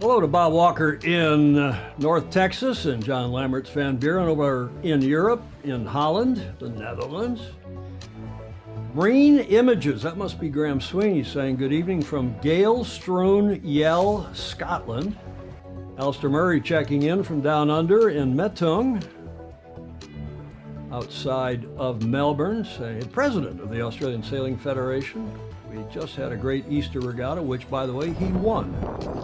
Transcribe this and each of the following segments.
Hello to Bob Walker in North Texas and John Lamberts Van Buren over in Europe, in Holland, the Netherlands. Marine Images, that must be Graham Sweeney saying good evening from Gale Stroon Yell, Scotland. Alistair Murray checking in from down under in Metung, outside of Melbourne, saying president of the Australian Sailing Federation. We just had a great Easter regatta, which, by the way, he won.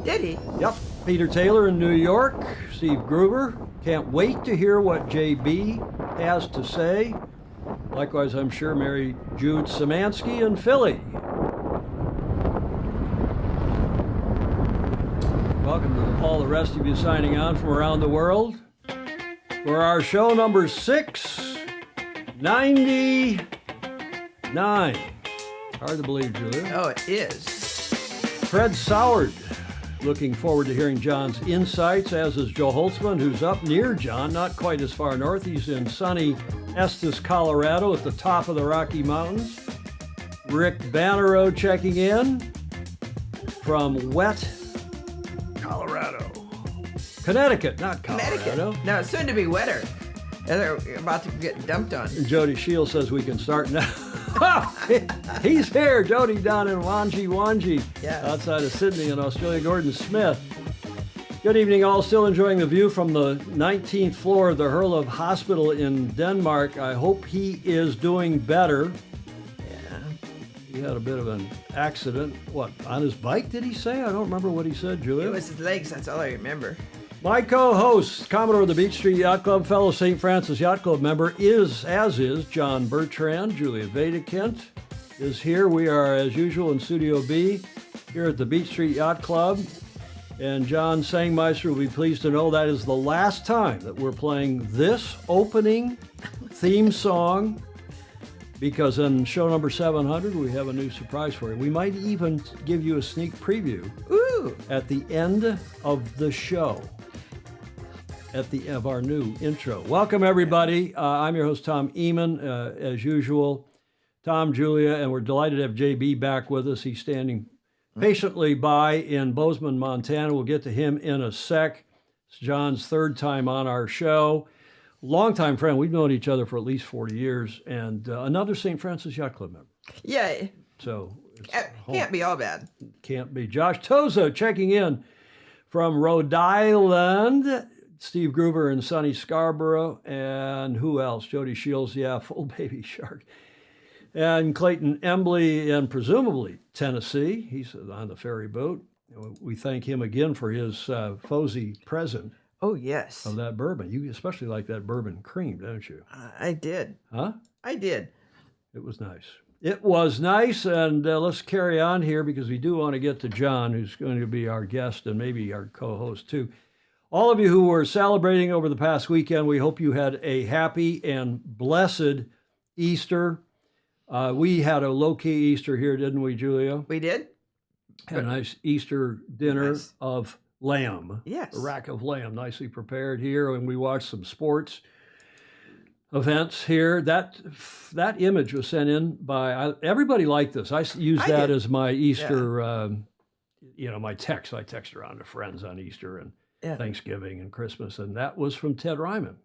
Did he? Yep. Peter Taylor in New York. Steve Gruber. Can't wait to hear what JB has to say. Likewise, I'm sure Mary Jude Szymanski in Philly. Welcome to all the rest of you signing on from around the world for our show number 699. Hard to believe, Julia. Oh, it is. Fred Soward, looking forward to hearing John's insights, as is Joe Holtzman, who's up near John, not quite as far north. He's in sunny Estes, Colorado, at the top of the Rocky Mountains. Rick Bannerow checking in from wet Colorado. Connecticut, not Colorado. Connecticut. No, it's soon to be wetter. They're about to get dumped on. And Jody Shields says we can start now. He's here, Jody, down in Wanji, yes. Outside of Sydney in Australia. Gordon Smith. Good evening, all. Still enjoying the view from the 19th floor of the Herlev Hospital in Denmark. I hope he is doing better. Yeah. He had a bit of an accident. What, on his bike, did he say? I don't remember what he said, Julia. It was his legs, that's all I remember. My co-host, Commodore of the Beach Street Yacht Club, fellow St. Francis Yacht Club member, is John Bertrand. Julia Vedekint is here. We are, as usual, in Studio B here at the Beach Street Yacht Club. And John Sangmeister will be pleased to know that is the last time that we're playing this opening theme song, because in show number 700, we have a new surprise for you. We might even give you a sneak preview at the end of the show. At the end of our new intro. Welcome, everybody. I'm your host, Tom Eamon, as usual. Tom, Julia, and we're delighted to have JB back with us. He's standing patiently by in Bozeman, Montana. We'll get to him in a sec. It's John's third time on our show. Longtime friend. We've known each other for at least 40 years, and another St. Francis Yacht Club member. Yay. So Can't be all bad. Can't be. Josh Toza checking in from Rhode Island. Steve Gruber in sunny Scarborough, and who else? Jody Shields, yeah, full baby shark. And Clayton Embley in presumably Tennessee. He's on the ferry boat. We thank him again for his Fosy present. Oh, yes. Of that bourbon. You especially like that bourbon cream, don't you? I did. Huh? I did. It was nice. It was nice, and let's carry on here because we do want to get to John, who's going to be our guest and maybe our co-host too. All of you who were celebrating over the past weekend, we hope you had a happy and blessed Easter. We had a low-key Easter here, didn't we, Julia? We did. Had a nice Easter dinner of lamb. Yes. A rack of lamb, nicely prepared here, and we watched some sports events here. That image was sent in by, everybody liked this. I used that as my Easter, my text. I text around to friends on Easter and Thanksgiving and Christmas, and that was from Ted Ryman.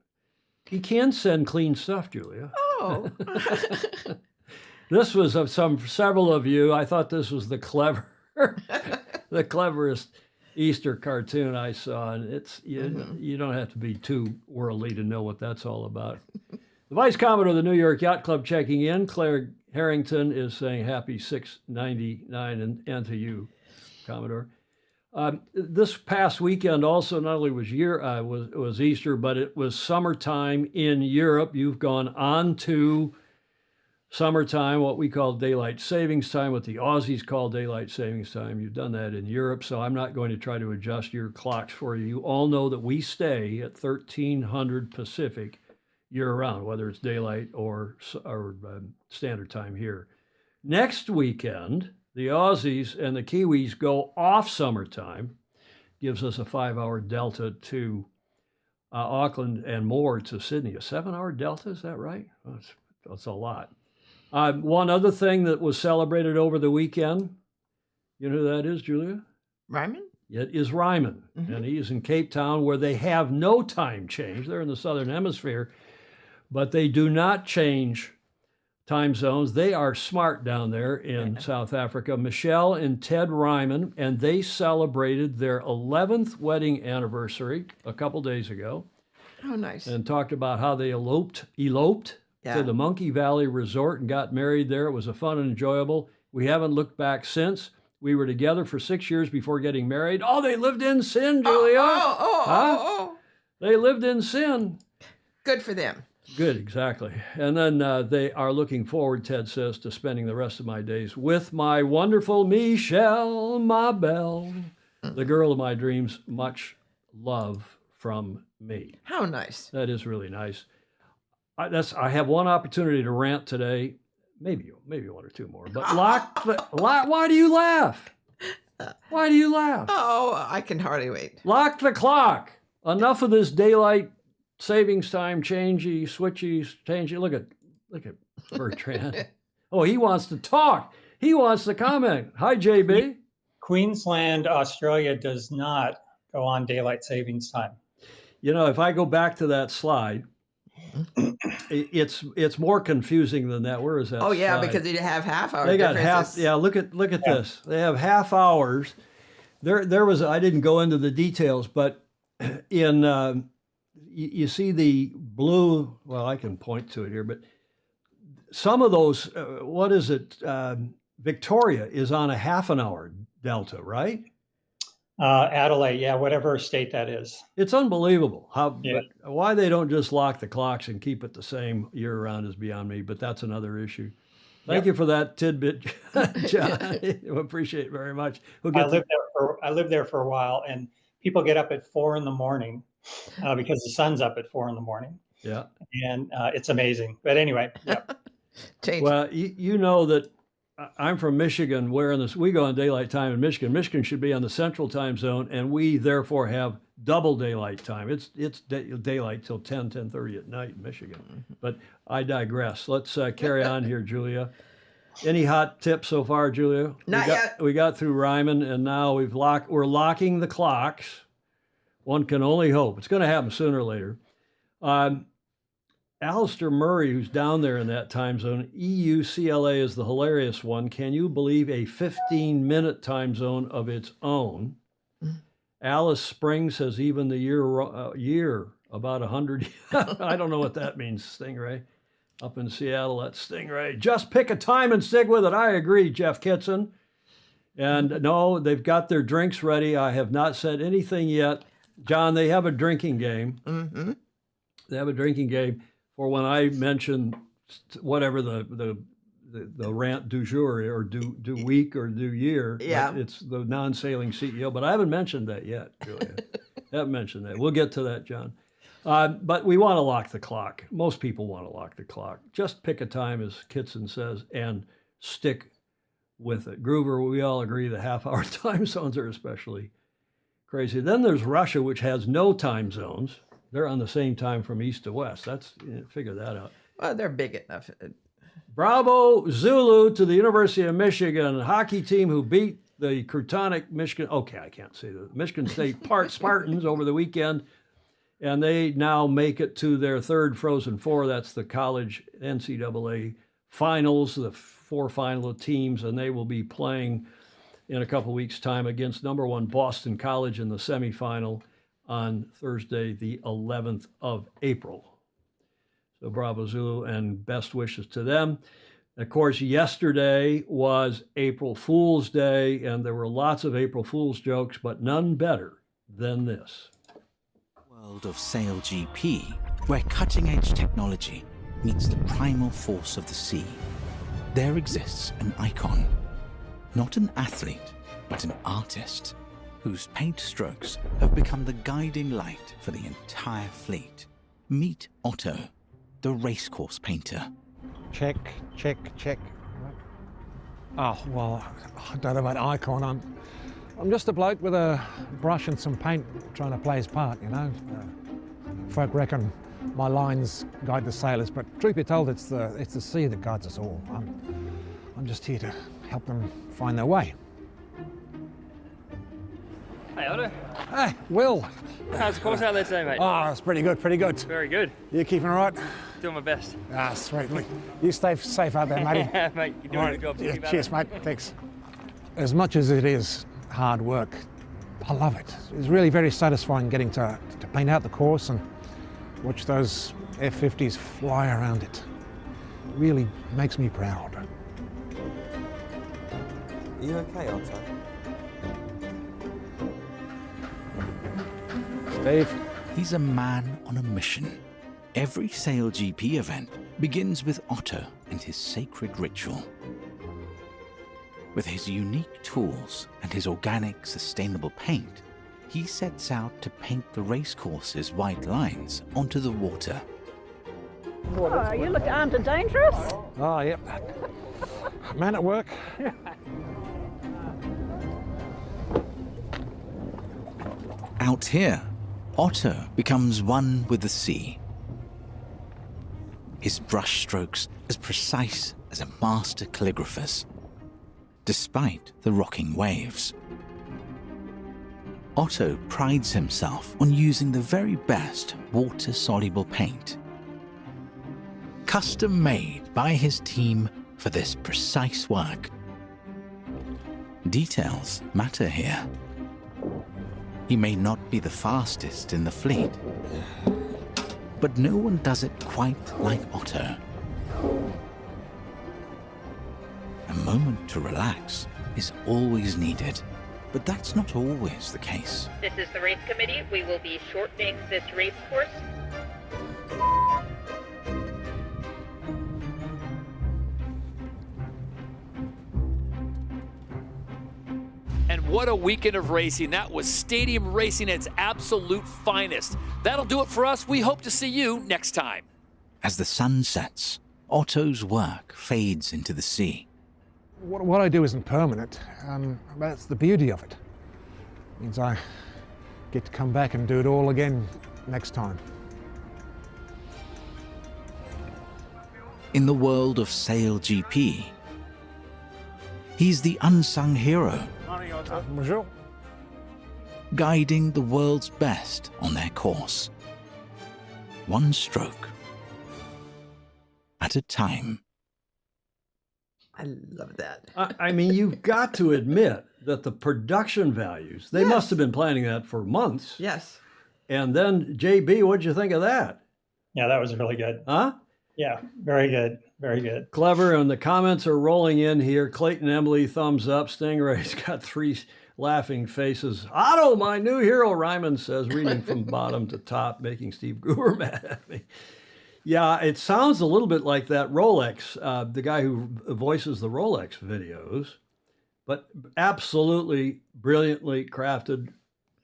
He can send clean stuff, Julia. Oh. This was of several of you. I thought this was the cleverest Easter cartoon I saw, and it's you don't have to be too worldly to know what that's all about. The Vice Commodore of the New York Yacht Club checking in. Claire Harrington is saying happy 699, and to you, Commodore. This past weekend also not only was Easter, but it was summertime in Europe. You've gone on to summertime, what we call daylight savings time, what the Aussies call daylight savings time. You've done that in Europe, so I'm not going to try to adjust your clocks for you. You all know that we stay at 1300 Pacific year-round, whether it's daylight or standard time here. Next weekend, the Aussies and the Kiwis go off summertime, gives us a 5-hour delta to Auckland and more to Sydney. A 7-hour delta, is that right? That's a lot. One other thing that was celebrated over the weekend, you know who that is, Julia? Ryman? It is Ryman, and he is in Cape Town, where they have no time change. They're in the southern hemisphere, but they do not change time zones. They are smart down there in South Africa. Michelle and Ted Ryman, and they celebrated their 11th wedding anniversary a couple days ago. Oh, nice. And talked about how they eloped to the Monkey Valley Resort and got married there. It was a fun and enjoyable. We haven't looked back since. We were together for 6 years before getting married. Oh, they lived in sin, Julia. They lived in sin. Good for them. Good, exactly. And then they are looking forward, Ted says, to spending the rest of my days with my wonderful Michelle, my belle, the girl of my dreams. Much love from me. How nice. That is really nice. I have one opportunity to rant today. Maybe one or two more. But why do you laugh? Why do you laugh? Oh, I can hardly wait. Lock the clock. Enough of this daylight savings time changey, changey. Look at Bertrand. Oh, he wants to talk. He wants to comment. Hi, JB. Queensland, Australia does not go on daylight savings time. You know, if I go back to that slide, it's more confusing than that. Where is that? Oh yeah, slide? Because you have half hour. They got half. Yeah, look at this. They have half hours. There was. I didn't go into the details, but in you see the blue. Well, I can point to it here, but some of those. What is it? Victoria is on a half an hour delta, right? Adelaide, yeah, whatever state that is. It's unbelievable why they don't just lock the clocks and keep it the same year round is beyond me, but that's another issue. Thank you for that tidbit, John. I appreciate it very much. I lived there for a while, and people get up at 4 a.m. Because the sun's up at 4 a.m. Yeah. And it's amazing. But anyway, yeah. Well, you know that I'm from Michigan, where we go on daylight time in Michigan. Michigan should be on the central time zone, and we therefore have double daylight time. It's daylight till 10:30 at night in Michigan. But I digress. Let's carry on here, Julia. Any hot tips so far, Julia? Not yet. We got through Ryman, and now we're locking the clocks. One can only hope. It's going to happen sooner or later. Alistair Murray, who's down there in that time zone, EUCLA is the hilarious one. Can you believe a 15-minute time zone of its own? Alice Springs has even the year about 100. I don't know what that means, Stingray. Up in Seattle, that's Stingray. Just pick a time and stick with it. I agree, Jeff Kitson. And no, they've got their drinks ready. I have not said anything yet. John, they have a drinking game. Mm-hmm. They have a drinking game for when I mention whatever the rant du jour or du week or du year. Yeah. It's the non-sailing CEO, but I haven't mentioned that yet, Julia. Haven't mentioned that. We'll get to that, John. But we want to lock the clock. Most people want to lock the clock. Just pick a time, as Kitson says, and stick with it. Groover, we all agree the half-hour time zones are especially crazy. Then there's Russia, which has no time zones. They're on the same time from east to west. Figure that out. Well, they're big enough. Bravo Zulu to the University of Michigan hockey team who beat the Crutonic Michigan. Okay, I can't say the Michigan State Spartans over the weekend, and they now make it to their third Frozen Four. That's the college NCAA finals, the 4 final teams, and they will be playing in a couple weeks' time against number 1 Boston College in the semifinal on Thursday, the 11th of April. So bravo Zulu and best wishes to them. Of course, yesterday was April Fool's Day, and there were lots of April Fool's jokes, but none better than this. World of Sail GP, where cutting-edge technology meets the primal force of the sea, there exists an icon, not an athlete, but an artist, whose paint strokes have become the guiding light for the entire fleet. Meet Otto, the racecourse painter. Check. Oh, well, I don't know about icon. I'm just a bloke with a brush and some paint trying to play his part, you know. Folk reckon my lines guide the sailors, but truth be told, it's the sea that guides us all. I'm just here to help them find their way. Hey, Otto. Hey, Will. How's the course out there today, mate? Oh, it's pretty good, pretty good. Very good. You keeping all right? Doing my best. Ah, sweet. You stay safe out there, matey. Mate, you're doing a good job. Yeah, Thinking about cheers, it. mate. Thanks. As much as it is hard work, I love it. It's really very satisfying getting to paint out the course and watch those F-50s fly around it. It really makes me proud. Are you okay, Otto? Steve? He's a man on a mission. Every SailGP event begins with Otto and his sacred ritual. With his unique tools and his organic, sustainable paint, he sets out to paint the racecourse's white lines onto the water. Oh, you look armed and dangerous. Oh, yep. Man at work. Out here, Otto becomes one with the sea. His brushstrokes as precise as a master calligrapher's, despite the rocking waves. Otto prides himself on using the very best water-soluble paint, custom made by his team for this precise work. Details matter here. He may not be the fastest in the fleet, but no one does it quite like Otto. A moment to relax is always needed, but that's not always the case. This is the race committee. We will be shortening this race course. And what a weekend of racing. That was stadium racing at its absolute finest. That'll do it for us. We hope to see you next time. As the sun sets, Otto's work fades into the sea. What I do isn't permanent. That's the beauty of it. It means I get to come back and do it all again next time. In the world of SailGP, he's the unsung hero, Bonjour. guiding the world's best on their course. One stroke at a time. I love that. I mean, you've got to admit that the production values, they must have been planning that for months. Yes. And then, JB, what'd you think of that? Yeah, that was really good. Huh? Yeah, very good. Very good. Clever, and the comments are rolling in here. Clayton Emily, thumbs up. Stingray's got 3 laughing faces. Otto, my new hero, Ryman says, reading from bottom to top, making Steve Gruber mad at me. Yeah, it sounds a little bit like that Rolex, the guy who voices the Rolex videos, but absolutely brilliantly crafted,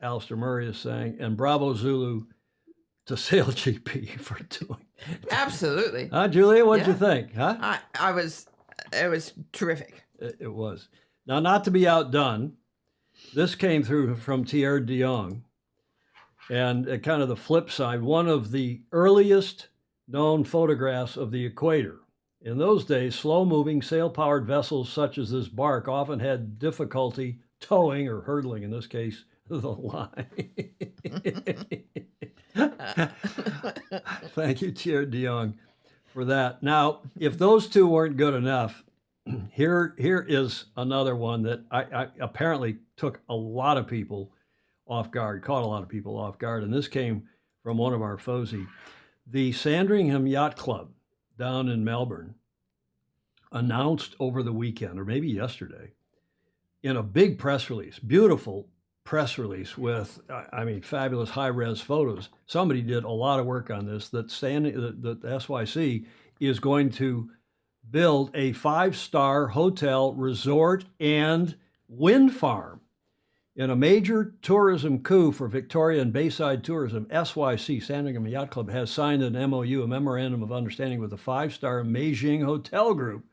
Alistair Murray is saying, and bravo Zulu to SailGP for doing. Absolutely. Huh, Julia, what'd you Yeah. think? Huh? It was terrific. It was. Now, not to be outdone, this came through from Thierry de Jong. And kind of the flip side, one of the earliest known photographs of the equator. In those days, slow-moving sail-powered vessels such as this bark often had difficulty towing or hurdling, in this case, the line. Thank you, Thierry de Jong, for that. Now, if those two weren't good enough, here is another one that I apparently took a lot of people off guard, caught a lot of people off guard, and this came from one of our Fosy. The Sandringham Yacht Club down in Melbourne announced over the weekend, or maybe yesterday, in a big press release, beautiful press release with, I mean, fabulous high-res photos. Somebody did a lot of work on this, that the SYC is going to build a 5-star hotel, resort, and wind farm. In a major tourism coup for Victoria and Bayside tourism, SYC, Sandringham Yacht Club, has signed an MOU, a Memorandum of Understanding, with the 5-star Beijing Hotel Group.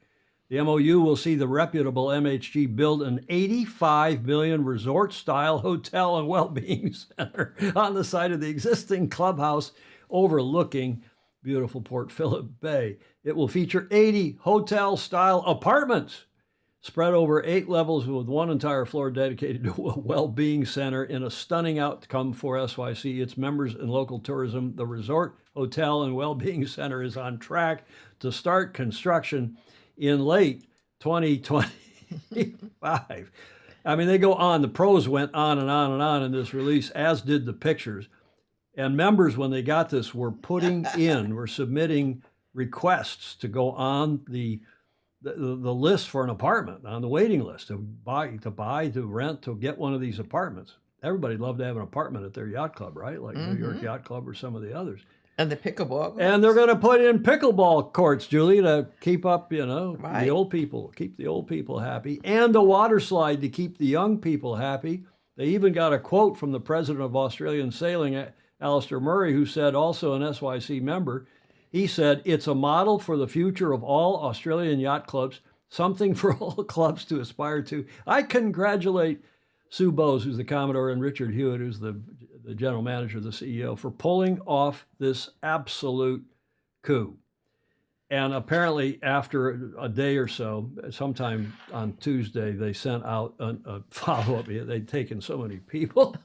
The MOU will see the reputable MHG build an $85 million resort-style hotel and well-being center on the site of the existing clubhouse overlooking beautiful Port Phillip Bay. It will feature 80 hotel-style apartments, spread over 8 levels with one entire floor dedicated to a well-being center in a stunning outcome for SYC, its members, and local tourism. The resort, hotel, and well-being center is on track to start construction in late 2025. I mean, they go on. The pros went on and on and on in this release, as did the pictures. And members, when they got this, were submitting requests to go on the list for an apartment, on the waiting list, to buy, to rent, to get one of these apartments. Everybody'd love to have an apartment at their yacht club, right? Like New York Yacht Club or some of the others. And the pickleball. And they're going to put in pickleball courts, Julie, to keep up, Right. the old people, keep the old people happy, and a water slide to keep the young people happy. They even got a quote from the president of Australian Sailing, Alistair Murray, who said, also an SYC member, he said, "It's a model for the future of all Australian yacht clubs, something for all clubs to aspire to." I congratulate Sue Bowes, who's the Commodore, and Richard Hewitt, who's the general manager, the CEO, for pulling off this absolute coup. And apparently, after a day or so, sometime on Tuesday, they sent out a follow-up. They'd taken so many people.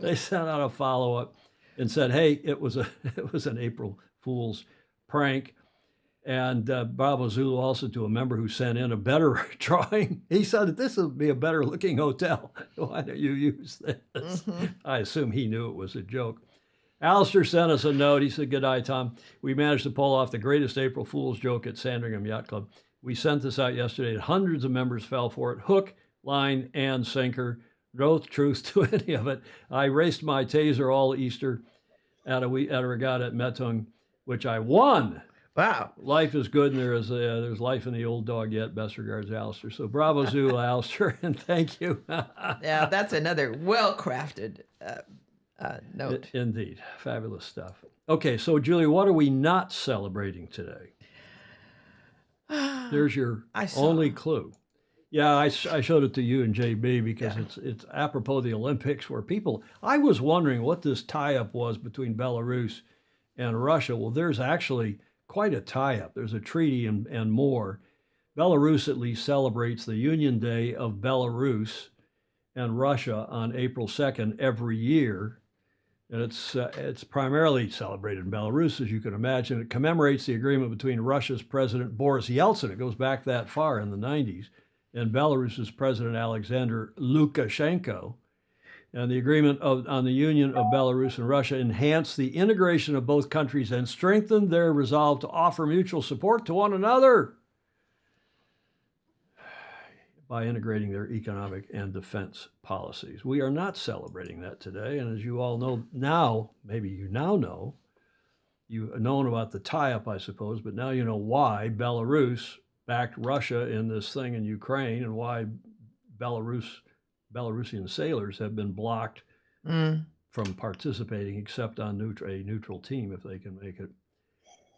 They sent out a follow-up and said, "Hey, it was an April Fool's prank." And Bravo Zulu also, to a member who sent in a better drawing, he said that this would be a better looking hotel. Why don't you use this? I assume he knew it was a joke. Alistair sent us a note. He said, "Good night, Tom. We managed to pull off the greatest April Fool's joke at Sandringham Yacht Club. We sent this out yesterday, and hundreds of members fell for it. Hook, line, and sinker. No truth to any of it. I raced my taser all Easter at a regatta at Metung, which I won. Wow. Life is good, and there's life in the old dog yet. Best regards, Alistair." So bravo, Zoo, Alistair, and thank you. Yeah, that's another well-crafted note. Indeed. Fabulous stuff. Okay, so Julie, what are we not celebrating today? There's your only clue. Yeah, I showed it to you and JB because it's apropos of the Olympics, where I was wondering what this tie-up was between Belarus and Russia. Well, there's actually quite a tie-up. There's a treaty and more. Belarus at least celebrates the Union Day of Belarus and Russia on April 2nd every year. And it's primarily celebrated in Belarus, as you can imagine. It commemorates the agreement between Russia's President Boris Yeltsin, it goes back that far in the 90s, and Belarus's President Alexander Lukashenko. And the agreement on the union of Belarus and Russia enhanced the integration of both countries and strengthened their resolve to offer mutual support to one another by integrating their economic and defense policies. We are not celebrating that today. And as you all know now, maybe you now know, you've known about the tie-up, I suppose, but now you know why Belarus backed Russia in this thing in Ukraine, and why Belarusian sailors have been blocked from participating, except on a neutral team if they can make it,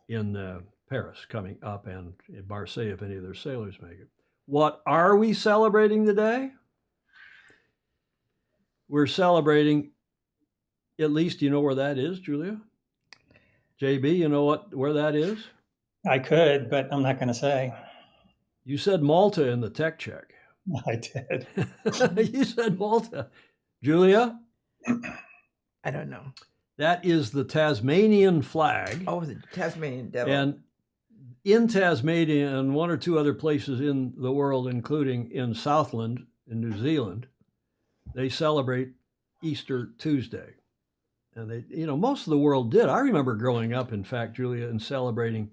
in Paris coming up, and in Marseille if any of their sailors make it. What are we celebrating today? We're celebrating, at least you know where that is, Julia? JB, you know where that is? I could, but I'm not going to say. You said Malta in the tech check. I did. You said Malta. Julia? I don't know. That is the Tasmanian flag. Oh, the Tasmanian devil. And in Tasmania and one or two other places in the world, including in Southland in New Zealand, they celebrate Easter Tuesday. And they, most of the world did. I remember growing up, in fact, Julia, and celebrating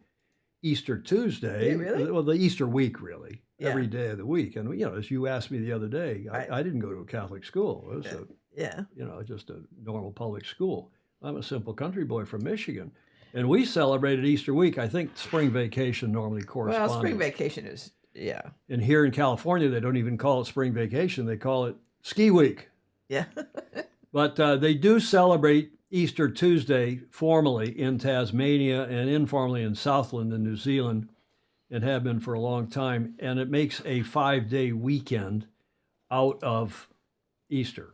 Easter Tuesday. Really? Well, the Easter week, really. Yeah. Every day of the week. And, as you asked me the other day, I didn't go to a Catholic school. It was just a normal public school. I'm a simple country boy from Michigan. And we celebrated Easter week. I think spring vacation normally corresponds. Well, spring vacation is, And here in California, they don't even call it spring vacation. They call it ski week. Yeah. But they do celebrate Easter Tuesday formally in Tasmania and informally in Southland in New Zealand, and have been for a long time. And it makes a 5-day weekend out of Easter.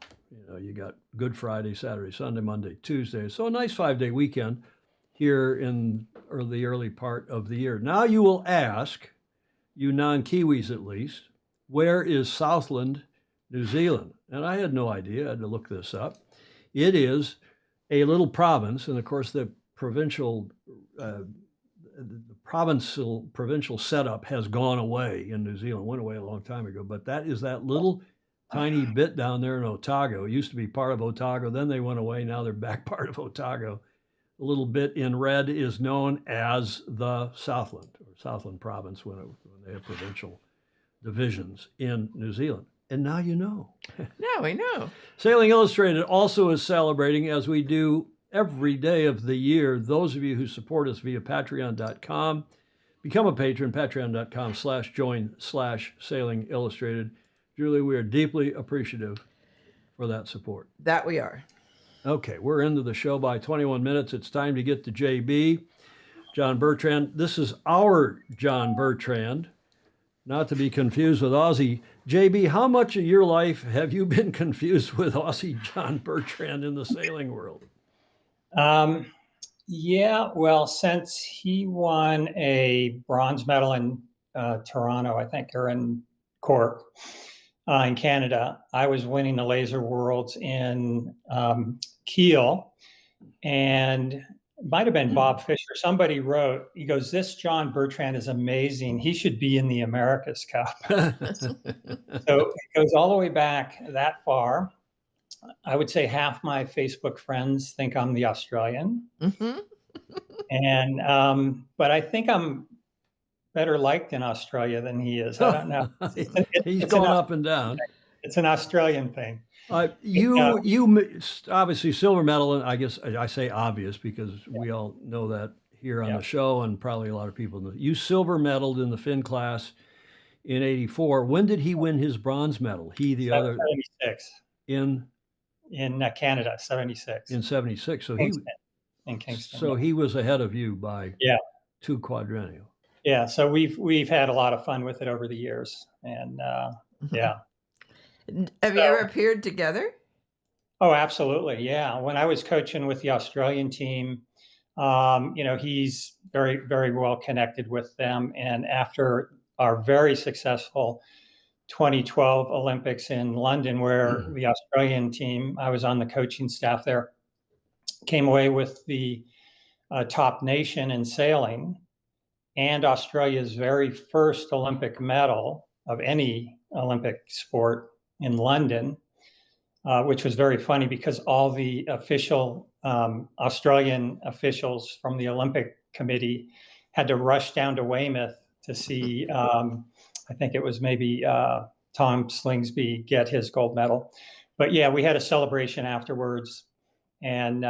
You got Good Friday, Saturday, Sunday, Monday, Tuesday. So a nice 5-day weekend here in the early part of the year. Now you will ask, you non-Kiwis at least, where is Southland, New Zealand? And I had no idea. I had to look this up. It is a little province, and of course the provincial setup has gone away in New Zealand. Went away a long time ago, but that is that little tiny bit down there in Otago. It used to be part of Otago, then they went away. Now they're back part of Otago. The little bit in red is known as the Southland, or Southland Province, when they have provincial divisions in New Zealand. And now you know. Now we know. Sailing Illustrated also is celebrating, as we do every day of the year, those of you who support us via patreon.com. Become a patron, patreon.com/join/Sailing Illustrated. Julie, we are deeply appreciative for that support. That we are. Okay, we're into the show by 21 minutes. It's time to get to JB, John Bertrand. This is our John Bertrand, not to be confused with Aussie. JB, how much of your life have you been confused with Aussie John Bertrand in the sailing world? Yeah, well, since he won a bronze medal in Toronto, I think, or in Cork, in Canada, I was winning the Laser Worlds in Kiel, and it might have been Bob Fisher. Somebody wrote, he goes, "This John Bertrand is amazing. He should be in the America's Cup." So it goes all the way back that far. I would say half my Facebook friends think I'm the Australian. Mm-hmm. And, but I think I'm better liked in Australia than he is. I don't know. He's going up and down. It's an Australian thing. You obviously silver medal, and I guess I say obvious because we all know that here on the show, and probably a lot of people know. You silver medaled in the Finn class in '84. When did he win his bronze medal? He, the other 76 in Canada, 76 in '76. So in Kingston. So he was ahead of you by 2 quadrennial. Yeah. So we've had a lot of fun with it over the years, and yeah. Have you ever appeared together? Oh, absolutely. Yeah. When I was coaching with the Australian team, he's very, very well connected with them. And after our very successful 2012 Olympics in London, where the Australian team, I was on the coaching staff there, came away with the top nation in sailing and Australia's very first Olympic medal of any Olympic sport in London, which was very funny because all the official Australian officials from the Olympic Committee had to rush down to Weymouth to see, I think it was maybe Tom Slingsby get his gold medal. But yeah, we had a celebration afterwards. And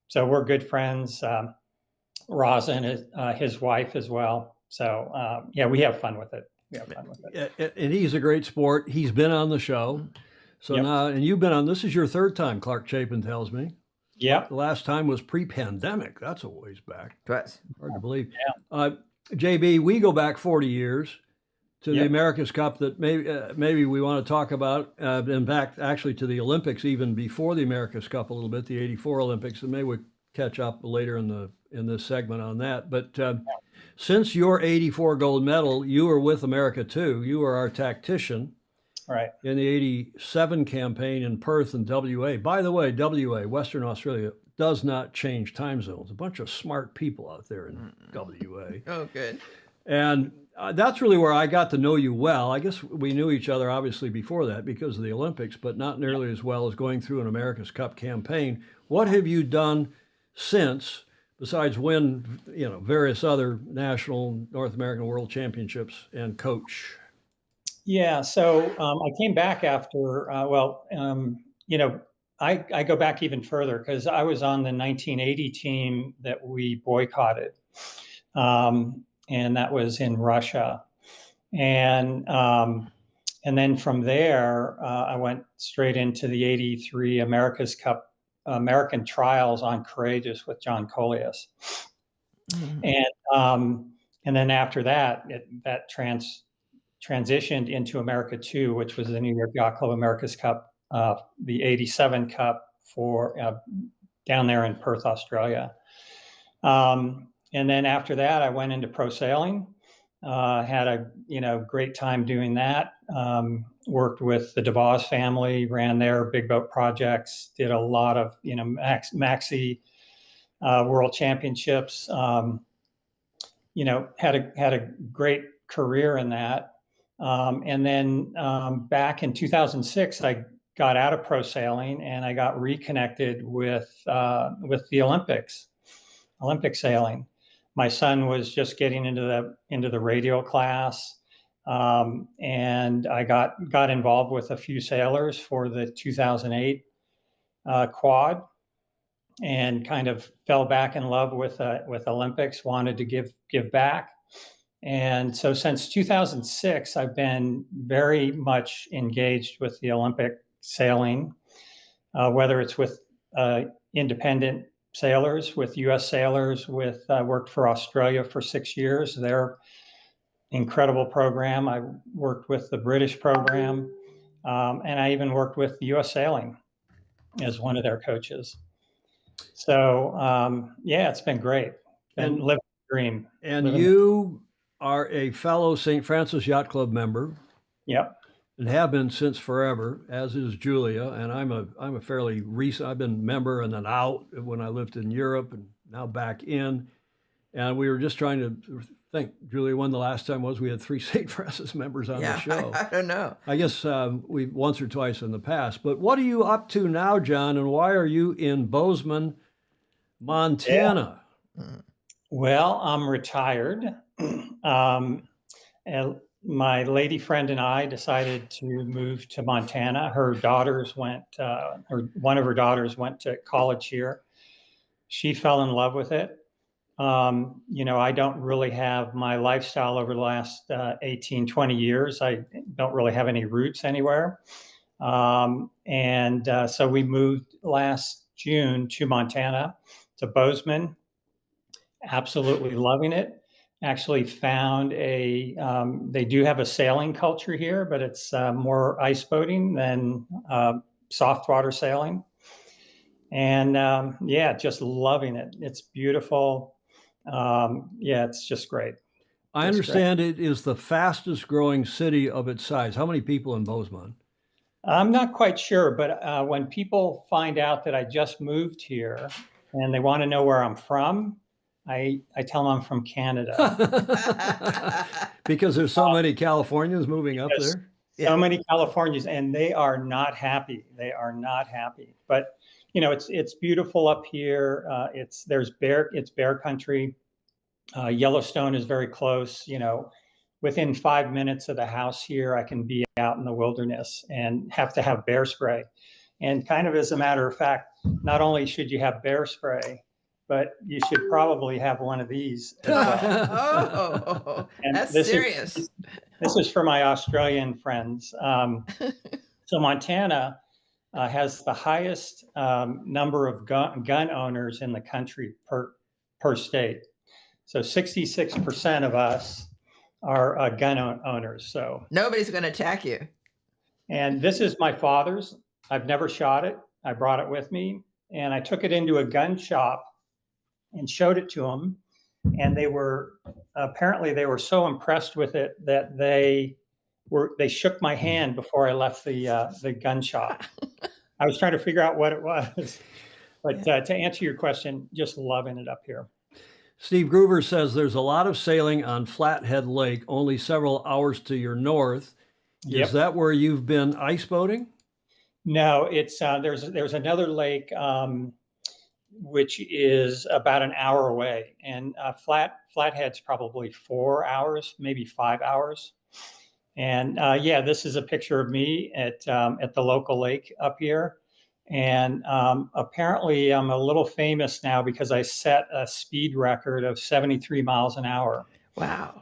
so we're good friends. Rosin, his wife as well. So we have fun with it. And he's a great sport. He's been on the show. So now, and you've been on, this is your third time, Clark Chapin tells me. Yeah. The last time was pre-pandemic. That's a ways back. Right. Hard to believe. Yeah. JB, we go back 40 years to the America's Cup that maybe we want to talk about. In fact, actually to the Olympics, even before the America's Cup a little bit, the '84 Olympics, and maybe we catch up later in this segment on that. But since your '84 gold medal, you were with America too. You were our tactician. Right. In the '87 campaign in Perth and WA. By the way, WA, Western Australia, does not change time zones. A bunch of smart people out there in WA. Oh, good. And that's really where I got to know you well. I guess we knew each other obviously before that because of the Olympics, but not nearly as well as going through an America's Cup campaign. What have you done since, besides win, various other national, North American, world championships and coach? Yeah, so I came back after, I go back even further because I was on the 1980 team that we boycotted, and that was in Russia. And then from there, I went straight into the '83 America's Cup, American Trials on Courageous with John Coleus. And then after that, that transitioned into America 2, which was the New York Yacht Club America's Cup, the '87 Cup for down there in Perth, Australia. And then after that, I went into pro sailing. Had a great time doing that. Worked with the DeVos family, ran their big boat projects, did a lot of maxi world championships. Had a great career in that. And then back in 2006, I got out of pro sailing and I got reconnected with the Olympic sailing. My son was just getting into the radial class, and I got involved with a few sailors for the 2008 quad, and kind of fell back in love with Olympics. Wanted to give back. And so since 2006, I've been very much engaged with the Olympic sailing, whether it's with independent sailors, with U.S. sailors, worked for Australia for 6 years. Their incredible program. I worked with the British program, and I even worked with U.S. Sailing as one of their coaches. So it's been great. Been living the dream. And you are a fellow St. Francis Yacht Club member. Yep. And have been since forever, as is Julia. And I'm a fairly recent. I've been member and then out when I lived in Europe, and now back in. And we were just trying to think, Julia, when the last time was we had 3 St. Francis members on the show. I don't know. I guess we once or twice in the past. But what are you up to now, John? And why are you in Bozeman, Montana? Yeah. Well, I'm retired. And my lady friend and I decided to move to Montana. Her daughters one of her daughters went to college here. She fell in love with it. I don't really have my lifestyle over the last 18, 20 years. I don't really have any roots anywhere. So we moved last June to Montana, to Bozeman. Absolutely loving it. Actually found they do have a sailing culture here, but it's more ice boating than soft water sailing. And just loving it. It's beautiful. It's just great. I understand it is the fastest growing city of its size. How many people in Bozeman? I'm not quite sure, but when people find out that I just moved here and they want to know where I'm from, I tell them I'm from Canada. Because there's so many Californians moving up there? So many Californians, and they are not happy. They are not happy. But, it's beautiful up here. It's bear country. Yellowstone is very close. Within 5 minutes of the house here, I can be out in the wilderness and have to have bear spray. And kind of as a matter of fact, not only should you have bear spray, but you should probably have one of these as well. And that's serious. This is for my Australian friends. So Montana has the highest number of gun owners in the country per state. So 66% of us are gun owners. So nobody's going to attack you. And this is my father's. I've never shot it. I brought it with me, and I took it into a gun shop and showed it to them. And they were so impressed with it that they shook my hand before I left the gun shop. I was trying to figure out what it was, but to answer your question, just loving it up here. Steve Groover says there's a lot of sailing on Flathead Lake, only several hours to your north. Yep. Is that where you've been ice boating? No, it's there's another lake which is about an hour away, and Flathead's probably 4 hours, maybe 5 hours. And this is a picture of me at the local lake up here. And apparently I'm a little famous now because I set a speed record of 73 miles an hour. Wow.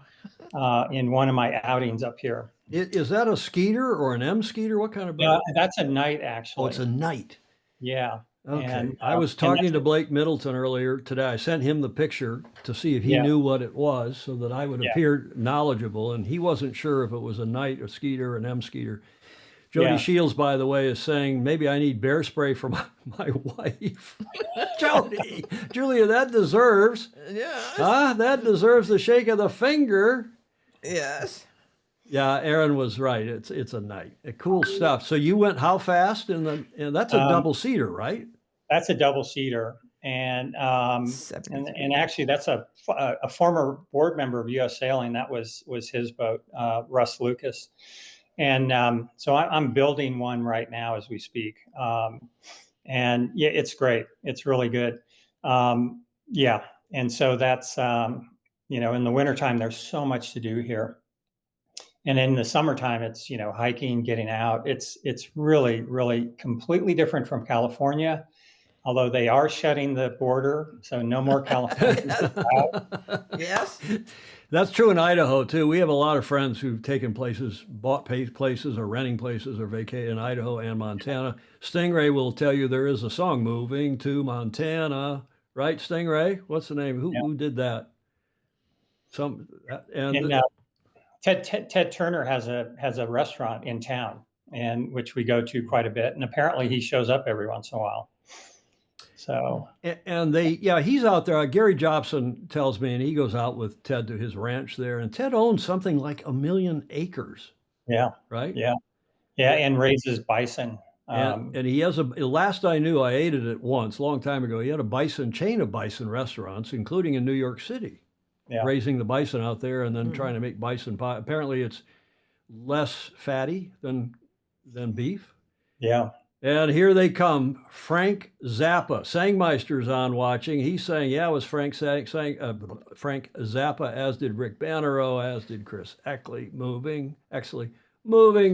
In one of my outings up here. Is that a skeeter or an M skeeter? What kind of boat? That's a night, actually. Oh, it's a night. Yeah. Okay. And, I was talking to Blake Middleton earlier today. I sent him the picture to see if he knew what it was so that I would appear knowledgeable. And he wasn't sure if it was a night, a skeeter, an M skeeter. Jody Shields, by the way, is saying, maybe I need bear spray for my wife. Jody, Julia, that deserves, that deserves the shake of the finger. Yes. Yeah, Aaron was right. It's a night. Cool stuff. So you went how fast? And that's a double seater, right? That's a double seater, and actually that's a former board member of U.S. Sailing. That was his boat, Russ Lucas, and so I'm building one right now as we speak. And yeah, it's great. It's really good. Yeah, and so that's in the wintertime there's so much to do here. And in the summertime, it's, hiking, getting out. It's really, really completely different from California, although they are shutting the border, so no more California. Yes. That's true in Idaho too. We have a lot of friends who've taken places, bought places or renting places or vacated in Idaho and Montana. Stingray will tell you there is a song, Moving to Montana, right, Stingray? What's the name? Who did that? Ted Turner has a restaurant in town, and which we go to quite a bit, and apparently he shows up every once in a while. So and he's out there. Gary Jobson tells me, and he goes out with Ted to his ranch there, and Ted owns something like 1 million acres. Yeah. Right. Yeah. And raises bison. And he has last I knew, I ate it once, a long time ago. He had a chain of bison restaurants, including in New York City. Yeah. Raising the bison out there and then trying to make bison pie. Apparently it's less fatty than beef. Yeah. And here they come. Frank Zappa. Sangmeister's on watching. He's saying, yeah, it was Frank Zappa, as did Rick Bannerow, as did Chris Eckley, moving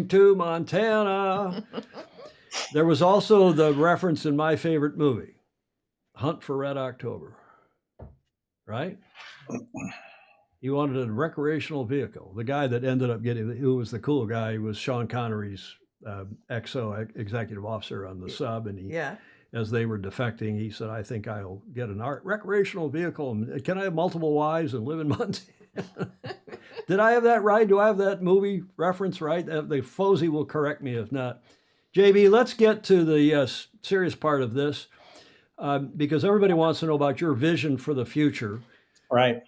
to Montana. There was also the reference in my favorite movie, Hunt for Red October. Right? He wanted a recreational vehicle. The guy that ended up who was the cool guy, was Sean Connery's XO executive officer on the sub. And as they were defecting, he said, I think I'll get a recreational vehicle. And can I have multiple wives and live in Montana? Did I have that right? Do I have that movie reference right? The Fosy will correct me if not. JB, let's get to the serious part of this. Because everybody wants to know about your vision for the future. Right.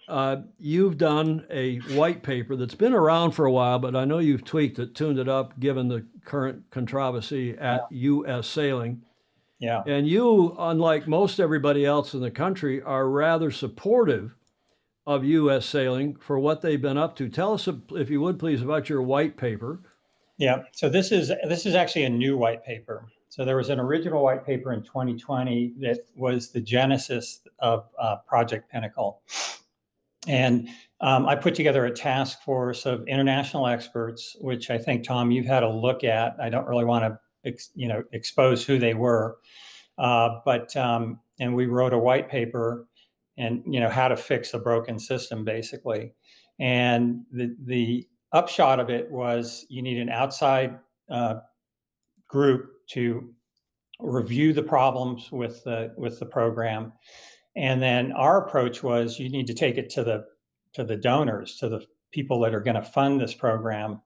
You've done a white paper that's been around for a while, but I know you've tweaked it, tuned it up, given the current controversy at U.S. Sailing. Yeah. And you, unlike most everybody else in the country, are rather supportive of U.S. Sailing for what they've been up to. Tell us, if you would please, about your white paper. Yeah. So this is actually a new white paper. So there was an original white paper in 2020 that was the genesis of Project Pinnacle. And I put together a task force of international experts, which I think, Tom, you've had a look at. I don't really want to expose who they were. And we wrote a white paper and, how to fix a broken system, basically. And the upshot of it was you need an outside group to review the problems with the program, and then our approach was you need to take it to the donors, to the people that are going to fund this program,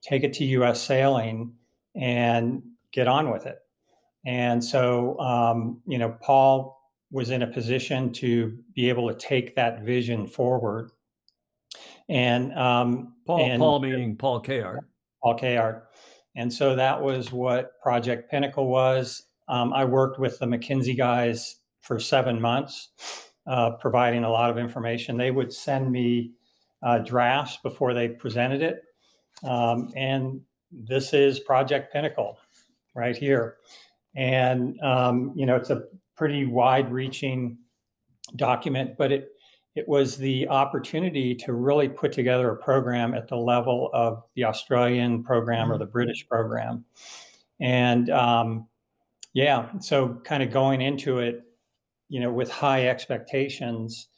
take it to U.S. Sailing, and get on with it. And so Paul was in a position to be able to take that vision forward. And Paul meaning Paul Kayart. Paul Kayart. And so that was what Project Pinnacle was. I worked with the McKinsey guys for 7 months, providing a lot of information. They would send me drafts before they presented it. And this is Project Pinnacle right here. And, it's a pretty wide-reaching document, but it was the opportunity to really put together a program at the level of the Australian program or the British program. And so kind of going into it, with high expectations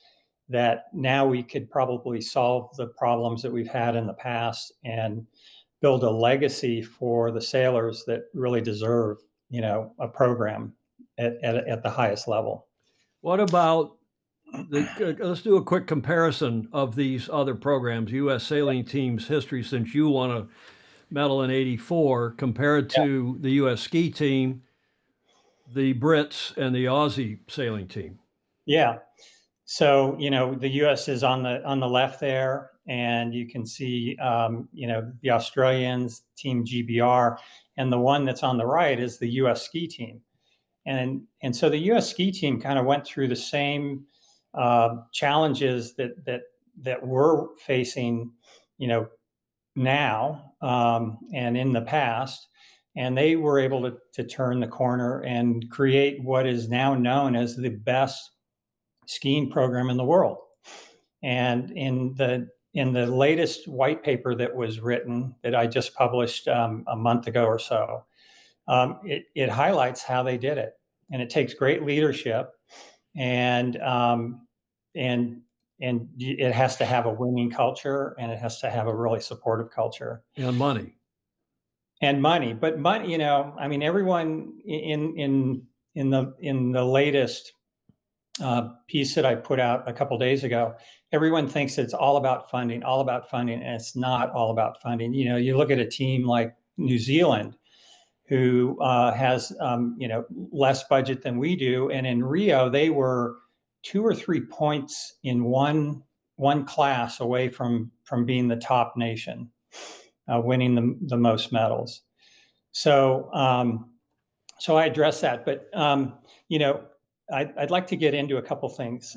that now we could probably solve the problems that we've had in the past and build a legacy for the sailors that really deserve, a program at the highest level. What about let's do a quick comparison of these other programs, U.S. Sailing Team's history since you won a medal in '84 compared to the U.S. Ski Team, the Brits, and the Aussie Sailing Team. Yeah. So, the U.S. is on the left there, and you can see, the Australians, Team GBR, and the one that's on the right is the U.S. ski team. And so the U.S. ski team kind of went through the same challenges that we're facing, now and in the past. And they were able to turn the corner and create what is now known as the best skiing program in the world. And in the latest white paper that was written, that I just published a month ago or so, it highlights how they did it. And it takes great leadership, and it has to have a winning culture, and it has to have a really supportive culture. And money. But money, everyone in the latest piece that I put out a couple days ago, everyone thinks it's all about funding, and it's not all about funding. You look at a team like New Zealand, who has less budget than we do, and in Rio they were 2 or 3 points in one class away from being the top nation, winning the most medals. So I address that, but I'd like to get into a couple things.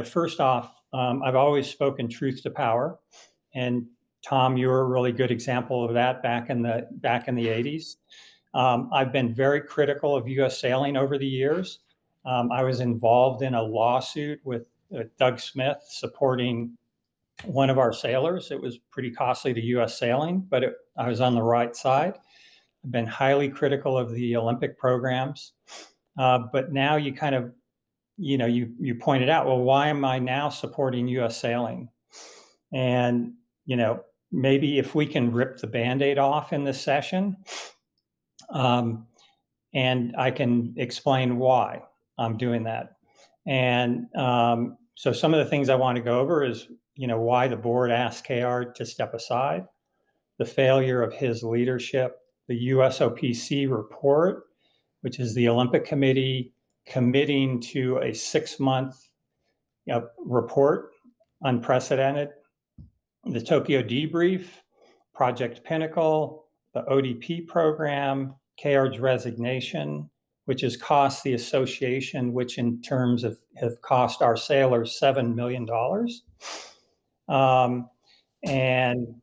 First off, I've always spoken truth to power, and Tom, you're a really good example of that back in the 80s. I've been very critical of U.S. sailing over the years. I was involved in a lawsuit with Doug Smith supporting one of our sailors. It was pretty costly to U.S. sailing, but I was on the right side. I've been highly critical of the Olympic programs. But now you kind of, you pointed out, well, why am I now supporting U.S. sailing? And, maybe if we can rip the Band-Aid off in this session, and I can explain why I'm doing that. And so some of the things I want to go over is, why the board asked KR to step aside, the failure of his leadership, the USOPC report, which is the Olympic Committee committing to a 6-month report, unprecedented, the Tokyo debrief, Project Pinnacle, the ODP program, KR's resignation, which has cost the association, which in terms of have cost our sailors $7 million, and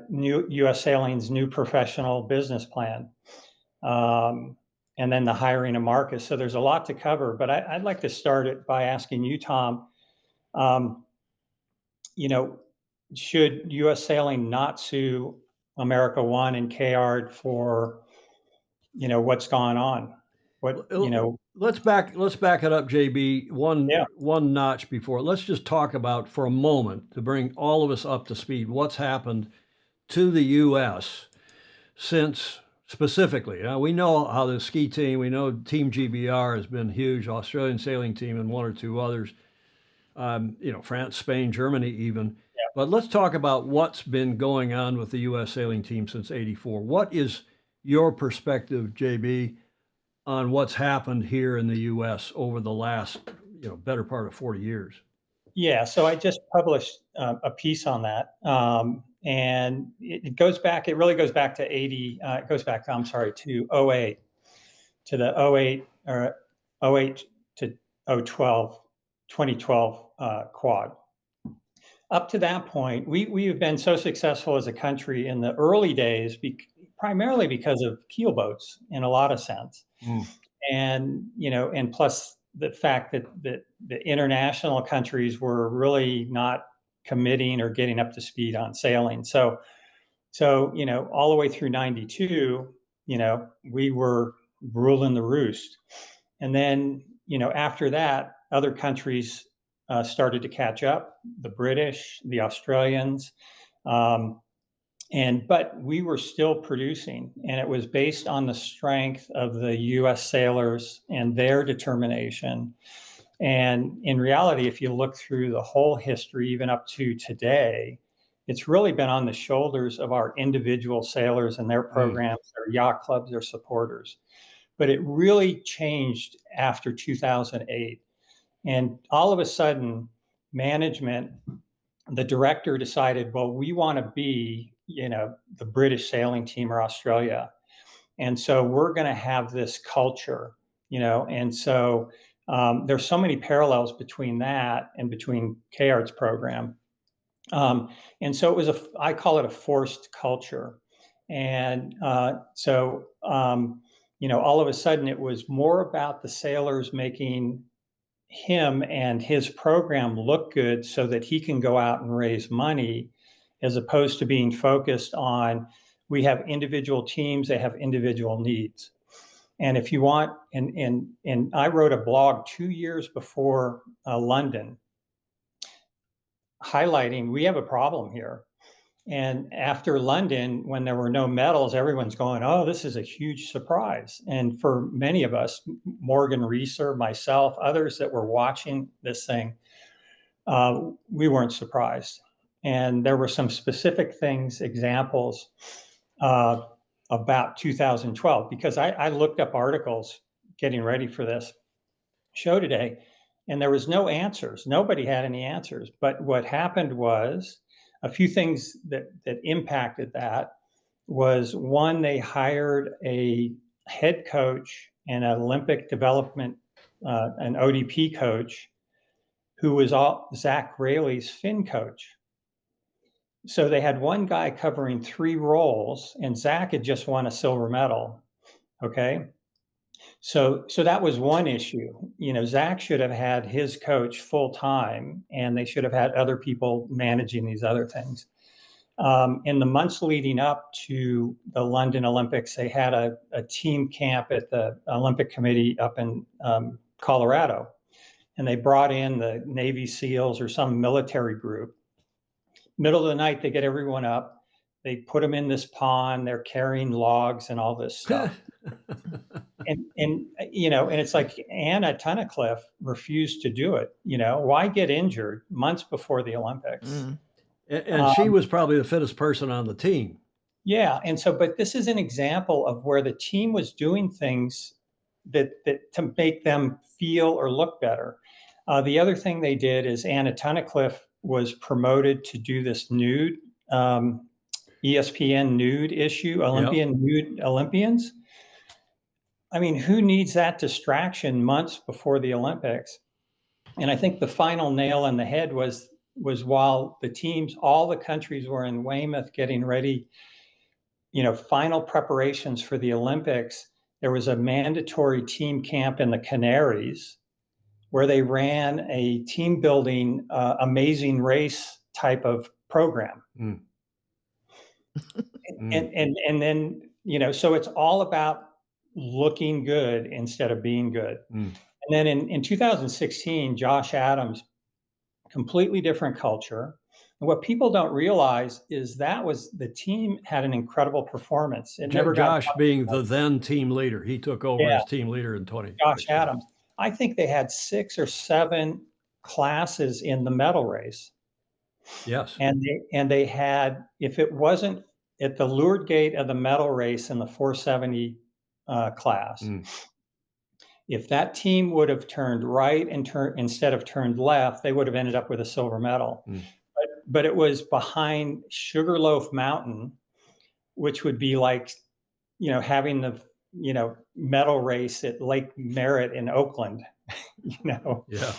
new U.S. Sailing's new professional business plan, and then the hiring of Marcus. So there's a lot to cover, but I'd like to start it by asking you, Tom, should U.S. Sailing not sue America One and KR for, what's gone on? Let's back it up, JB, one notch before. Let's just talk about for a moment, to bring all of us up to speed, what's happened to the U.S. since specifically. We know how the ski team, we know Team GBR has been huge, Australian sailing team and one or two others, France, Spain, Germany even. Yeah. But let's talk about what's been going on with the U.S. sailing team since '84. What is your perspective, JB, on what's happened here in the U.S. over the last, better part of 40 years? Yeah, so I just published a piece on that, and it really goes back to 80. It goes back to, to 08, to the 08 to 2012 quad. Up to that point, we have been so successful as a country in the early days, primarily because of keel boats in a lot of sense. And, and plus the fact that the international countries were really not committing or getting up to speed on sailing. So, all the way through 92, we were ruling the roost. And then, after that, other countries started to catch up, the British, the Australians, but we were still producing, and it was based on the strength of the U.S. sailors and their determination. And in reality, if you look through the whole history, even up to today, it's really been on the shoulders of our individual sailors and their programs, their yacht clubs, their supporters. But it really changed after 2008. And all of a sudden, management the director decided, well, we want to be, the British sailing team or Australia. And so we're going to have this culture, and so there's so many parallels between that and between K-Art's program. And so it was I call it a forced culture. And all of a sudden it was more about the sailors making him and his program look good so that he can go out and raise money, as opposed to being focused on, we have individual teams, they have individual needs. And if you want, and I wrote a blog 2 years before London, highlighting we have a problem here. And after London, when there were no medals, everyone's going, oh, this is a huge surprise. And for many of us, Morgan Reeser, myself, others that were watching this thing, we weren't surprised. And there were some specific things, examples about 2012, because I looked up articles getting ready for this show today, and there was no answers. Nobody had any answers. But what happened was, a few things that impacted that was, one, they hired a head coach and an Olympic development, an ODP coach, who was Zach Raley's Finn coach. So they had one guy covering 3 roles, and Zach had just won a silver medal. Okay. So that was one issue. Zach should have had his coach full time, and they should have had other people managing these other things. In the months leading up to the London Olympics, they had a team camp at the Olympic Committee up in Colorado, and they brought in the Navy SEALs or some military group. Middle of the night, they get everyone up. They put them in this pond. They're carrying logs and all this stuff. And it's like Anna Tunnicliffe refused to do it. Why get injured months before the Olympics? Mm. And she was probably the fittest person on the team. Yeah. And so, but this is an example of where the team was doing things that to make them feel or look better. The other thing they did is Anna Tunnicliffe was promoted to do this nude, ESPN nude issue, nude Olympians. I mean, who needs that distraction months before the Olympics? And I think the final nail in the head was while the teams, all the countries were in Weymouth getting ready, final preparations for the Olympics, there was a mandatory team camp in the Canaries where they ran a team building, amazing race type of program. Mm. And then, so it's all about looking good instead of being good. Mm. And then in 2016, Josh Adams, completely different culture. And what people don't realize is that was the team had an incredible performance. It never Josh being the then team leader. He took over as team leader in 20. Josh Adams. I think they had 6 or 7 classes in the medal race. Yes. And they had, if it wasn't at the leeward gate of the medal race in the 470 class, if that team would have turned right and instead of turned left, they would have ended up with a silver medal. But it was behind Sugarloaf Mountain, which would be like, having the medal race at Lake Merritt in Oakland. Yeah.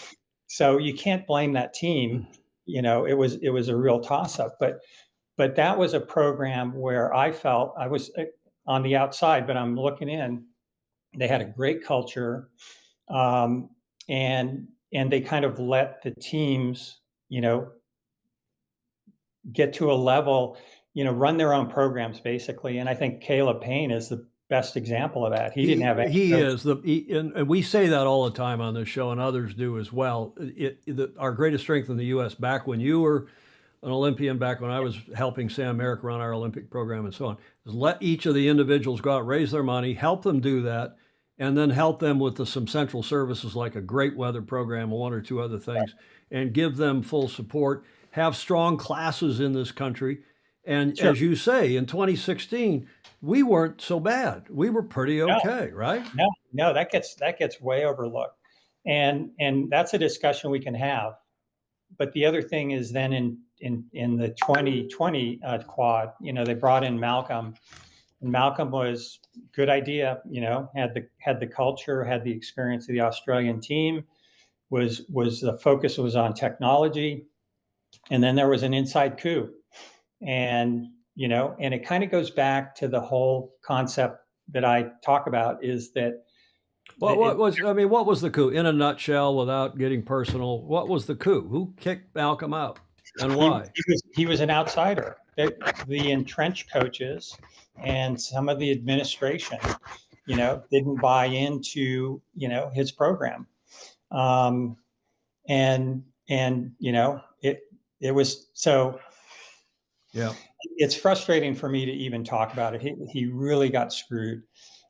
So you can't blame that team. It was a real toss-up. But that was a program where I felt I was on the outside, but I'm looking in. They had a great culture, and they kind of let the teams, get to a level, run their own programs basically. And I think Caleb Payne is the best example of that. He didn't have any. He is and we say that all the time on this show, and others do as well. Our greatest strength in the U.S. back when you were an Olympian, back when I was helping Sam Merrick run our Olympic program and so on, is let each of the individuals go out, raise their money, help them do that, and then help them with some central services like a great weather program or 1 or 2 other things, and give them full support, have strong classes in this country. And as you say, in 2016, we weren't so bad. We were pretty okay, right? No, that gets way overlooked. And that's a discussion we can have. But the other thing is then in the 2020 quad. You know, they brought in Malcolm, and Malcolm was good idea. You know, had the culture, had the experience of the Australian team. Was the focus was on technology, and then there was an inside coup, and you know, and it kind of goes back to the whole concept that I talk about is that. What was the coup in a nutshell? Without getting personal, what was the coup? Who kicked Malcolm out, and why? He was an outsider. The entrenched coaches and some of the administration, you know, didn't buy into, you know, his program, and you know, it was so. Yeah, it's frustrating for me to even talk about it. He really got screwed,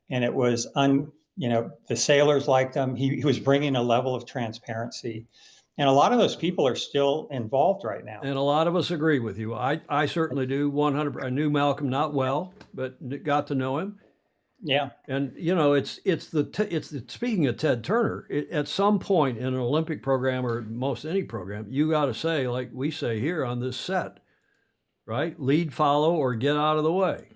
and it was you know, the sailors liked him. He was bringing a level of transparency, and a lot of those people are still involved right now. and a lot of us agree with you. I certainly do. 100. I knew Malcolm not well, but got to know him. Yeah, and you know, it's speaking of Ted Turner. At some point in an Olympic program or most any program, you got to say, like we say here on this set, right? Lead, follow, or get out of the way.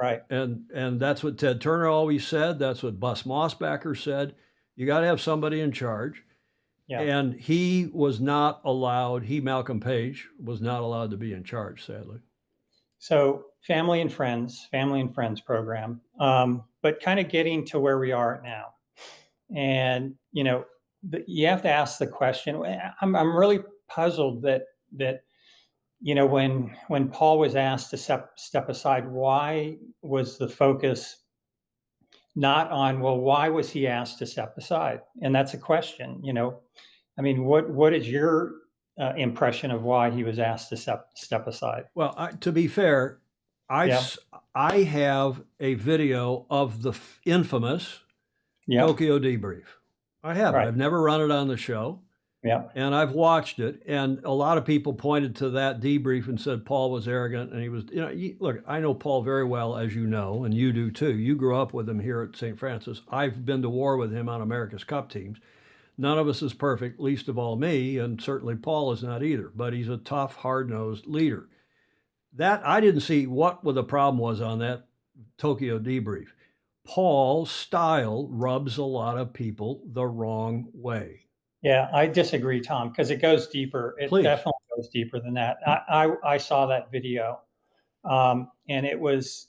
right. And that's what Ted Turner always said. That's what Bus Mossbacher said. You got to have somebody in charge. Yeah. And he was not allowed. Malcolm Page, was not allowed to be in charge, sadly. So family and friends program, but kind of getting to where we are now. And, you know, you have to ask the question. I'm really puzzled that, you know, when Paul was asked to step aside, why was the focus not on, well, why was he asked to step aside? And that's a question, you know. I mean, what is your impression of why he was asked to step aside? Well, to be fair, I have a video of the infamous Tokyo debrief. I have it. I've never run it on the show. Yeah. And I've watched it, and a lot of people pointed to that debrief and said Paul was arrogant, and he was, you know, look, I know Paul very well, as you know, and you do too. You grew up with him here at St. Francis. I've been to war with him on America's Cup teams. None of us is perfect, least of all me, and certainly Paul is not either, but he's a tough, hard-nosed leader. That, I didn't see what the problem was on that Tokyo debrief. Paul's style rubs a lot of people the wrong way. Yeah, I disagree, Tom, because it goes deeper. It definitely goes deeper than that. I saw that video, and it was,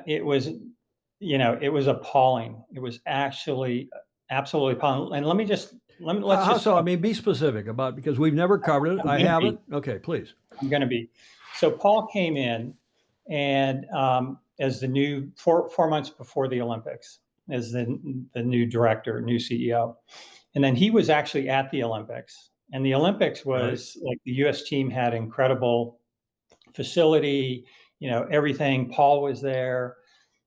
you know, it was appalling. It was actually absolutely appalling. And let's I mean, be specific about, because we've never covered it. I haven't. Okay, please. I'm going to be. So Paul came in, and as the new 4 months before the Olympics, as the new director, new CEO. And then he was actually at the Olympics, and the Olympics was like the U.S. team had incredible facility, you know, everything. Paul was there,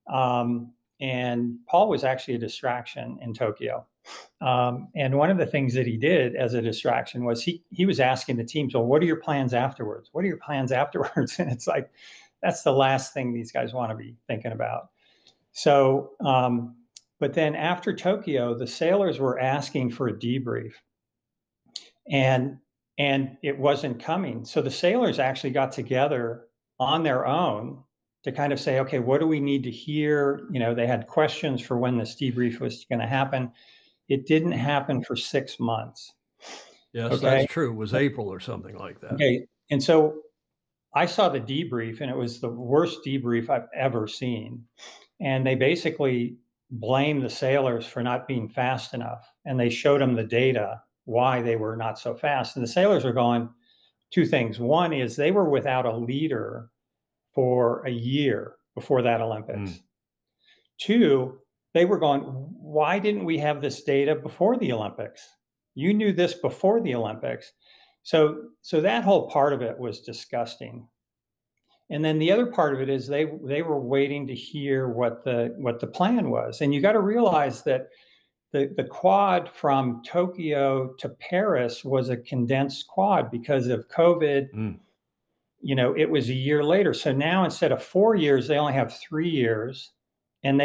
and Paul was actually a distraction in Tokyo. And one of the things that he did as a distraction was he was asking the teams, well, what are your plans afterwards? What are your plans afterwards? And it's like, that's the last thing these guys want to be thinking about. So, but then after Tokyo, the sailors were asking for a debrief, and it wasn't coming. So the sailors actually got together on their own to kind of say, okay, what do we need to hear? You know, they had questions for when this debrief was going to happen. It didn't happen for 6 months. Yes, that's true. It was April or something like that. Okay, and so I saw the debrief, and it was the worst debrief I've ever seen. And they basically blame the sailors for not being fast enough. And they showed them the data, why they were not so fast. And the sailors are going, 2 things. One is they were without a leader for a year before that Olympics. 2, they were going, why didn't we have this data before the Olympics? You knew this before the Olympics. So that whole part of it was disgusting. And then the other part of it is they were waiting to hear what the plan was. And you got to realize that the quad from Tokyo to Paris was a condensed quad because of COVID. You know, it was a year later. So now instead of 4 years, they only have 3 years. And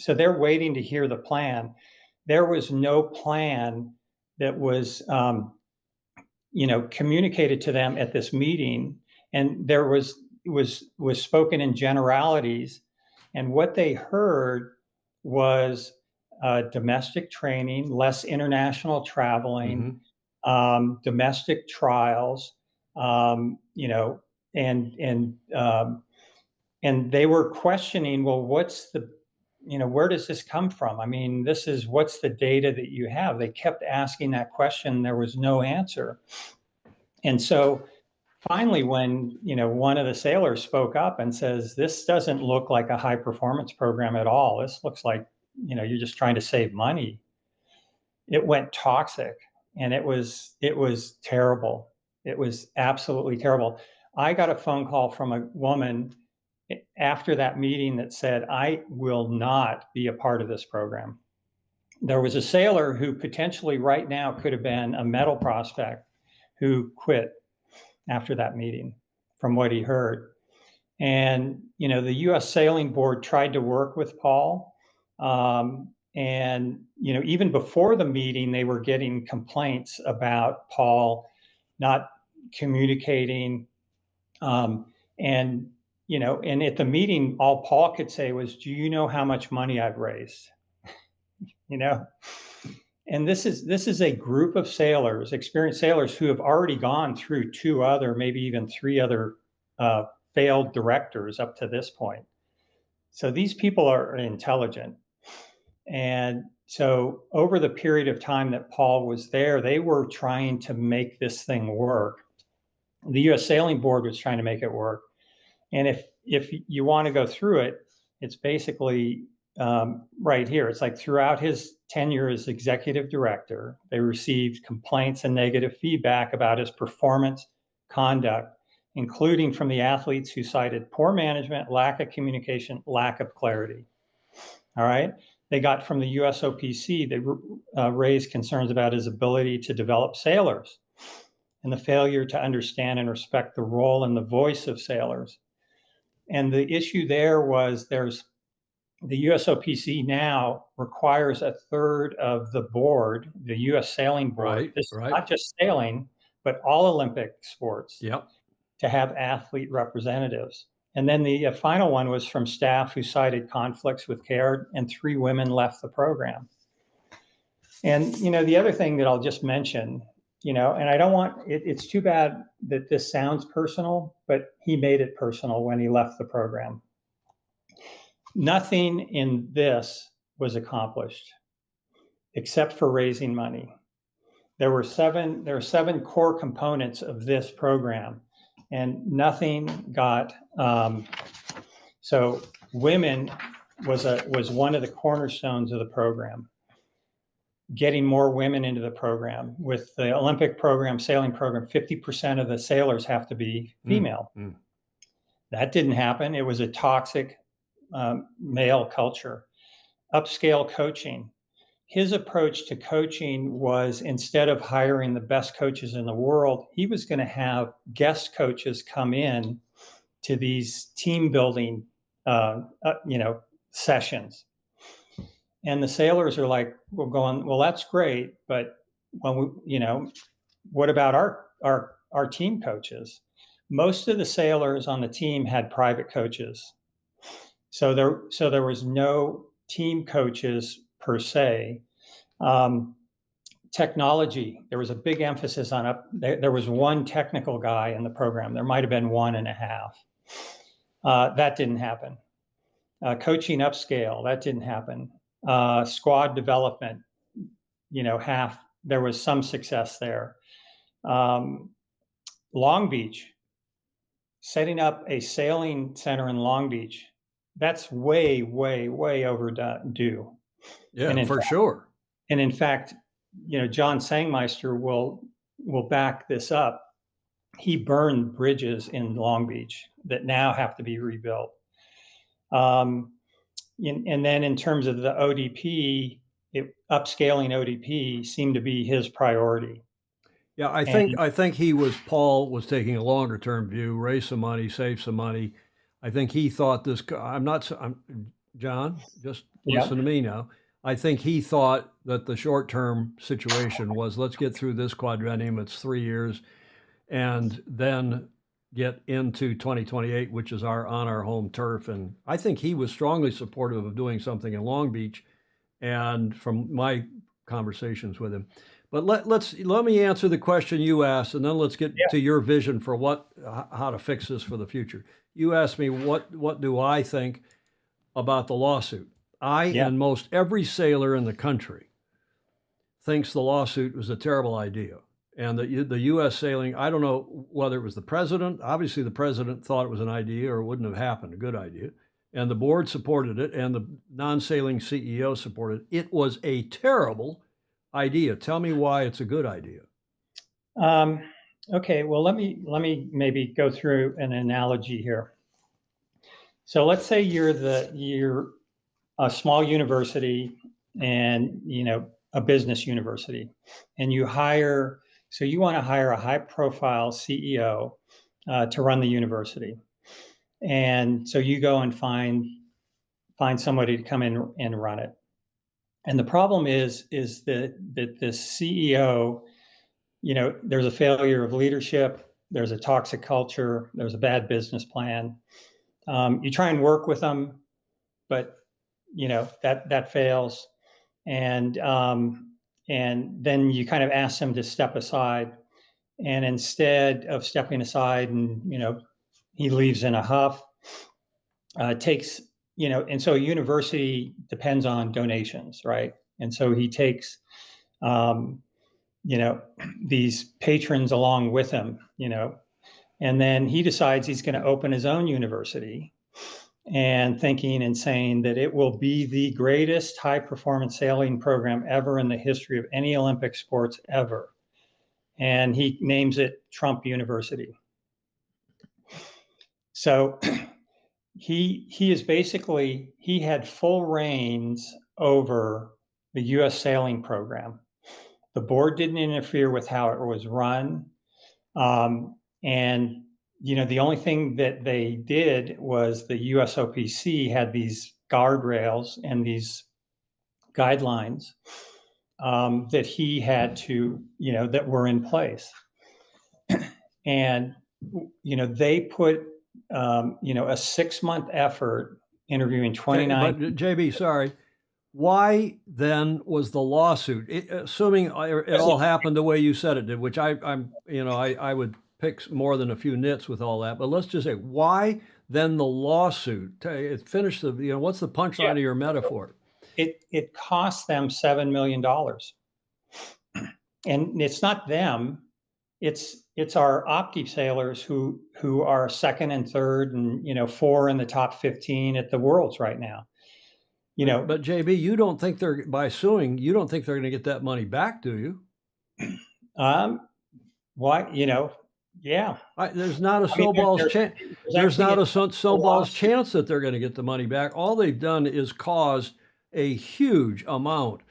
they're waiting to hear the plan. There was no plan that was communicated to them at this meeting, and there was spoken in generalities, and what they heard was domestic training, less international traveling, domestic trials, and they were questioning, well, what's the, where does this come from? I mean, what's the data that you have? They kept asking that question. There was no answer. And so finally, when, one of the sailors spoke up and says, this doesn't look like a high performance program at all. This looks like, you're just trying to save money. It went toxic, and it was terrible. It was absolutely terrible. I got a phone call from a woman after that meeting that said, I will not be a part of this program. There was a sailor who potentially right now could have been a medal prospect who quit after that meeting from what he heard. And, the U.S. Sailing Board tried to work with Paul. And, even before the meeting, they were getting complaints about Paul not communicating. And at the meeting, all Paul could say was, do you know how much money I've raised? And this is a group of sailors, experienced sailors, who have already gone through 2 other, maybe even 3 other failed directors up to this point. So these people are intelligent. And so over the period of time that Paul was there, they were trying to make this thing work. The U.S. Sailing Board was trying to make it work. And if you want to go through it, it's basically right here. It's like throughout his tenure as executive director, they received complaints and negative feedback about his performance, conduct, including from the athletes who cited poor management, lack of communication, lack of clarity. All right. They got from the USOPC, they raised concerns about his ability to develop sailors and the failure to understand and respect the role and the voice of sailors. And the issue there was the USOPC now requires 1/3 of the board, the U.S. Sailing Board, not just sailing, but all Olympic sports, to have athlete representatives. And then the final one was from staff who cited conflicts with care, and 3 women left the program. And, the other thing that I'll just mention, and I don't want, it's too bad that this sounds personal, but he made it personal when he left the program. Nothing in this was accomplished except for raising money. There were 7 core components of this program, and nothing got, so women was one of the cornerstones of the program. Getting more women into the program. With the Olympic program, sailing program, 50% of the sailors have to be female. That didn't happen. It was a toxic male culture. Upscale coaching. His approach to coaching was, instead of hiring the best coaches in the world, he was going to have guest coaches come in to these team building, sessions. And the sailors are like, well, that's great, but when we, what about our team coaches? Most of the sailors on the team had private coaches. So there was no team coaches per se. Technology, there was a big emphasis on there was 1 technical guy in the program. There might have been 1.5. That didn't happen. Coaching upscale, that didn't happen. Squad development, there was some success there. Long Beach, setting up a sailing center in Long Beach, that's way, way, way overdue. Yeah, for sure. And in fact, John Sangmeister will back this up. He burned bridges in Long Beach that now have to be rebuilt. And then in terms of the ODP, upscaling ODP seemed to be his priority. Yeah, I think Paul was taking a longer term view, raise some money, save some money. I think he thought this. John, just listen to me now. I think he thought that the short-term situation was, let's get through this quadrennium, it's 3 years, and then get into 2028, which is on our home turf. And I think he was strongly supportive of doing something in Long Beach, and from my conversations with him. But let me answer the question you asked, and then let's get to your vision for how to fix this for the future. You asked me what do I think about the lawsuit. And most every sailor in the country thinks the lawsuit was a terrible idea. And the U.S. sailing, I don't know whether it was the president. Obviously, the president thought it was an idea or it wouldn't have happened, a good idea. And the board supported it, and the non-sailing CEO supported it. It was a terrible idea. Tell me why it's a good idea. Okay, well, let me maybe go through an analogy here. So let's say you're a small university, and a business university, and you want to hire a high-profile CEO to run the university, and so you go and find somebody to come in and run it. And the problem is that this CEO, there's a failure of leadership, there's a toxic culture, there's a bad business plan. You try and work with them, but that fails, and then you kind of ask them to step aside, and instead of stepping aside, and he leaves in a huff. Takes and so a university depends on donations, right? And so he takes these patrons along with him, and then he decides he's going to open his own university, and thinking and saying that it will be the greatest high performance sailing program ever in the history of any Olympic sports ever. And he names it Trump University. So he had full reins over the U.S. sailing program. The board didn't interfere with how it was run. And the only thing that they did was the USOPC had these guardrails and these guidelines that he had to, that were in place. And, they put, a 6-month effort interviewing 29. But JB, sorry. Why then was the lawsuit, assuming it all happened the way you said it did, which I would pick more than a few nits with all that, but let's just say, why then the lawsuit? Finish what's the punchline of your metaphor? It cost them $7 million. And it's not them, it's our Opti sailors who are second and third and 4 in the top 15 at the Worlds right now. But JB, you don't think by suing, you don't think they're going to get that money back, do you? Why? Yeah. There's not a snowball's chance. There's not a snowball's chance that they're going to get the money back. All they've done is caused a huge amount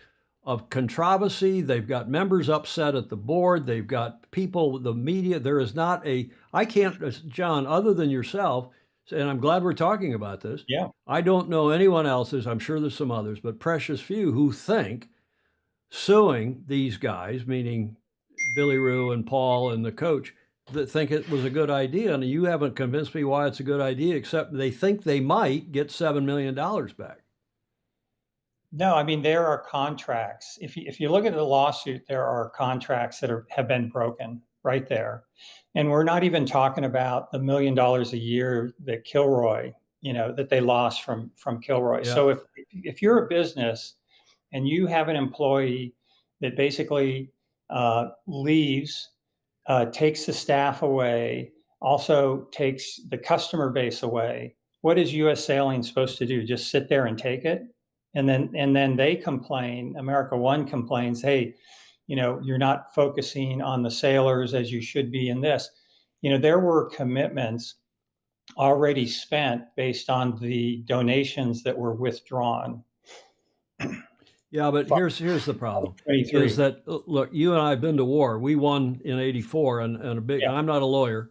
of controversy. They've got members upset at the board. They've got people, the media. There is not I can't, John, other than yourself, and I'm glad we're talking about this. Yeah. I don't know anyone else, I'm sure there's some others, but precious few who think suing these guys, meaning Billy Rue and Paul and the coach, that think it was a good idea. And you haven't convinced me why it's a good idea, except they think they might get $7 million back. No, I mean, there are contracts. If you look at the lawsuit, there are contracts that have been broken right there. And we're not even talking about the $1 million a year that Kilroy, that they lost from Kilroy. Yeah. So if you're a business and you have an employee that basically leaves, takes the staff away, also takes the customer base away, what is U.S. Sailing supposed to do? Just sit there and take it? And then they complain, America One complains, hey, you're not focusing on the sailors as you should be in this. There were commitments already spent based on the donations that were withdrawn. Yeah, but here's the problem. Is that, look, you and I have been to war. We won in '84 and a big, I'm not a lawyer,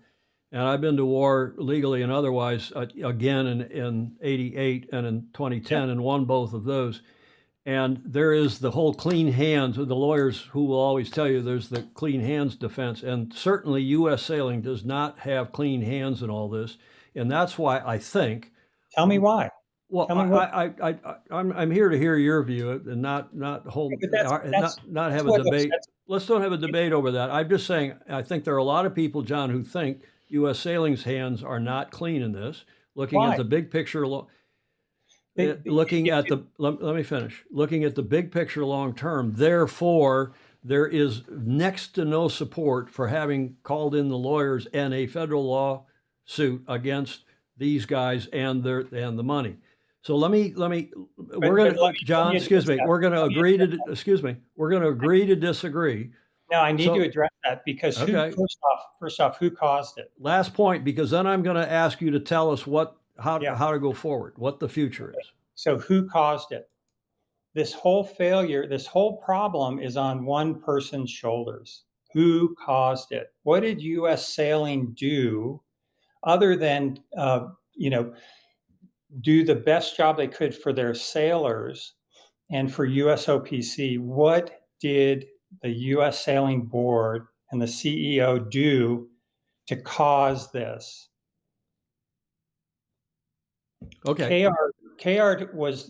and I've been to war legally and otherwise again in '88 and in 2010 and won both of those. And there is the whole clean hands, the lawyers who will always tell you there's the clean hands defense. And certainly U.S. sailing does not have clean hands in all this. And that's why I think. Tell me why. Well, I'm here to hear your view and not hold, not have a debate. Let's don't have a debate over that. I'm just saying, I think there are a lot of people, John, who think U.S. sailing's hands are not clean in this, looking at the big picture. Looking at the, let me finish, looking at the big picture long term. Therefore, there is next to no support for having called in the lawyers and a federal lawsuit against these guys and the money. So we're going to, John, excuse me, we're going to agree to disagree. No, I need to address that because first off, who caused it? Last point, because then I'm going to ask you to tell us how to go forward, what the future is. So who caused it? This whole failure, this whole problem is on one person's shoulders. Who caused it? What did U.S. sailing do other than, do the best job they could for their sailors and for USOPC? What did the U.S. Sailing Board and the CEO do to cause this? Okay. KR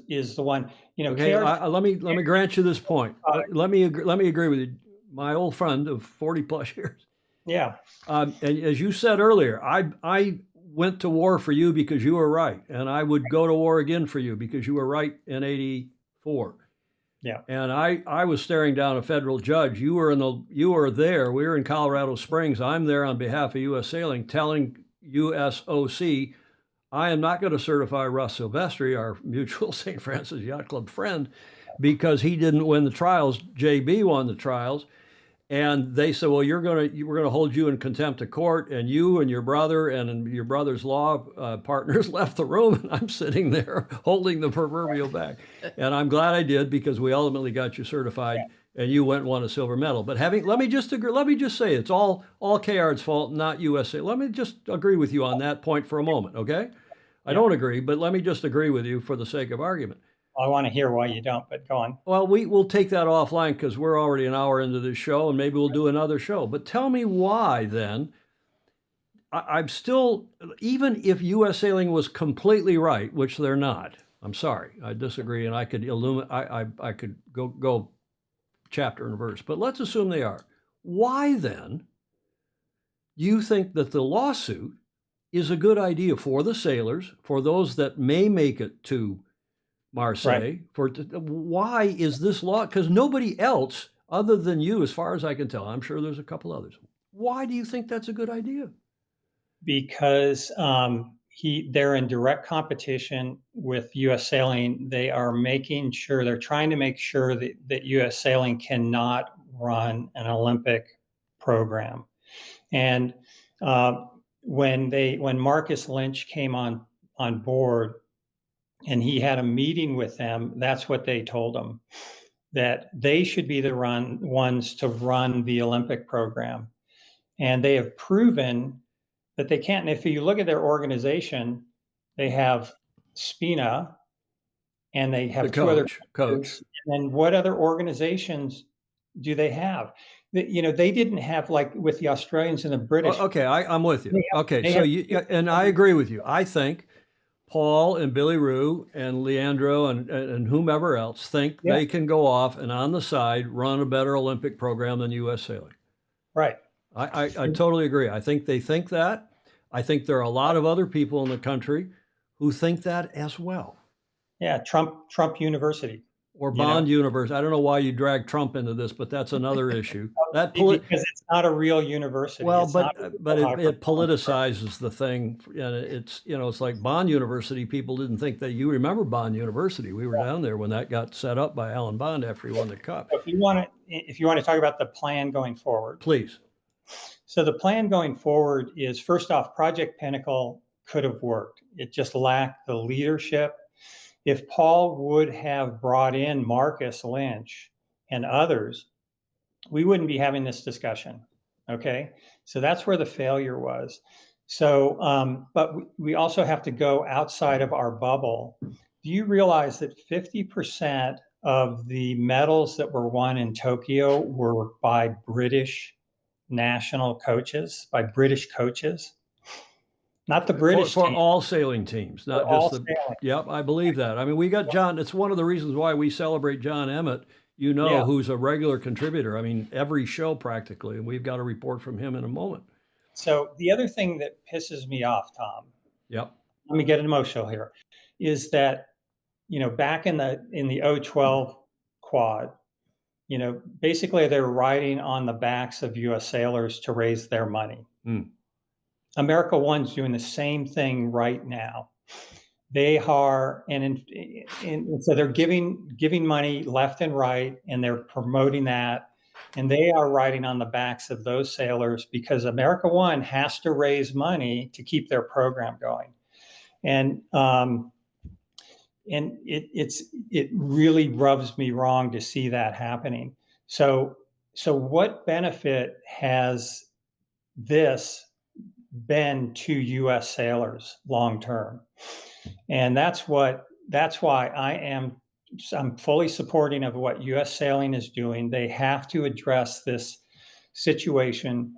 is the one, Okay, let me grant you this point. Let me agree with you. My old friend of 40 plus years. Yeah. And as you said earlier, I went to war for you because you were right, and I would go to war again for you because you were right in '84. Yeah. And I was staring down a federal judge. You were there. We were in Colorado Springs. I'm there on behalf of U.S. Sailing, telling USOC, I am not going to certify Russ Silvestri, our mutual St. Francis Yacht Club friend, because he didn't win the trials. JB won the trials. And they said, well, we're going to hold you in contempt of court. And you and your brother and your brother's law partners left the room. And I'm sitting there holding the proverbial bag. And I'm glad I did, because we ultimately got you certified and you went and won a silver medal. But let me just say it's all KR's fault, not USA. Let me just agree with you on that point for a moment, okay? I don't agree, but let me just agree with you for the sake of argument. I want to hear why you don't, but go on. Well, we'll take that offline because we're already an hour into this show, and maybe we'll do another show. But tell me why then. I'm still, even if U.S. Sailing was completely right, which they're not. I'm sorry, I disagree, and I could I could go chapter and verse. But let's assume they are. Why then do you think that the lawsuit is a good idea for the sailors, for those that may make it to Marseille? Right. Why is this law? Because nobody else other than you, as far as I can tell, I'm sure there's a couple others. Why do you think that's a good idea? Because they're in direct competition with U.S. Sailing. They are making sure, they're trying to make sure that U.S. Sailing cannot run an Olympic program. And when Marcus Lynch came on board, and he had a meeting with them, that's what they told him, that they should be the ones to run the Olympic program. And they have proven that they can't. And if you look at their organization, they have Spina, and they have two other coaches. And what other organizations do they have? They didn't have, like with the Australians and the British. Okay, I'm with you. And I agree with you. I think Paul and Billy Rue and Leandro and whomever else think they can go off and on the side run a better Olympic program than U.S. Sailing. Right. I totally agree. I think they think that. I think there are a lot of other people in the country who think that as well. Yeah, Trump University. Or Bond University. I don't know why you drag Trump into this, but that's another issue. Because it's not a real university. Well, it politicizes the thing, and it's like Bond University. People didn't think that. You remember Bond University? We were down there when that got set up by Alan Bond after he won the cup. If you want to talk about the plan going forward, please. So the plan going forward is, first off, Project Pinnacle could have worked. It just lacked the leadership. If Paul would have brought in Marcus Lynch and others, we wouldn't be having this discussion. Okay, so that's where the failure was. So, but we also have to go outside of our bubble. Do you realize that 50% of the medals that were won in Tokyo were by British national coaches, by British coaches, not the British for team, all sailing teams, not for all just the. sailing. Yep, I believe that. I mean, we got John. It's one of the reasons why we celebrate John Emmett. Yeah. Who's a regular contributor. I mean, every show practically, and we've got a report from him in a moment. So the other thing that pisses me off, Tom, Yep. let me get emotional here, is that, back in the 012 quad, basically they're riding on the backs of U.S. sailors to raise their money. America One's doing the same thing right now. They are, and so they're giving money left and right, and they're promoting that, and they are riding on the backs of those sailors because America One has to raise money to keep their program going, and it really rubs me wrong to see that happening. So what benefit has this been to U.S. sailors long term? And that's why I'm fully supporting of what U.S. Sailing is doing. They have to address this situation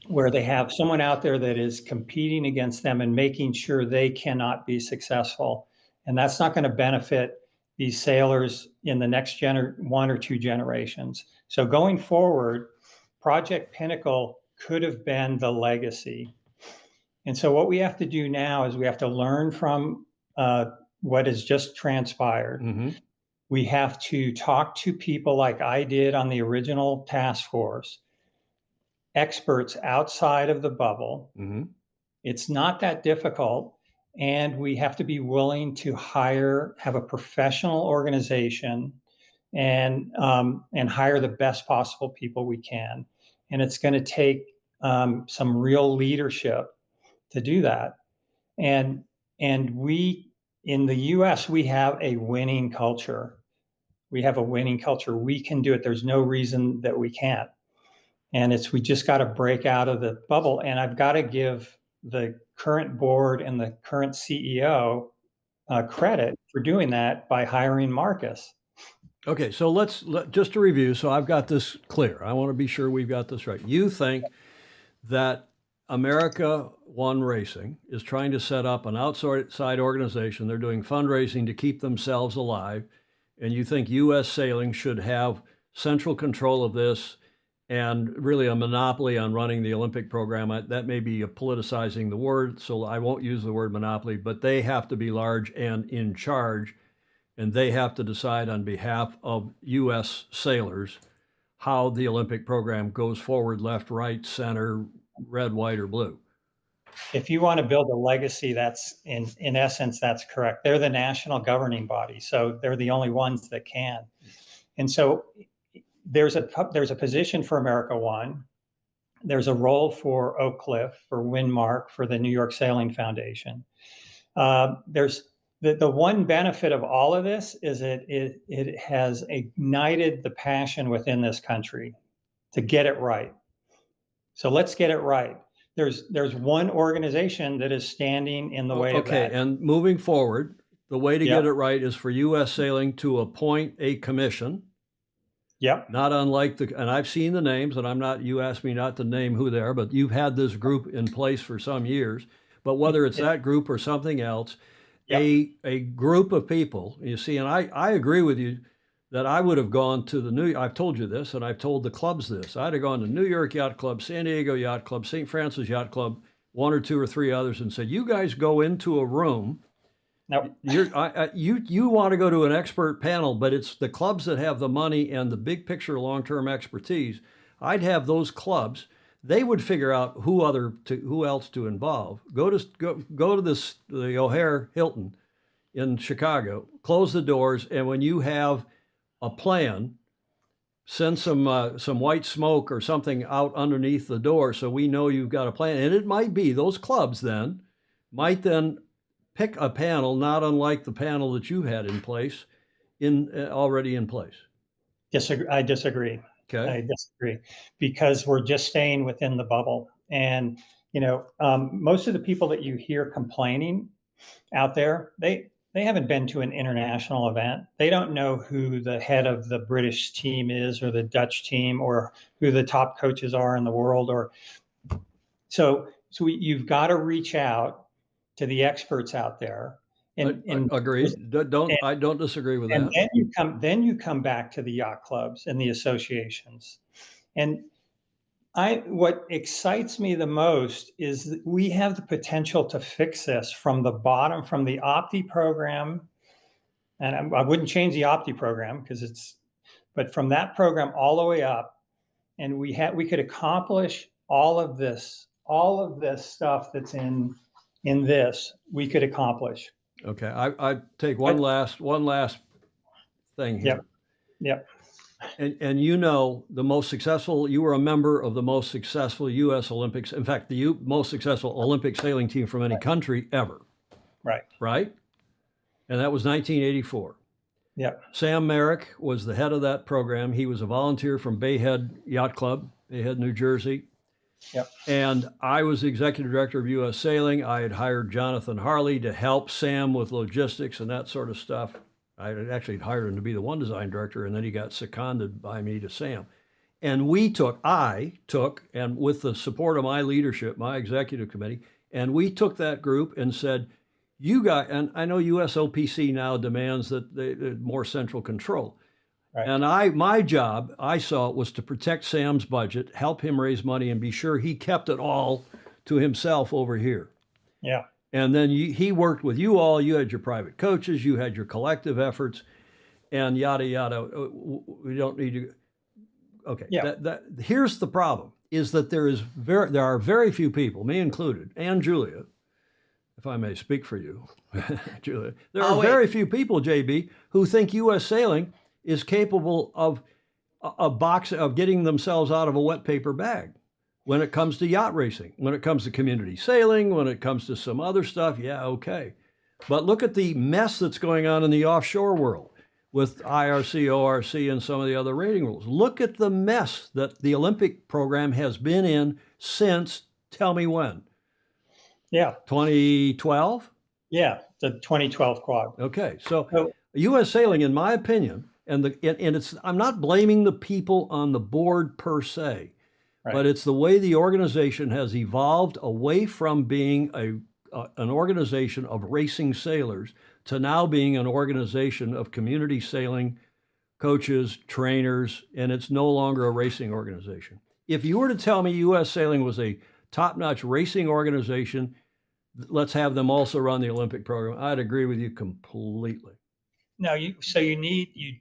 where they have someone out there that is competing against them and making sure they cannot be successful. And that's not going to benefit these sailors in the next 1 or 2 generations. So going forward, Project Pinnacle could have been the legacy. And so what we have to do now is we have to learn from what has just transpired. Mm-hmm. We have to talk to people like I did on the original task force, experts outside of the bubble. Mm-hmm. It's not that difficult. And we have to be willing to have a professional organization and hire the best possible people we can. And it's going to take some real leadership to do that. And we, in the US, we have a winning culture. We have a winning culture. We can do it. There's no reason that we can't. And we just got to break out of the bubble. And I've got to give the current board and the current CEO credit for doing that by hiring Marcus. Okay, so just to review. So I've got this clear. I want to be sure we've got this right. You think that America One Racing is trying to set up an outside organization. They're doing fundraising to keep themselves alive. And you think U.S. Sailing should have central control of this and really a monopoly on running the Olympic program. That may be politicizing the word, so I won't use the word monopoly, but they have to be large and in charge, and they have to decide on behalf of U.S. sailors how the Olympic program goes forward, left, right, center, red, white, or blue. If you want to build a legacy, that's in essence, that's correct. They're the national governing body, so they're the only ones that can. And so there's a position for America One. There's a role for Oak Cliff, for Windmark, for the New York Sailing Foundation. There's the one benefit of all of this is it has ignited the passion within this country to get it right. So let's get it right. There's one organization that is standing in the way of that. Okay, and moving forward, the way to get it right is for U.S. Sailing to appoint a commission. Yep. Not unlike and I've seen the names, and you asked me not to name who they are, but you've had this group in place for some years. But whether it's that group or something else, a group of people, you see, and I agree with you that I would have gone to I've told you this, and I've told the clubs this. I'd have gone to New York Yacht Club, San Diego Yacht Club, St. Francis Yacht Club, 1 or 2 or 3 others, and said, you guys go into a room. Nope. You want to go to an expert panel, but it's the clubs that have the money and the big picture long-term expertise. I'd have those clubs. They would figure out who else to involve. Go to the O'Hare Hilton in Chicago. Close the doors, and when you have a plan, send some white smoke or something out underneath the door so we know you've got a plan. And it might be those clubs might then pick a panel not unlike the panel that you had in place, already in place. I disagree. Okay. I disagree because we're just staying within the bubble. And, most of the people that you hear complaining out there, they haven't been to an international event. They don't know who the head of the British team is or the Dutch team or who the top coaches are in the world. Or you've got to reach out to the experts out there. And agreed. I don't disagree with and that. then you come back to the yacht clubs and the associations. And what excites me the most is that we have the potential to fix this from the bottom, from the Opti program. And I wouldn't change the Opti program but from that program all the way up, and we could accomplish all of this stuff that's in this, we could accomplish. Okay, I take one last thing here. Yep. And you know, you were a member of the most successful U.S. Olympics. In fact, the most successful Olympic sailing team from any country ever. Right. Right? And that was 1984. Yep. Sam Merrick was the head of that program. He was a volunteer from Bayhead Yacht Club, Bayhead, New Jersey. Yep. And I was the executive director of U.S. Sailing. I had hired Jonathan Harley to help Sam with logistics and that sort of stuff. I had actually hired him to be the one design director, and then he got seconded by me to Sam. And I took, and with the support of my leadership, my executive committee, and we took that group and said, and I know USOPC now demands that they more central control. Right. And my job, I saw it, was to protect Sam's budget, help him raise money, and be sure he kept it all to himself over here. Yeah. And then he worked with you all. You had your private coaches, you had your collective efforts, and yada, yada. We don't need to. Okay. Yeah. Here's the problem, is that there are very few people, me included, and Julia, if I may speak for you, Julia, there are very few people, JB, who think U.S. Sailing is capable of getting themselves out of a wet paper bag. When it comes to yacht racing, when it comes to community sailing, when it comes to some other stuff, yeah, okay. But look at the mess that's going on in the offshore world with IRC, ORC, and some of the other rating rules. Look at the mess that the Olympic program has been in since, tell me when? Yeah. 2012? Yeah, the 2012 quad. Okay, so U.S. Sailing, in my opinion, I'm not blaming the people on the board per se. Right. But it's the way the organization has evolved away from being an organization of racing sailors to now being an organization of community sailing coaches, trainers, and it's no longer a racing organization. If you were to tell me U.S. Sailing was a top-notch racing organization, let's have them also run the Olympic program, I'd agree with you completely. No, you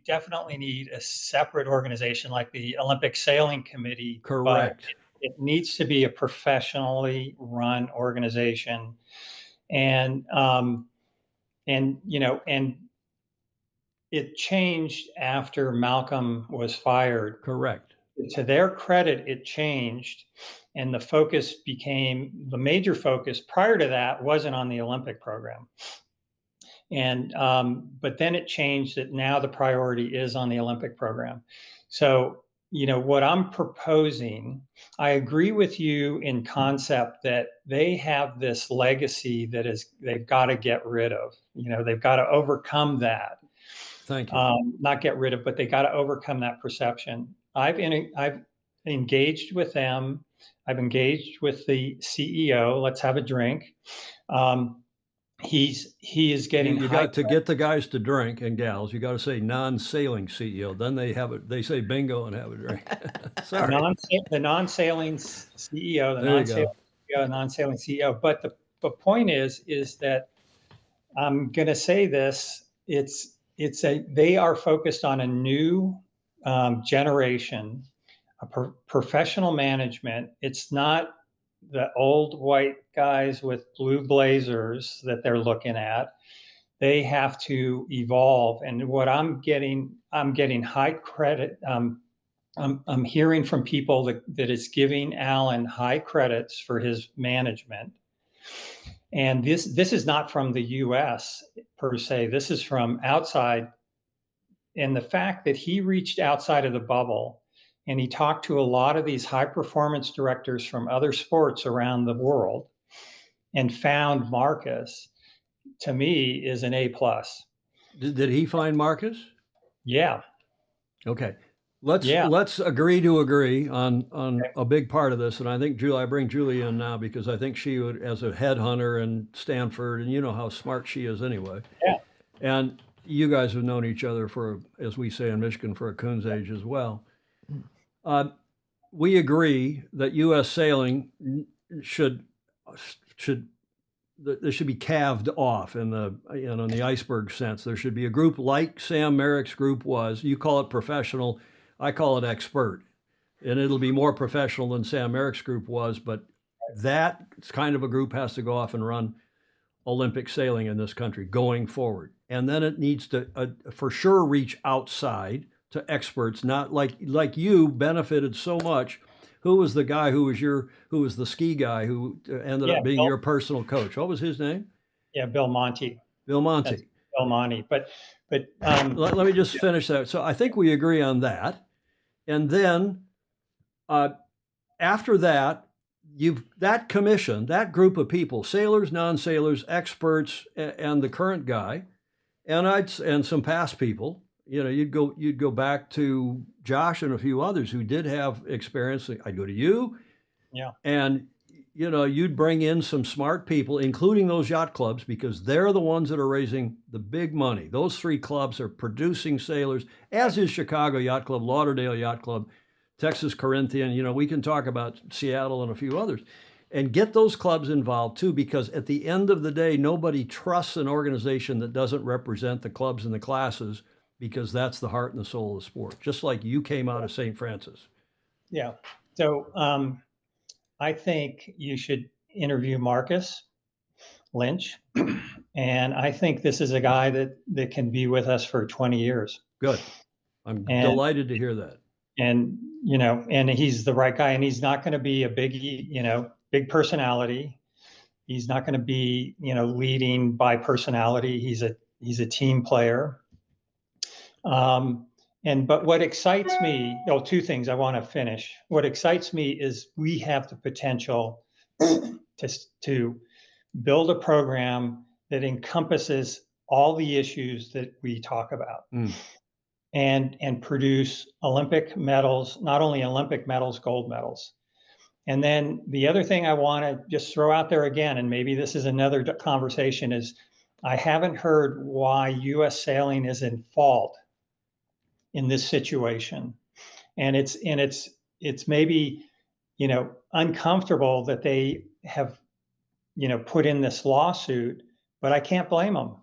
definitely need a separate organization like the Olympic Sailing Committee. Correct. It needs to be a professionally run organization, and it changed after Malcolm was fired. Correct. To their credit, it changed, and the major focus prior to that wasn't on the Olympic program. And but then it changed that now the priority is on the Olympic program. So, what I'm proposing, I agree with you in concept that they have this legacy they've got to get rid of. They've got to overcome that. Thank you. Not get rid of, but they got to overcome that perception. I've engaged with them. I've engaged with the CEO. Let's have a drink. He is getting. You got to get the guys to drink and gals. You got to say non-sailing CEO. Then they say bingo and have a drink. Sorry. The non-sailing CEO, non-sailing CEO. But the point is that I'm going to say this. They are focused on a new generation, professional management. It's not the old white guys with blue blazers that they're looking at. They have to evolve. And what I'm getting high credit. I'm hearing from people that is giving Alan high credits for his management. And this is not from the US per se. This is from outside. And the fact that he reached outside of the bubble and he talked to a lot of these high performance directors from other sports around the world and found Marcus to me is an A+. Did he find Marcus? Yeah. Okay. Yeah. Let's agree to agree on a big part of this, and I think I bring Julie in now because I think she would, as a headhunter in Stanford, and you know how smart she is anyway. Yeah. And you guys have known each other for, as we say in Michigan, for a coon's age as well. We agree that U.S. sailing should there should be calved off in the iceberg sense. There should be a group like Sam Merrick's group was. You call it professional, I call it expert, and it'll be more professional than Sam Merrick's group was. But that kind of a group has to go off and run Olympic sailing in this country going forward, and then it needs to for sure reach outside to experts, not like you benefited so much. Who was the guy who was the ski guy who ended up being your personal coach? What was his name? Yeah, Bill Monty. Bill Monty. That's Bill Monty. But let me just finish that. So I think we agree on that. And then after that, that commission, that group of people, sailors, non-sailors, experts, and the current guy, and some past people. You know, you'd go back to Josh and a few others who did have experience. I'd go to you, yeah, and you know, you'd bring in some smart people, including those yacht clubs, because they're the ones that are raising the big money. Those three clubs are producing sailors, as is Chicago Yacht Club, Lauderdale Yacht Club, Texas Corinthian. You know, we can talk about Seattle and a few others, and get those clubs involved too, because at the end of the day, nobody trusts an organization that doesn't represent the clubs and the classes, because that's the heart and the soul of the sport, just like you came out of St. Francis. Yeah. So I think you should interview Marcus Lynch. And I think this is a guy that can be with us for 20 years. Good. I'm delighted to hear that. And, you know, and he's the right guy, and he's not going to be a big personality. He's not going to be, leading by personality. He's a team player. But what excites me, two things I want to finish. What excites me is we have the potential to build a program that encompasses all the issues that we talk about and produce Olympic medals, not only Olympic medals, gold medals. And then the other thing I want to just throw out there again, and maybe this is another conversation, is I haven't heard why U.S. sailing is in fault in this situation. And it's maybe, uncomfortable that they have, put in this lawsuit, but I can't blame them.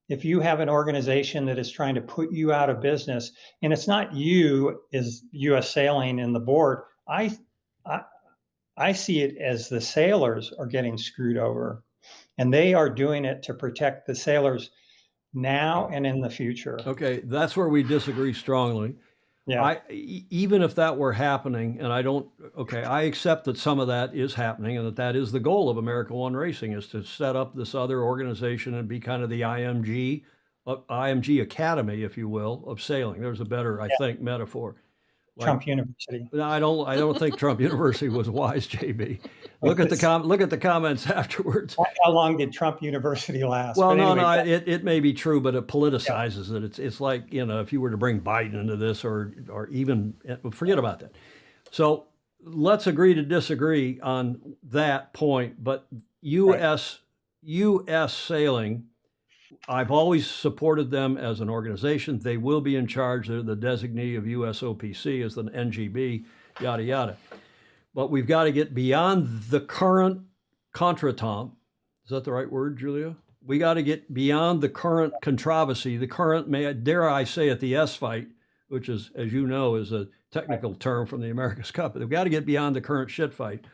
If you have an organization that is trying to put you out of business, and it's not you as U.S. Sailing and the board, I see it as the sailors are getting screwed over, and they are doing it to protect the sailors now and in the future. Okay, that's where we disagree strongly. Yeah. Even if that were happening, and I accept that some of that is happening, and that is the goal of America One Racing, is to set up this other organization and be kind of the IMG Academy, if you will, of sailing. There's a better, I think, metaphor. Trump University. I don't think Trump University was wise, JB. Look at the comments afterwards. How long did Trump University last? Well, anyway, it may be true, but it politicizes it. It's like, if you were to bring Biden into this, or even forget about that. So let's agree to disagree on that point. But U.S. sailing, I've always supported them as an organization. They will be in charge. They're the designee of USOPC as the NGB, yada, yada. But we've got to get beyond the current contretemps. Is that the right word, Julia? We got to get beyond the current controversy, the current, dare I say it, the S fight, which is, as you know, is a technical term from the America's Cup. We've got to get beyond the current shit fight.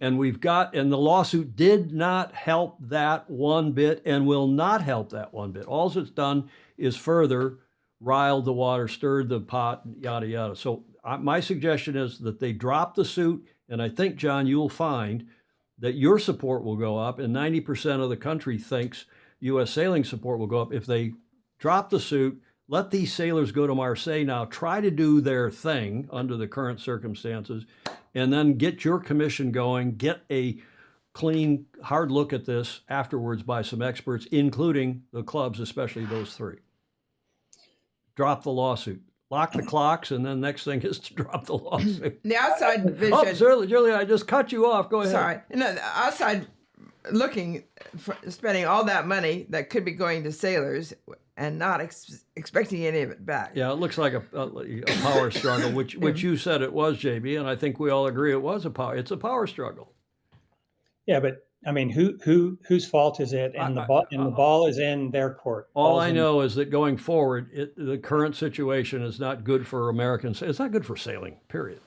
And the lawsuit did not help that one bit and will not help that one bit. All it's done is further riled the water, stirred the pot, yada, yada. So my suggestion is that they drop the suit. And I think, John, you'll find that your support will go up, and 90% of the country thinks U.S. sailing support will go up if they drop the suit. Let these sailors go to Marseille now, try to do their thing under the current circumstances, and then get your commission going, get a clean, hard look at this afterwards by some experts, including the clubs, especially those three. Drop the lawsuit. Lock the clocks, and then next thing is to drop the lawsuit. The outside vision. Oh, Julia, I just cut you off. Go ahead. Sorry. No, the outside looking, spending all that money that could be going to sailors and not expecting any of it back. Yeah, it looks like a power struggle, which you said it was, JB, and I think we all agree it was it's a power struggle. Yeah, but I mean, whose fault is it? And the ball is in their court. All I know is that going forward, the current situation is not good for Americans. It's not good for sailing, period.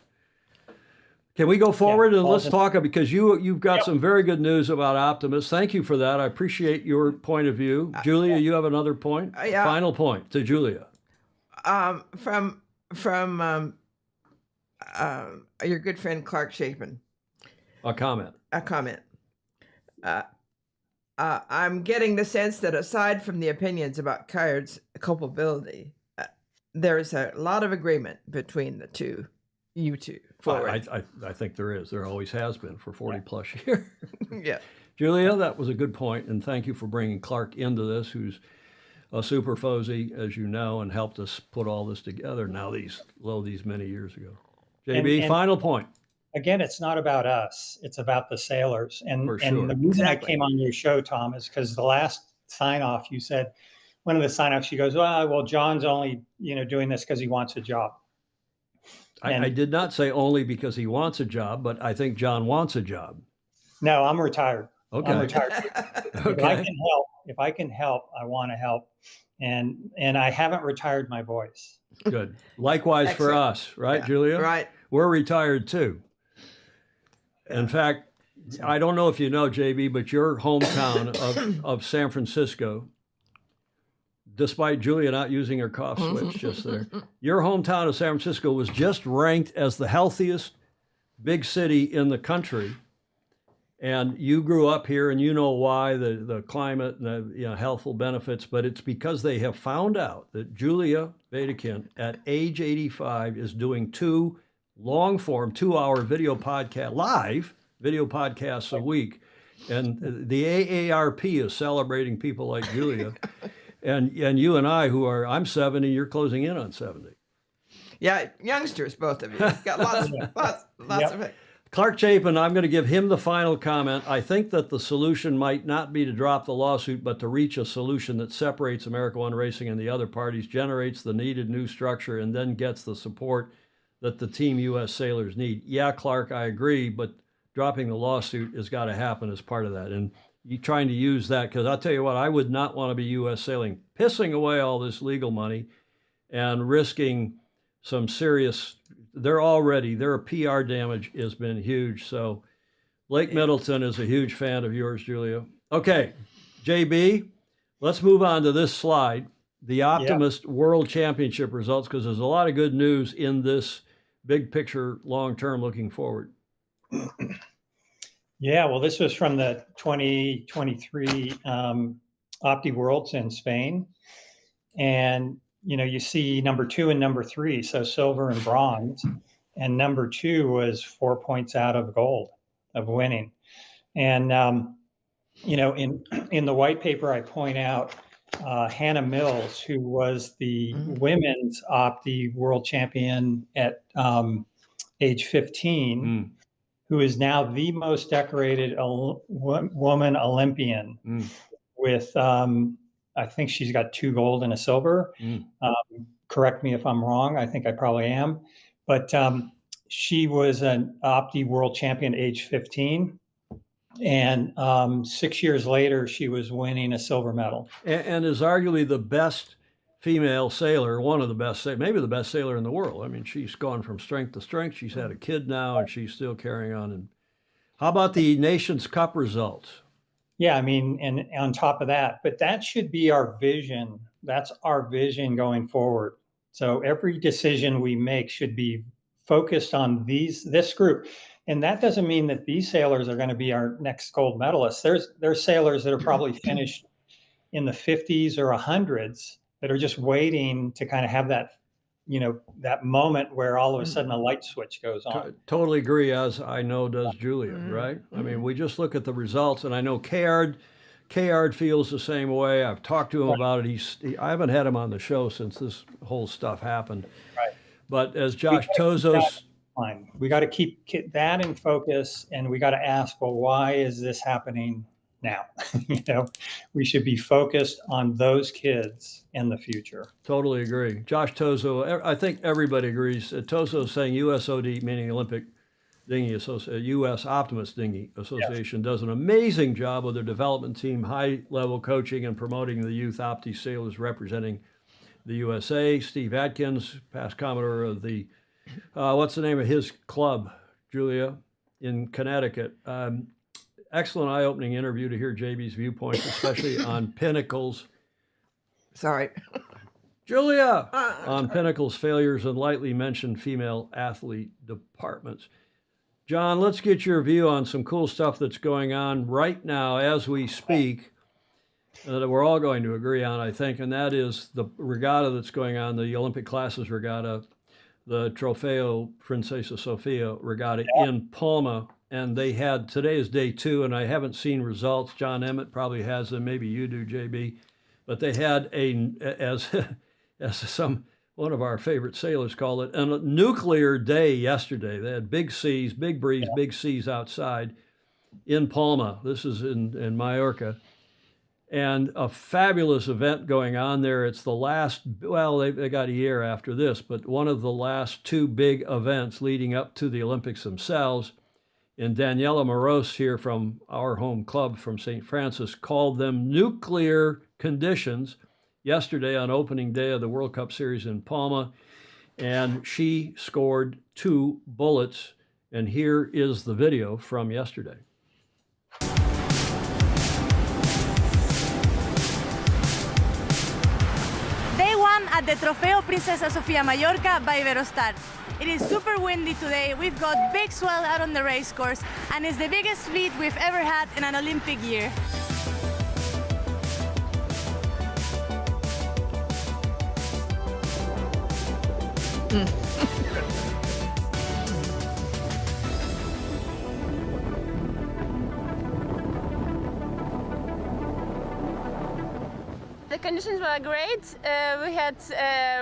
Can we go forward and let's talk, because you've got some very good news about Optimist. Thank you for that. I appreciate your point of view. Julia, you have another point? Yeah. Final point to Julia. From your good friend Clark Chapin. A comment. I'm getting the sense that aside from the opinions about Caird's culpability, there's a lot of agreement between the two, you two. I think there is. There always has been for 40 plus years. Yeah. Julia, that was a good point, and thank you for bringing Clark into this, who's a super Fosy, as you know, and helped us put all this together now these many years ago. JB, And final point. again, it's not about us. It's about the sailors. And For sure. and the reason Exactly. I came on your show, Tom, is because the last sign off, you said, one of the sign offs, she goes, well, John's only, doing this because he wants a job. I did not say only because he wants a job, but I think John wants a job. No, I'm retired. Okay. I'm retired. Okay. If I can help, I want to help. And I haven't retired my voice. Good. Likewise for Excellent. us, right, Yeah, Julia? right. We're retired too. In fact, I don't know if you know, JB, but your hometown of San Francisco, despite Julia not using her cough switch just there, your hometown of San Francisco was just ranked as the healthiest big city in the country. And you grew up here, and you know why, the climate and the healthful benefits, but it's because they have found out that Julia Vatican at age 85 is doing 2 long-form 2-hour live video podcasts a week. And the AARP is celebrating people like Julia. And you and I, I'm 70, you're closing in on 70. Yeah, youngsters, both of you. Got lots of it. Clark Chapin, I'm going to give him the final comment. I think that the solution might not be to drop the lawsuit, but to reach a solution that separates America One Racing and the other parties, generates the needed new structure, and then gets the support that the Team U.S. sailors need. Yeah, Clark, I agree, but dropping the lawsuit has got to happen as part of that. And you trying to use that, because I'll tell you what, I would not want to be U.S. sailing, pissing away all this legal money and risking some serious, their PR damage has been huge. So Lake Middleton is a huge fan of yours, Julia. Okay, JB, let's move on to this slide, the Optimist World Championship results, because there's a lot of good news in this big picture, long-term looking forward. Yeah, well, this was from the 2023 Opti Worlds in Spain. And, you see number 2 and number 3, so silver and bronze. And number 2 was 4 points out of gold of winning. And, in the white paper, I point out Hannah Mills, who was the women's Opti World Champion at age 15. Who is now the most decorated woman Olympian with, I think she's got 2 gold and a silver. Correct me if I'm wrong. I think I probably am. But she was an Opti World Champion at age 15. And 6 years later, she was winning a silver medal. And is arguably the best female sailor, one of the best, maybe the best sailor in the world. I mean, she's gone from strength to strength. She's had a kid now, and she's still carrying on. And how about the Nations Cup results? Yeah, I mean, and on top of that, but that should be our vision. That's our vision going forward. So every decision we make should be focused on this group. And that doesn't mean that these sailors are going to be our next gold medalists. There's sailors that are probably finished in the 50s or 100s that are just waiting to kind of have that that moment where all of a sudden a light switch goes on. Totally agree, as I know does Julia, right? I mean, we just look at the results, and I know Kayard feels the same way. I've talked to him about it. I haven't had him on the show since this whole stuff happened. Right. But as Josh Tozos... We got to keep that in focus, and we got to ask, well, why is this happening now? We should be focused on those kids in the future. Totally agree. Josh Tozo, I think everybody agrees. Tozo is saying USOD, meaning Olympic Dinghy Association, U.S. Optimist Dinghy Association, does an amazing job with their development team, high-level coaching and promoting the youth Opti sailors representing the USA. Steve Atkins, past Commodore of the, what's the name of his club, Julia, in Connecticut. Excellent eye-opening interview to hear JB's viewpoints, especially on Pinnacle's. Sorry. Julia! On Pinnacle's failures and lightly mentioned female athlete departments. John, let's get your view on some cool stuff that's going on right now as we speak that we're all going to agree on, I think, and that is the regatta that's going on, the Olympic classes regatta, the Trofeo Princesa Sofia regatta in Palma. And they had, today is day 2, and I haven't seen results. John Emmett probably has them, maybe you do, JB. But they had as one of our favorite sailors called it, a nuclear day yesterday. They had big seas, big breeze, big seas outside in Palma. This is in Mallorca. And a fabulous event going on there. It's the last, well, they got a year after this, but one of the last 2 big events leading up to the Olympics themselves. And Daniela Moros here from our home club from St. Francis called them nuclear conditions yesterday on opening day of the World Cup Series in Palma. And she scored 2 bullets. And here is the video from yesterday. Day 1 at the Trofeo Princesa Sofia Mallorca by Iberostar. It is super windy today. We've got big swell out on the race course, and it's the biggest fleet we've ever had in an Olympic year. The conditions were great. We had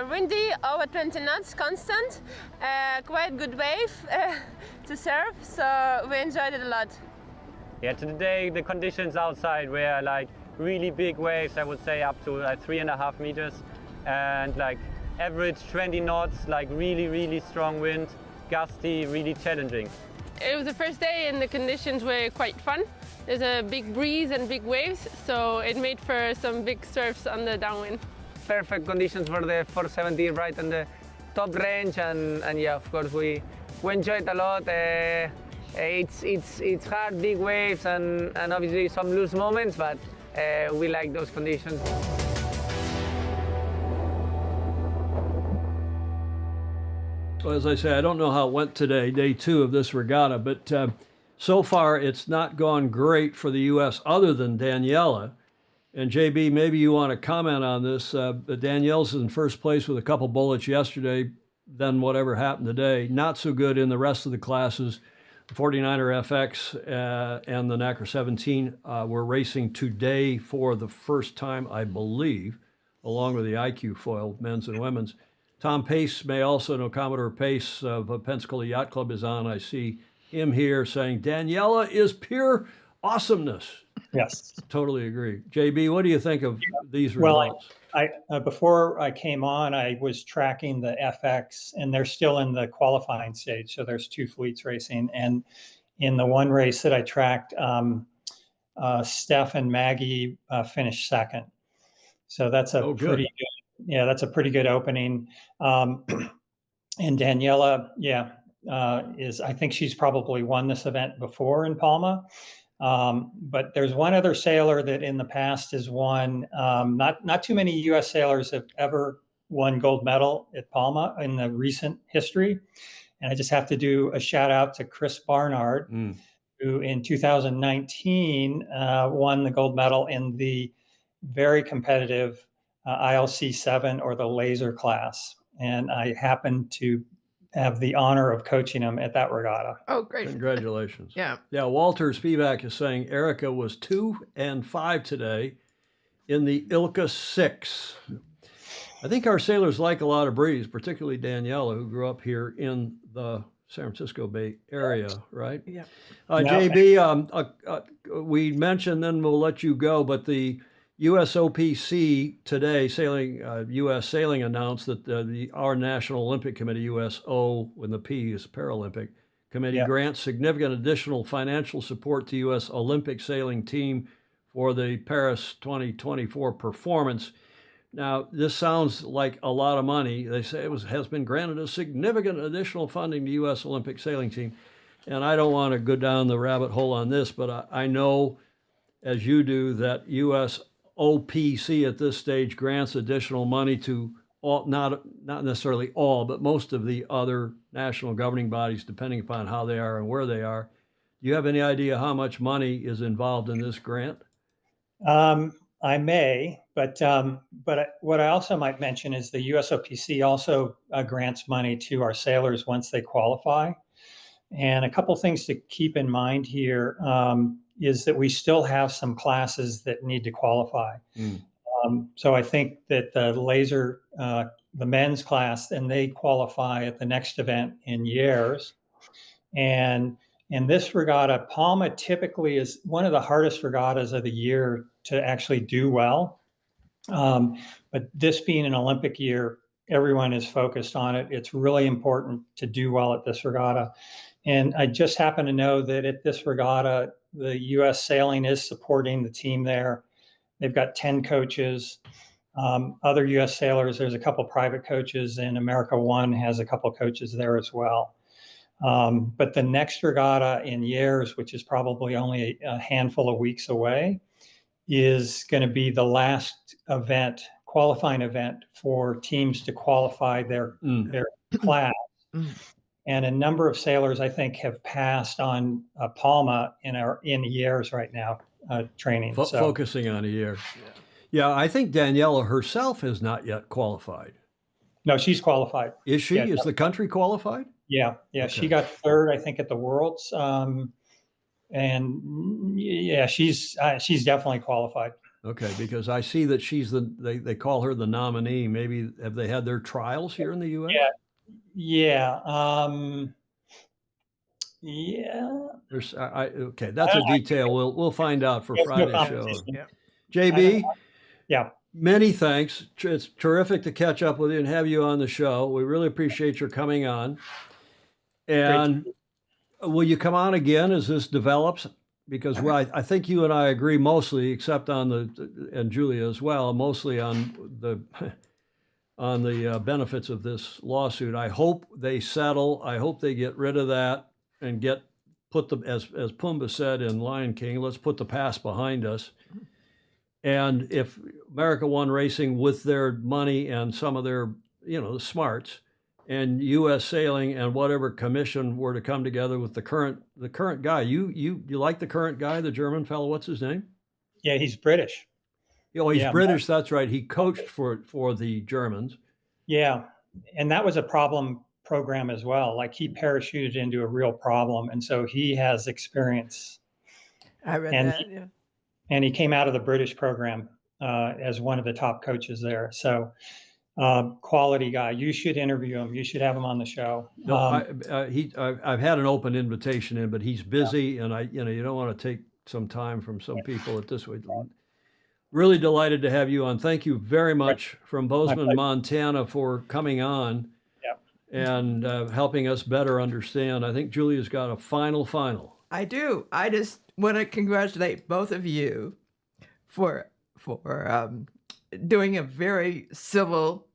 windy, over 20 knots constant, quite good wave to surf, so we enjoyed it a lot. Yeah, today the conditions outside were like really big waves, I would say up to like 3.5 meters, and like average 20 knots, like really strong wind, gusty, really challenging. It was the first day and the conditions were quite fun. There's a big breeze and big waves, so it made for some big surfs on the downwind. Perfect conditions for the 470 right on the top range, and yeah, of course we enjoyed a lot. It's hard, big waves, and obviously some loose moments, but we like those conditions. Well, as I say, I don't know how it went today, day 2 of this regatta, but so far it's not gone great for the U.S. other than Daniela. And JB, maybe you want to comment on this. Danielle's in first place with a couple bullets yesterday, then whatever happened today. Not so good in the rest of the classes. The 49er FX and the NACRA 17 were racing today for the first time, I believe, along with the IQ foil, men's and women's. Tom Pace may also know. Commodore Pace of Pensacola Yacht Club is on. I see him here saying Daniela is pure awesomeness. Yes. Totally agree. JB, what do you think of these results? Well, I before I came on, I was tracking the FX, and they're still in the qualifying stage. So there's 2 fleets racing. And in the one race that I tracked, Steph and Maggie finished second. So that's a pretty good. Yeah, that's a pretty good opening. And Daniela, I think she's probably won this event before in Palma. But there's one other sailor that in the past has won. Not too many U.S. sailors have ever won gold medal at Palma in the recent history. And I just have to do a shout out to Chris Barnard, who in 2019 won the gold medal in the very competitive ILC 7 or the laser class. and I happened to have the honor of coaching him at that regatta. Oh, great. Congratulations. Yeah. Yeah, Walter Spivak is saying Erica was 2 and 5 today in the Ilka 6. I think our sailors like a lot of breeze, particularly Daniela, who grew up here in the San Francisco Bay Area, right? Yeah. JB, we mentioned, then we'll let you go, but the USOPC today, U.S. Sailing announced that our National Olympic Committee, USO, when the P is Paralympic Committee, grants significant additional financial support to U.S. Olympic sailing team for the Paris 2024 performance. Now, this sounds like a lot of money. They say has been granted a significant additional funding to U.S. Olympic sailing team. And I don't want to go down the rabbit hole on this, but I know, as you do, that U.S. OPC at this stage grants additional money to all, not necessarily all, but most of the other national governing bodies, depending upon how they are and where they are. Do you have any idea how much money is involved in this grant? I may, but what I also might mention is the USOPC also grants money to our sailors once they qualify. And a couple things to keep in mind here is that we still have some classes that need to qualify. So I think that the men's class, and they qualify at the next event in years. And in this regatta, Palma typically is one of the hardest regattas of the year to actually do well. But this being an Olympic year, everyone is focused on it. It's really important to do well at this regatta. And I just happen to know that at this regatta, the U.S. Sailing is supporting the team there. They've got 10 coaches. Other U.S. sailors, there's a couple private coaches, and America One has a couple coaches there as well. But the next regatta in years, which is probably only a handful of weeks away, is going to be the last event, qualifying event for teams to qualify their class. And a number of sailors, I think, have passed on Palma in years right now, training. Focusing on a year. Yeah, I think Daniela herself has not yet qualified. No, she's qualified. Is she? Is the country qualified? Yeah. Okay. She got third, I think, at the Worlds. And yeah, she's definitely qualified. Okay, because I see that she's they call her the nominee. Maybe have they had their trials here in the U.S.? Yeah. Okay, that's a detail we'll find out for Friday's show. JB, many thanks. It's terrific to catch up with you and have you on the show. We really appreciate your coming on. And will you come on again as this develops? Because I think you and I agree mostly, except on and Julia as well, mostly on the benefits of this lawsuit. I hope they settle. I hope they get rid of that and put them, as Pumbaa said in Lion King, let's put the past behind us. And if America One Racing, with their money and some of their, the smarts, and U.S. Sailing and whatever commission were to come together with the current guy, you like the current guy, the German fellow? What's his name? Yeah, he's British. Oh, he's British. That's right. He coached for the Germans. Yeah, and that was a problem program as well. Like, he parachuted into a real problem, and so he has experience. I read that. Yeah. And he came out of the British program as one of the top coaches there. So, quality guy. You should interview him. You should have him on the show. No, I've had an open invitation in, but he's busy, and you don't want to take some time from some people at this way. Really delighted to have you on. Thank you very much from Bozeman, Montana, for coming on and helping us better understand. I think Julia's got a final. I do. I just want to congratulate both of you for doing a very civil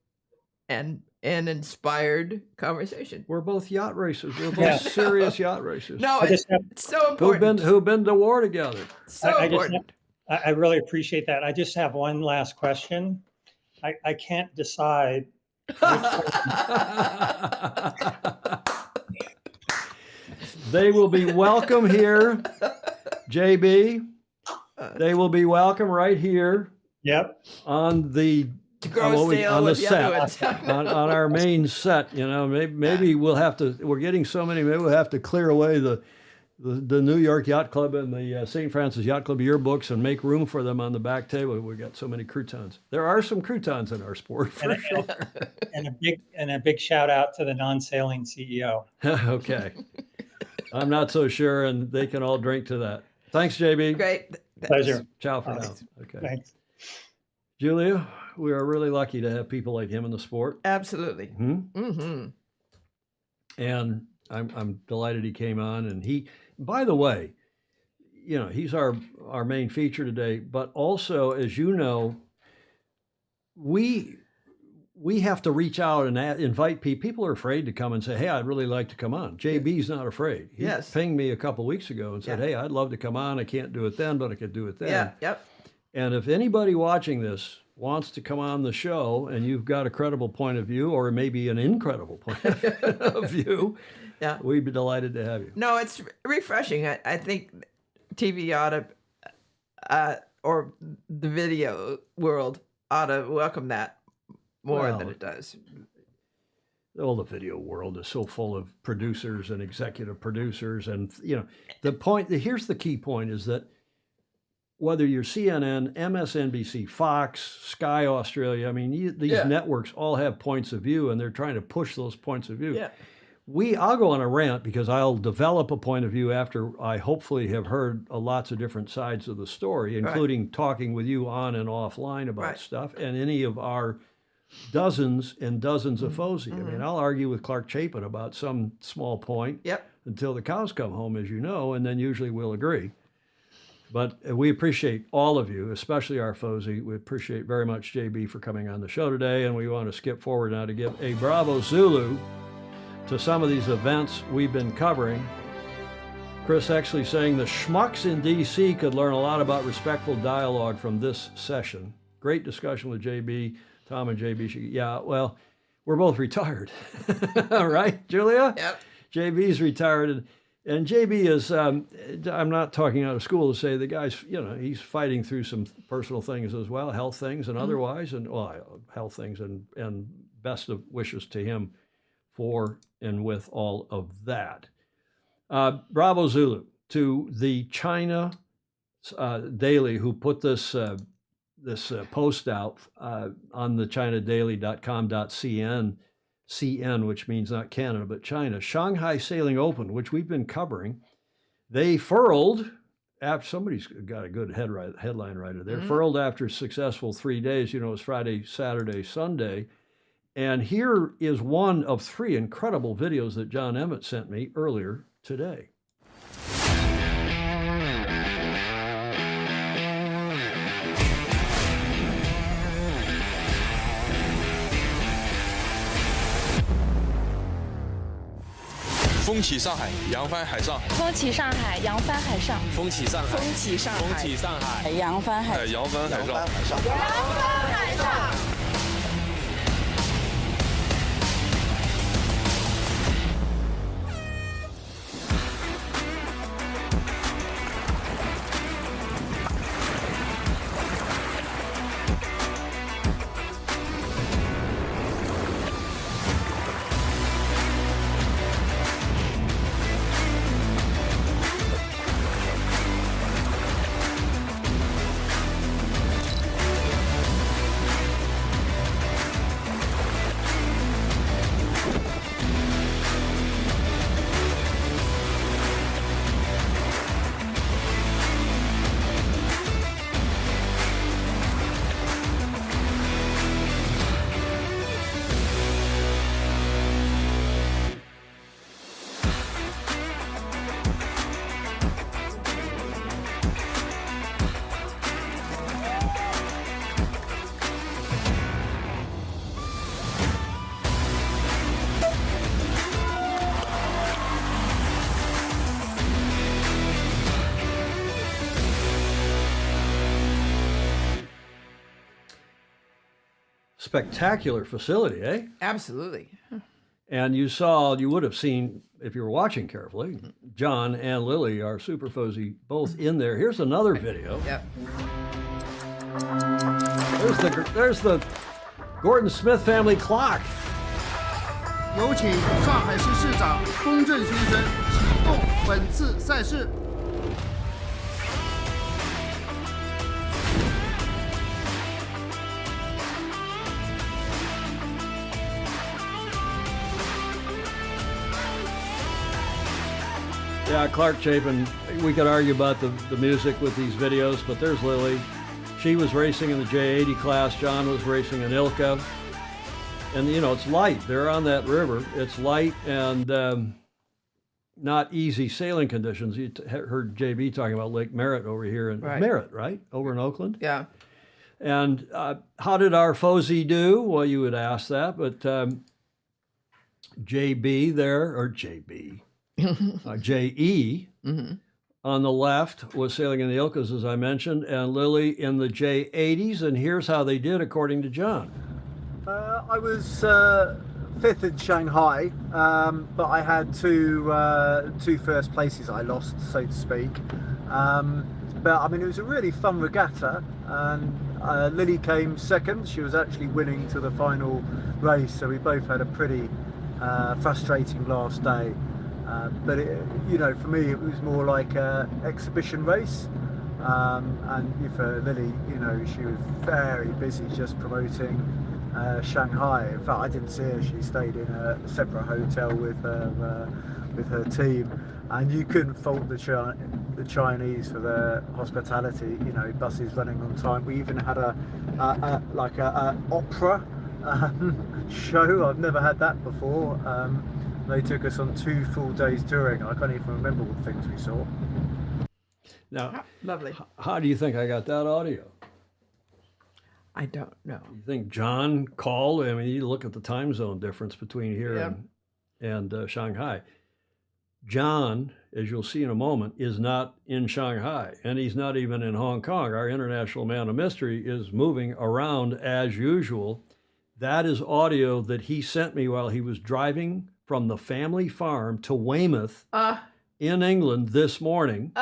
and inspired conversation. We're both yacht racers. We're both serious yacht racers. No, it's so important. Who've been to war together. So important. I really appreciate that. I just have one last question. I can't decide. They will be welcome here, JB. They will be welcome right here. Yep. On the gross deal on the with the other ones. set, on our main set. You know, maybe we'll have to. We're getting so many. Maybe we'll have to clear away the New York Yacht Club and the St. Francis Yacht Club yearbooks and make room for them on the back table. We've got so many croutons. There are some croutons in our sport for sure. And a big shout out to the non-sailing CEO. Okay. I'm not so sure, and they can all drink to that. Thanks, JB. Great. Pleasure. Ciao for now. Okay. Thanks. Julia, we are really lucky to have people like him in the sport. Absolutely. And I'm delighted he came on. And he, by the way, you know, he's our main feature today, but also, as you know, we have to reach out and invite people. People are afraid to come and say, hey, I'd really like to come on. JB's not afraid. He pinged me a couple of weeks ago and said, hey, I'd love to come on. I can't do it then, but I could do it then. Yeah, yep. And if anybody watching this wants to come on the show and you've got a credible point of view or maybe an incredible point of view, we'd be delighted to have you. No, it's refreshing. I think TV ought to, or the video world ought to welcome that more than it does. Well, the video world is so full of producers and executive producers. And, you know, here's the key point is that whether you're CNN, MSNBC, Fox, Sky Australia, I mean, these networks all have points of view and they're trying to push those points of view. Yeah. I'll go on a rant because I'll develop a point of view after I hopefully have heard lots of different sides of the story, including talking with you on and offline about stuff and any of our dozens and dozens of Fosy. I mean, I'll argue with Clark Chapin about some small point until the cows come home, as you know, and then usually we'll agree. But we appreciate all of you, especially our Fosy. We appreciate very much JB for coming on the show today, and we want to skip forward now to give a bravo Zulu to some of these events we've been covering. Chris Exley saying the schmucks in D.C. could learn a lot about respectful dialogue from this session. Great discussion with JB. Tom and JB, yeah, well, we're both retired. Right, Julia? Yep. JB's retired. And JB is, I'm not talking out of school to say the guy's, you know, he's fighting through some personal things as well, health things and otherwise, and health things and best of wishes to him for and with all of that. Bravo Zulu to the China Daily who put this post out on the ChinaDaily.com.cn, which means not Canada, but China. Shanghai Sailing Open, which we've been covering, they furled, after somebody's got a good headline writer there, furled after a successful 3 days. You know, it was Friday, Saturday, Sunday. And here is one of 3 incredible videos that John Emmett sent me earlier today.风起上海，扬帆海上。风起上海，扬帆海上。风起上海，风起上海，风起上海，扬帆海上。扬帆海上，扬帆海上。Spectacular facility, eh? Absolutely. And you would have seen, if you were watching carefully, John and Lily, our Super Fosy, both in there. Here's another video. Yep. There's the Gordon Smith Family Clock. 有请上海市市长龚正先生启动本次赛事。Yeah, Clark Chapin, we could argue about the music with these videos, but there's Lily. She was racing in the J80 class. John was racing in Ilka. And, you know, it's light. They're on that river. It's light and not easy sailing conditions. You heard JB talking about Lake Merritt over here in Merritt, right? Over in Oakland. Yeah. And how did our Fosy do? Well, you would ask that, but JB there, or JB, JE on the left was sailing in the Ilkas, as I mentioned, and Lily in the J80s. And here's how they did, according to John. I was fifth in Shanghai, but I had two first places I lost, so to speak. But I mean, it was a really fun regatta, and Lily came second. She was actually winning to the final race, so we both had a pretty frustrating last day. But you know, for me, it was more like an exhibition race. And for Lily, you know, she was very busy just promoting Shanghai. In fact, I didn't see her. She stayed in a separate hotel with her team, and you couldn't fault the Chinese for their hospitality. You know, buses running on time. We even had a opera show. I've never had that before. They took us on 2 full days touring. I can't even remember what things we saw. Now, lovely. How do you think I got that audio? I don't know. You think John called? I mean, you look at the time zone difference between here and Shanghai. John, as you'll see in a moment, is not in Shanghai, and he's not even in Hong Kong. Our international man of mystery is moving around as usual. That is audio that he sent me while he was driving from the family farm to Weymouth in England this morning.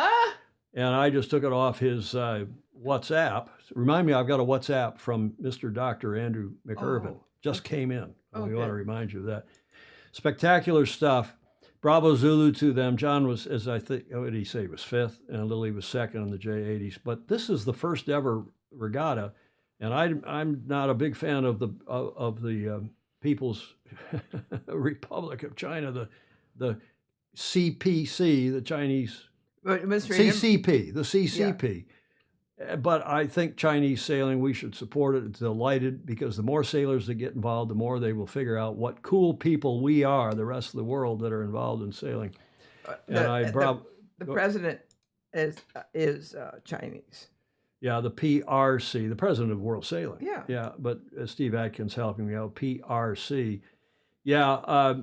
And I just took it off his WhatsApp. Remind me, I've got a WhatsApp from Mr. Dr. Andrew McIrvin. Just came in. We want to remind you of that. Spectacular stuff. Bravo Zulu to them. John was, as I think, what did he say? He was fifth, and Lily was second in the J80s. But this is the first ever regatta, and I'm not a big fan of the People's Republic of China, the CPC, the Chinese CCP, the CCP. Yeah. But I think Chinese sailing, we should support it. It's delighted, because the more sailors that get involved, the more they will figure out what cool people we are, the rest of the world that are involved in sailing. The president is Chinese. Yeah, the PRC, the president of World Sailing. Yeah. Yeah, but Steve Atkins helping me out, PRC. Yeah,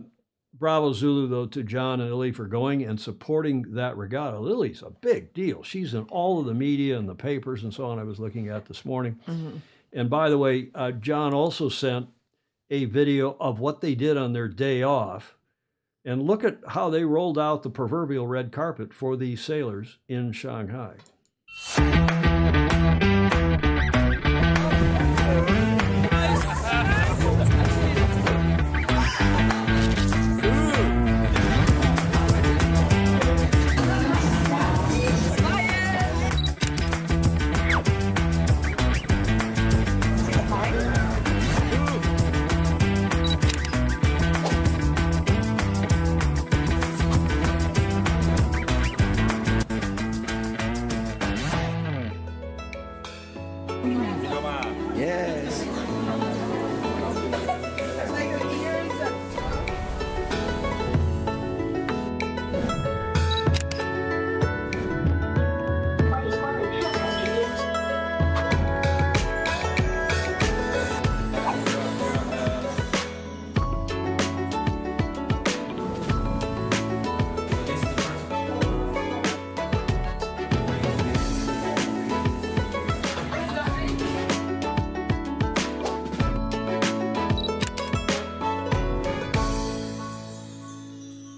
bravo Zulu, though, to John and Lily for going and supporting that regatta. Lily's a big deal. She's in all of the media and the papers and so on I was looking at this morning. And by the way, John also sent a video of what they did on their day off. And look at how they rolled out the proverbial red carpet for these sailors in Shanghai.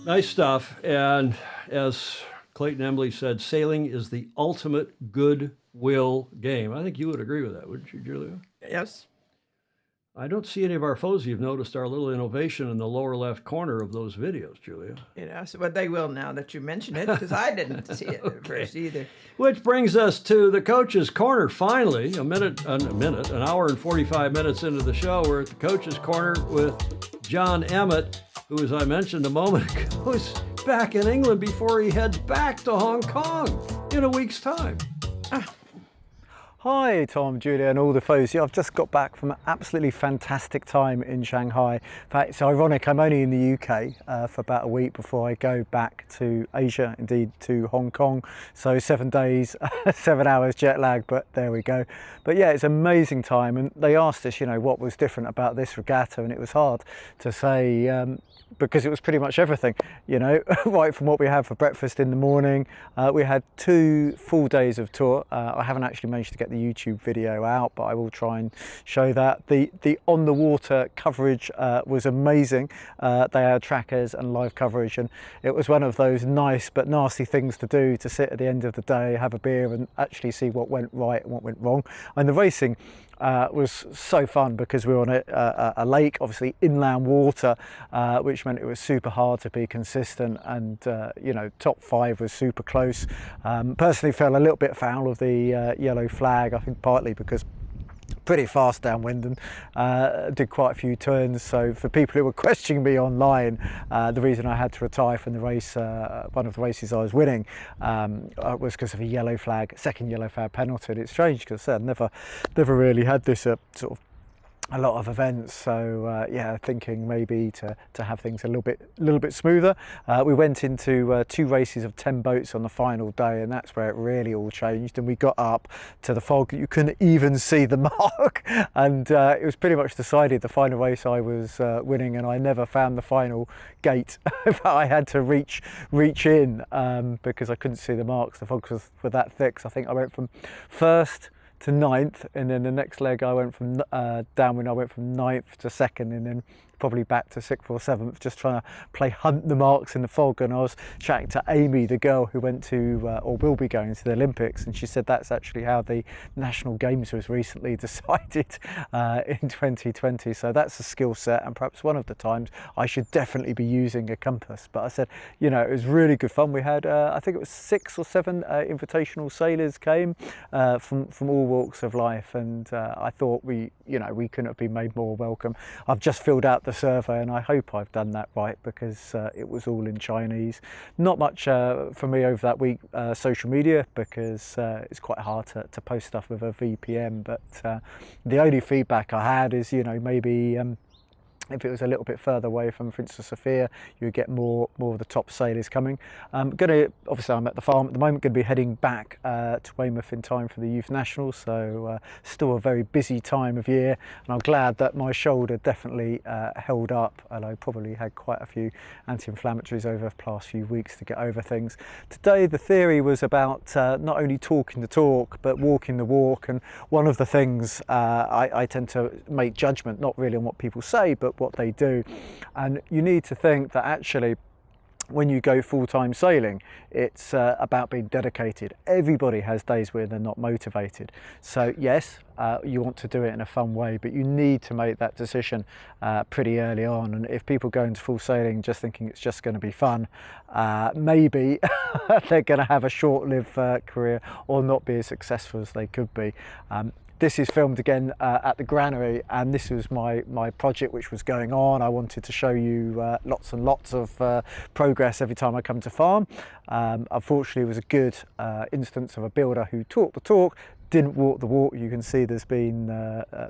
Nice stuff. And as Clayton Embley said, sailing is the ultimate goodwill game. I think you would agree with that, wouldn't you, Julia? Yes. I don't see any of our foes. You've noticed our little innovation in the lower left corner of those videos, Julia. But they will now that you mention it, because I didn't see it at first either. Which brings us to the Coach's Corner. Finally, an hour and 45 minutes into the show, we're at the Coach's Corner with John Emmett, who, as I mentioned a moment ago, is back in England before he heads back to Hong Kong in a week's time. Hi Tom, Julia and all the Fosy. I've just got back from an absolutely fantastic time in Shanghai. In fact, it's ironic, I'm only in the UK for about a week before I go back to Asia, indeed to Hong Kong. So 7 days, 7 hours jet lag, but there we go. But yeah, it's an amazing time, and they asked us, what was different about this regatta, and it was hard to say, because it was pretty much everything, right from what we had for breakfast in the morning. We had 2 full days of tour. I haven't actually managed to get the YouTube video out, but I will try and show that. The on the water coverage was amazing. They had trackers and live coverage, and it was one of those nice but nasty things to do, to sit at the end of the day, have a beer and actually see what went right and what went wrong. And the racing was so fun because we were on a lake, obviously inland water, which meant it was super hard to be consistent, and top 5 was super close. Personally fell a little bit foul of the yellow flag, I think partly because pretty fast downwind and did quite a few turns. So for people who were questioning me online, the reason I had to retire from the race, one of the races I was winning, was because of a yellow flag, second yellow flag penalty. And it's strange because I've never really had this sort of a lot of events, so yeah, thinking maybe to have things a little bit smoother. We went into 2 races of 10 boats on the final day, and that's where it really all changed. And we got up to the fog, you couldn't even see the mark, and it was pretty much decided. The final race I was winning, and I never found the final gate. I had to reach in because I couldn't see the marks. The fog were that thick. So I think I went from 1st to 9th, and then the next leg I went from downwind, I went from 9th to 2nd, and then probably back to 6th or 7th, just trying to hunt the marks in the fog. And I was chatting to Amy, the girl who went to or will be going to the Olympics, and she said that's actually how the National Games was recently decided in 2020. So that's a skill set, and perhaps one of the times I should definitely be using a compass. But I said, it was really good fun. We had I think it was 6 or 7 invitational sailors came from all walks of life, and I thought we couldn't have been made more welcome. I've just filled out the survey, and I hope I've done that right, because it was all in Chinese. Not much for me over that week social media, because it's quite hard to post stuff with a VPN, but the only feedback I had is maybe if it was a little bit further away from Princess Sophia, you would get more of the top sailors coming. Obviously I'm at the farm at the moment, going to be heading back to Weymouth in time for the Youth Nationals, so still a very busy time of year, and I'm glad that my shoulder definitely held up, and I probably had quite a few anti-inflammatories over the past few weeks to get over things. Today the theory was about not only talking the talk, but walking the walk, and one of the things I tend to make judgment, not really on what people say, but what they do. And you need to think that actually when you go full-time sailing, it's about being dedicated. Everybody has days where they're not motivated. So yes, you want to do it in a fun way, but you need to make that decision pretty early on. And if people go into full sailing just thinking it's just going to be fun, maybe they're going to have a short-lived career or not be as successful as they could be. This is filmed again at the granary, and this was my project which was going on. I wanted to show you lots and lots of progress every time I come to farm. Unfortunately, it was a good instance of a builder who talked the talk, didn't walk the walk. You can see there's been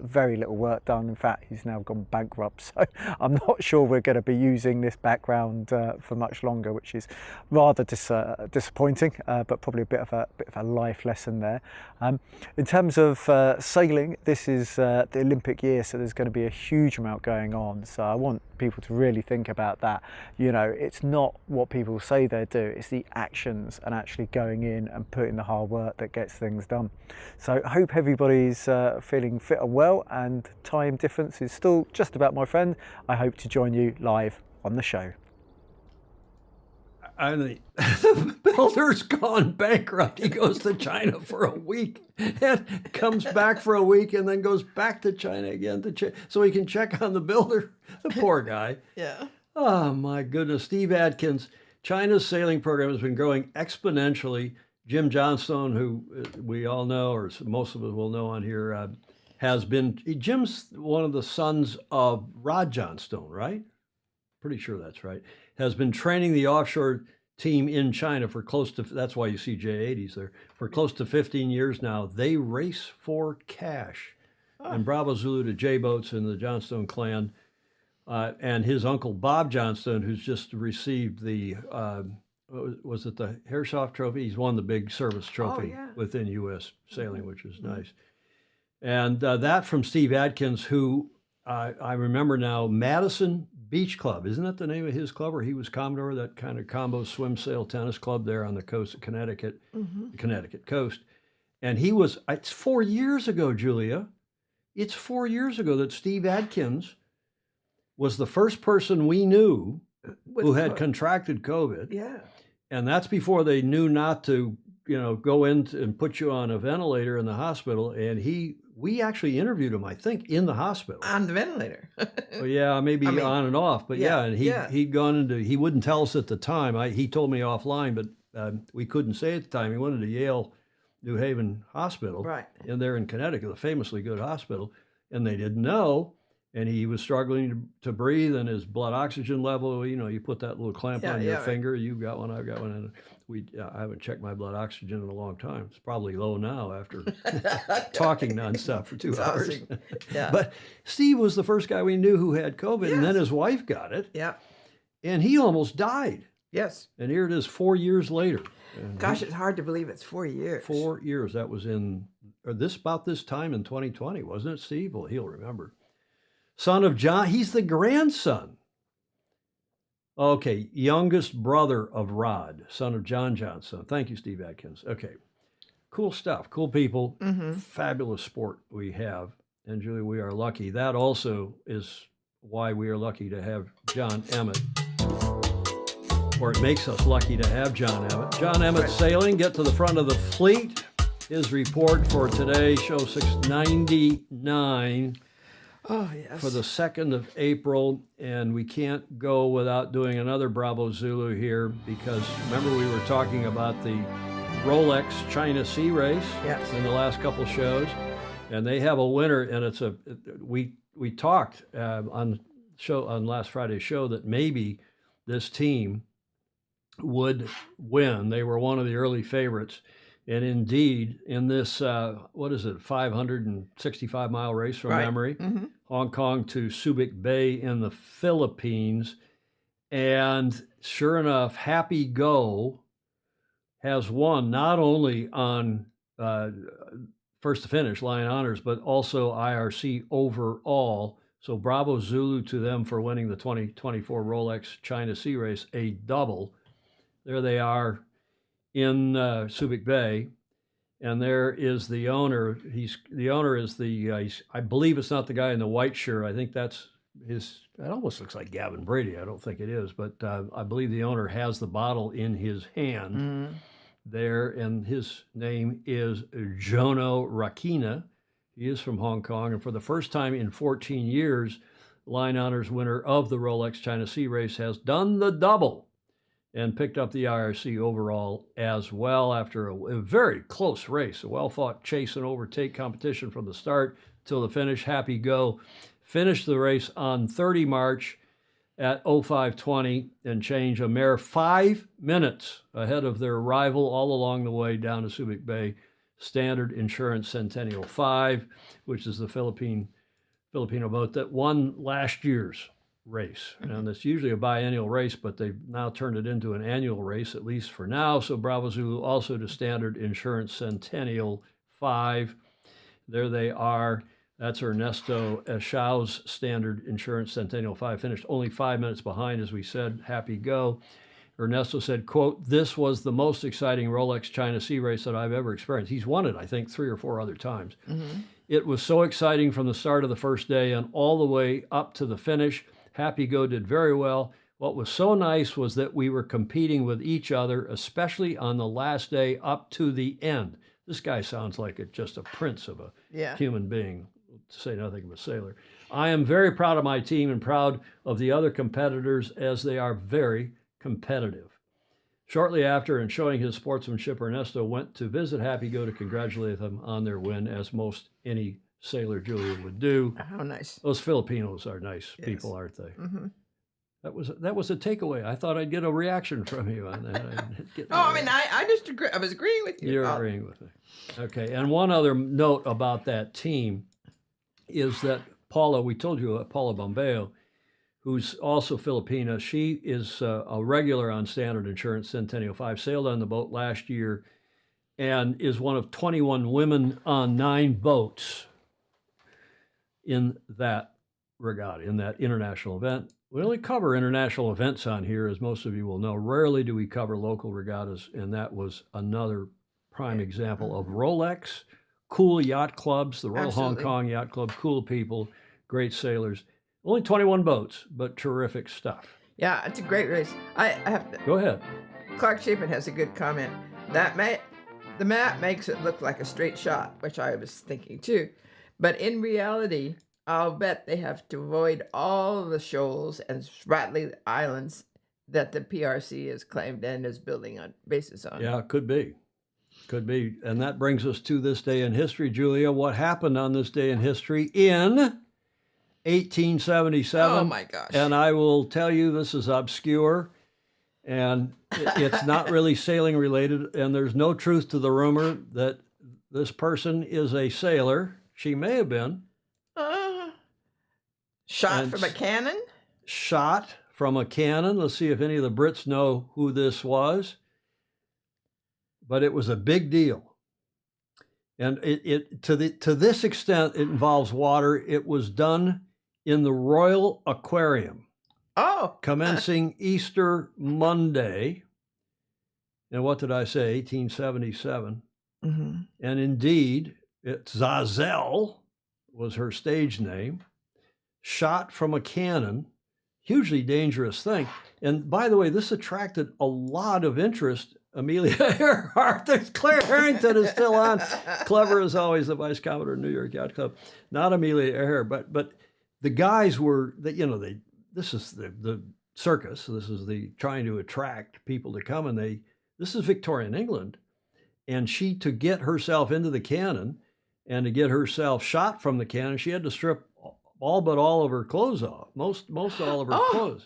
very little work done. In fact, he's now gone bankrupt, so I'm not sure we're going to be using this background for much longer, which is rather disappointing, but probably a bit of a life lesson there. In terms of sailing, this is the Olympic year, so there's going to be a huge amount going on, so I want people to really think about that. It's not what people say they do, it's the actions and actually going in and putting the hard work that gets things done. So I hope everybody's feeling fit and well, and time difference is still just about my friend. I hope to join you live on the show. the builder's gone bankrupt. He goes to China for a week and comes back for a week and then goes back to China again so he can check on the builder. The poor guy. Yeah. Oh, my goodness. Steve Adkins, China's sailing program has been growing exponentially. Jim Johnstone, who we all know, or most of us will know on here, Jim's one of the sons of Rod Johnstone, right? Pretty sure that's right. Has been training the offshore team in China for that's why you see J80s there, for close to 15 years now. They race for cash. And Bravo Zulu to J-boats in the Johnstone clan. And his uncle Bob Johnstone, who's just received the, was it the Hershoff Trophy? He's won the big service trophy within U.S. sailing, which is nice. And that from Steve Adkins, who I remember now, Madison Beach Club. Isn't that the name of his club? Or he was Commodore, that kind of combo swim sail tennis club there on the coast of Connecticut, the Connecticut coast. And it's 4 years ago, Julia. It's 4 years ago that Steve Adkins was the first person we knew who had contracted COVID. Yeah. And that's before they knew not to, go in and put you on a ventilator in the hospital. And we actually interviewed him, I think, in the hospital. On the ventilator. Well, yeah, maybe on and off. But and he'd gone into, he wouldn't tell us at the time. He told me offline, but we couldn't say at the time. He went into Yale New Haven Hospital. Right. And there in Connecticut, a famously good hospital. And they didn't know. And he was struggling to breathe, and his blood oxygen level, you put that little clamp on your finger. You got one, I've got one. And I haven't checked my blood oxygen in a long time. It's probably low now after talking nonstop for 2 hours. Awesome. Yeah. But Steve was the first guy we knew who had COVID, and then his wife got it. Yeah. And he almost died. Yes. And here it is 4 years later. And Gosh, it's hard to believe it's 4 years. 4 years. That was about this time in 2020, wasn't it, Steve? Well, he'll remember. Son of John, he's the grandson. Okay, youngest brother of Rod, son of John Johnstone. Thank you, Steve Adkins. Okay, cool stuff, cool people, fabulous sport we have. And Julie, we are lucky. That also is why we are lucky to have John Emmett, or it makes us lucky to have John Emmett. John Emmett Sailing, get to the front of the fleet. His report for today, show 699. Oh, yes. For the 2nd of April, and we can't go without doing another Bravo Zulu here, because remember we were talking about the Rolex China Sea race in the last couple shows, and they have a winner, and we talked on last Friday's show that maybe this team would win. They were one of the early favorites. And indeed, in this, 565-mile race from memory, Hong Kong to Subic Bay in the Philippines. And sure enough, Happy Go has won not only on first to finish, Line Honors, but also IRC overall. So Bravo Zulu to them for winning the 2024 Rolex China Sea race, a double. There they are in Subic Bay, and there is the owner. I believe it's not the guy in the white shirt. I think that's his. It almost looks like Gavin Brady. I don't think it is, but I believe the owner has the bottle in his hand there, and his name is Jono Rakina. He is from Hong Kong, and for the first time in 14 years, Line Honors winner of the Rolex China Sea race has done the double and picked up the IRC overall as well after a very close race, a well-fought chase and overtake competition from the start till the finish. Happy Go finished the race on 30 March at 05:20 and change, a mere 5 minutes ahead of their rival all along the way down to Subic Bay, Standard Insurance Centennial 5, which is the Filipino boat that won last year's race. And it's usually a biennial race, but they've now turned it into an annual race, at least for now. So Bravo Zulu also to Standard Insurance Centennial 5. There they are. That's Ernesto Echao's Standard Insurance Centennial 5, finished only 5 minutes behind, as we said. Happy Go. Ernesto said, quote, "This was the most exciting Rolex China Sea race that I've ever experienced." He's won it, I think, 3 or 4 other times. It was so exciting from the start of the first day and all the way up to the finish. Happy Go did very well. What was so nice was that we were competing with each other, especially on the last day up to the end. This guy sounds like just a prince of a human being, to say nothing of a sailor. I am very proud of my team and proud of the other competitors, as they are very competitive. Shortly after, and showing his sportsmanship, Ernesto went to visit Happy-Go to congratulate them on their win, as most any sailor, Julia, would do. How nice. Those Filipinos are nice people, aren't they? That was a takeaway. I thought I'd get a reaction from you on that. I just agree. I was agreeing with you. You're agreeing with me. Okay, and one other note about that team is that Paula, we told you, Paula Bombeo, who's also Filipina, she is a regular on Standard Insurance Centennial 5, sailed on the boat last year, and is one of 21 women on 9 boats in that regatta, in that international event. We only cover international events on here, as most of you will know. Rarely do we cover local regattas, and that was another prime example of Rolex, cool yacht clubs, the Royal Hong Kong Yacht Club, cool people, great sailors. Only 21 boats, but terrific stuff. Yeah, it's a great race. I have to... Go ahead. Clark Chapin has a good comment. The map makes it look like a straight shot, which I was thinking too. But in reality, I'll bet they have to avoid all the shoals and spratly islands that the PRC has claimed and is building on basis on. Yeah, could be. Could be. And that brings us to this day in history, Julia. What happened on this day in history in 1877? Oh, my gosh. And I will tell you, this is obscure, and it's not really sailing related, and there's no truth to the rumor that this person is a sailor. She may have been. Shot from a cannon? Shot from a cannon. Let's see if any of the Brits know who this was. But it was a big deal. And to this extent, it involves water. It was done in the Royal Aquarium. Oh. Commencing Easter Monday. And what did I say? 1877. Mm-hmm. And indeed, Zazel was her stage name. Shot from a cannon. Hugely dangerous thing. And by the way, this attracted a lot of interest. Amelia Earhart, there's Claire Harrington is still on. Clever as always, the Vice Commodore of New York Yacht Club. Not Amelia Earhart, but the guys were, this is the circus. This is the trying to attract people to come, and this is Victorian England. And she, to get herself into the cannon and to get herself shot from the cannon, she had to strip all but all of her clothes off, most all of her clothes.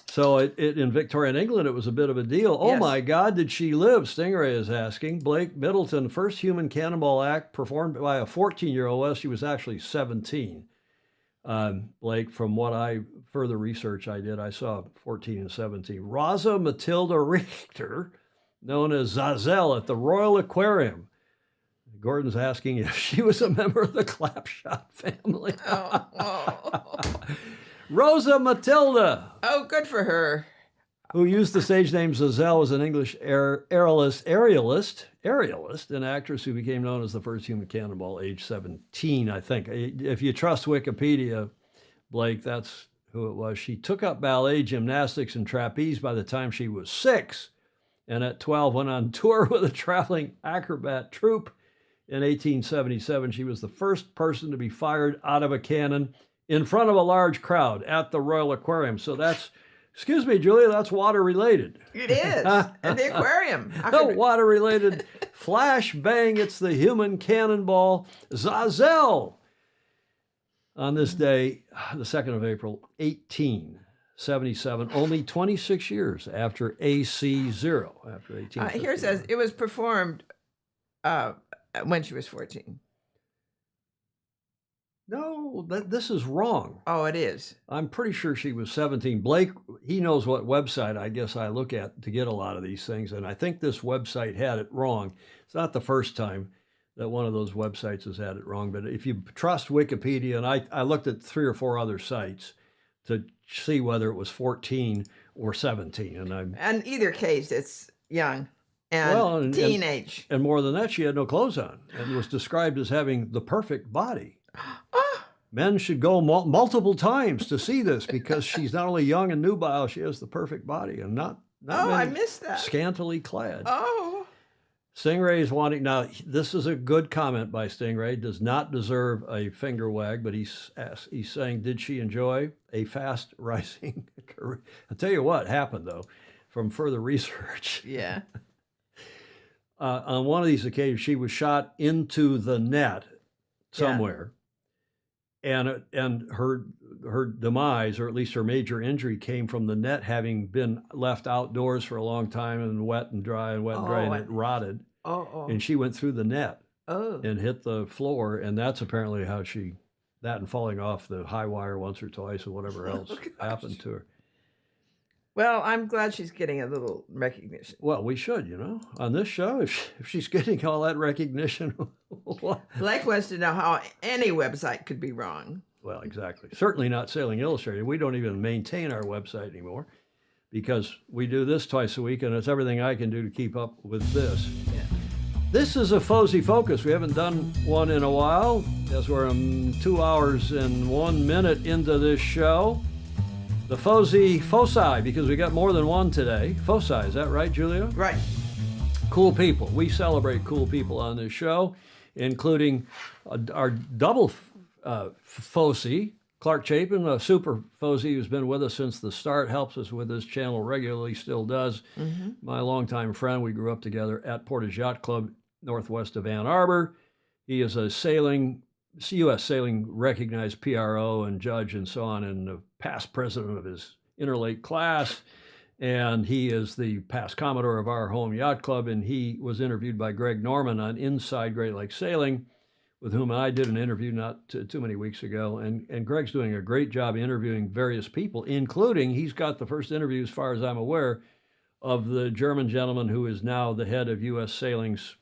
So in Victorian England, it was a bit of a deal. Oh, yes. My God, did she live? Stingray is asking. Blake Middleton, first human cannonball act performed by a 14-year-old. Well, she was actually 17. Blake, from what further research I did, I saw 14 and 17. Rosa Matilda Richter, known as Zazel at the Royal Aquarium. Gordon's asking if she was a member of the Clapshot family. Rosa Matilda. Oh, good for her. Who used the stage name Zazel, was an English aerialist and actress who became known as the first human cannonball, age 17, I think. If you trust Wikipedia, Blake, that's who it was. She took up ballet, gymnastics, and trapeze by the time she was 6, and at 12 went on tour with a traveling acrobat troupe. In 1877, she was the first person to be fired out of a cannon in front of a large crowd at the Royal Aquarium. So that's, excuse me, Julia, that's water related. It is. At the aquarium. Water related. Flash bang, it's the human cannonball Zazel. On this day, the 2nd of April, 1877, only 26 years after AC0, after 1850. Here it says it was performed when she was 14. No, this is wrong. Oh, it is. I'm pretty sure she was 17. Blake, he knows what website I guess I look at to get a lot of these things, and I think this website had it wrong. It's not the first time that one of those websites has had it wrong, but if you trust Wikipedia, and I looked at 3 or 4 other sites to see whether it was 14 or 17. And in either case, it's young. And teenage. And more than that, she had no clothes on and was described as having the perfect body. men should go multiple times to see this because she's not only young and nubile, she has the perfect body and not Oh, I many missed that. scantily clad. Oh. Stingray is wanting, now this is a good comment by Stingray, does not deserve a finger wag, but he's saying, did she enjoy a fast rising career? I'll tell you what happened though, from further research. Yeah. On one of these occasions, she was shot into the net somewhere, and her demise, or at least her major injury, came from the net having been left outdoors for a long time and wet and dry and it rotted. And she went through the net and hit the floor, and that's apparently how that and falling off the high wire once or twice or whatever else happened to her. Well, I'm glad she's getting a little recognition. Well, we should, on this show, if she's getting all that recognition. Blake wants to know how any website could be wrong. Well, exactly. Certainly not Sailing Illustrated. We don't even maintain our website anymore because we do this twice a week, and it's everything I can do to keep up with this. Yeah. This is a Fosy Focus. We haven't done one in a while, as we're 2 hours and 1 minute into this show. The Fosy, because we got more than one today. Fosy, is that right, Julia? Right. Cool people. We celebrate cool people on this show, including our double Fosy, Clark Chapin, a super Fosy who's been with us since the start, helps us with this channel regularly, still does. Mm-hmm. My longtime friend. We grew up together at Portage Yacht Club, northwest of Ann Arbor. He is a U.S. sailing recognized PRO and judge and so on, and the past president of his interlake class. And he is the past Commodore of our home yacht club. And he was interviewed by Greg Norman on Inside Great Lakes Sailing, with whom I did an interview not too many weeks ago. And Greg's doing a great job interviewing various people, including he's got the first interview, as far as I'm aware, of the German gentleman who is now the head of U.S. Sailing's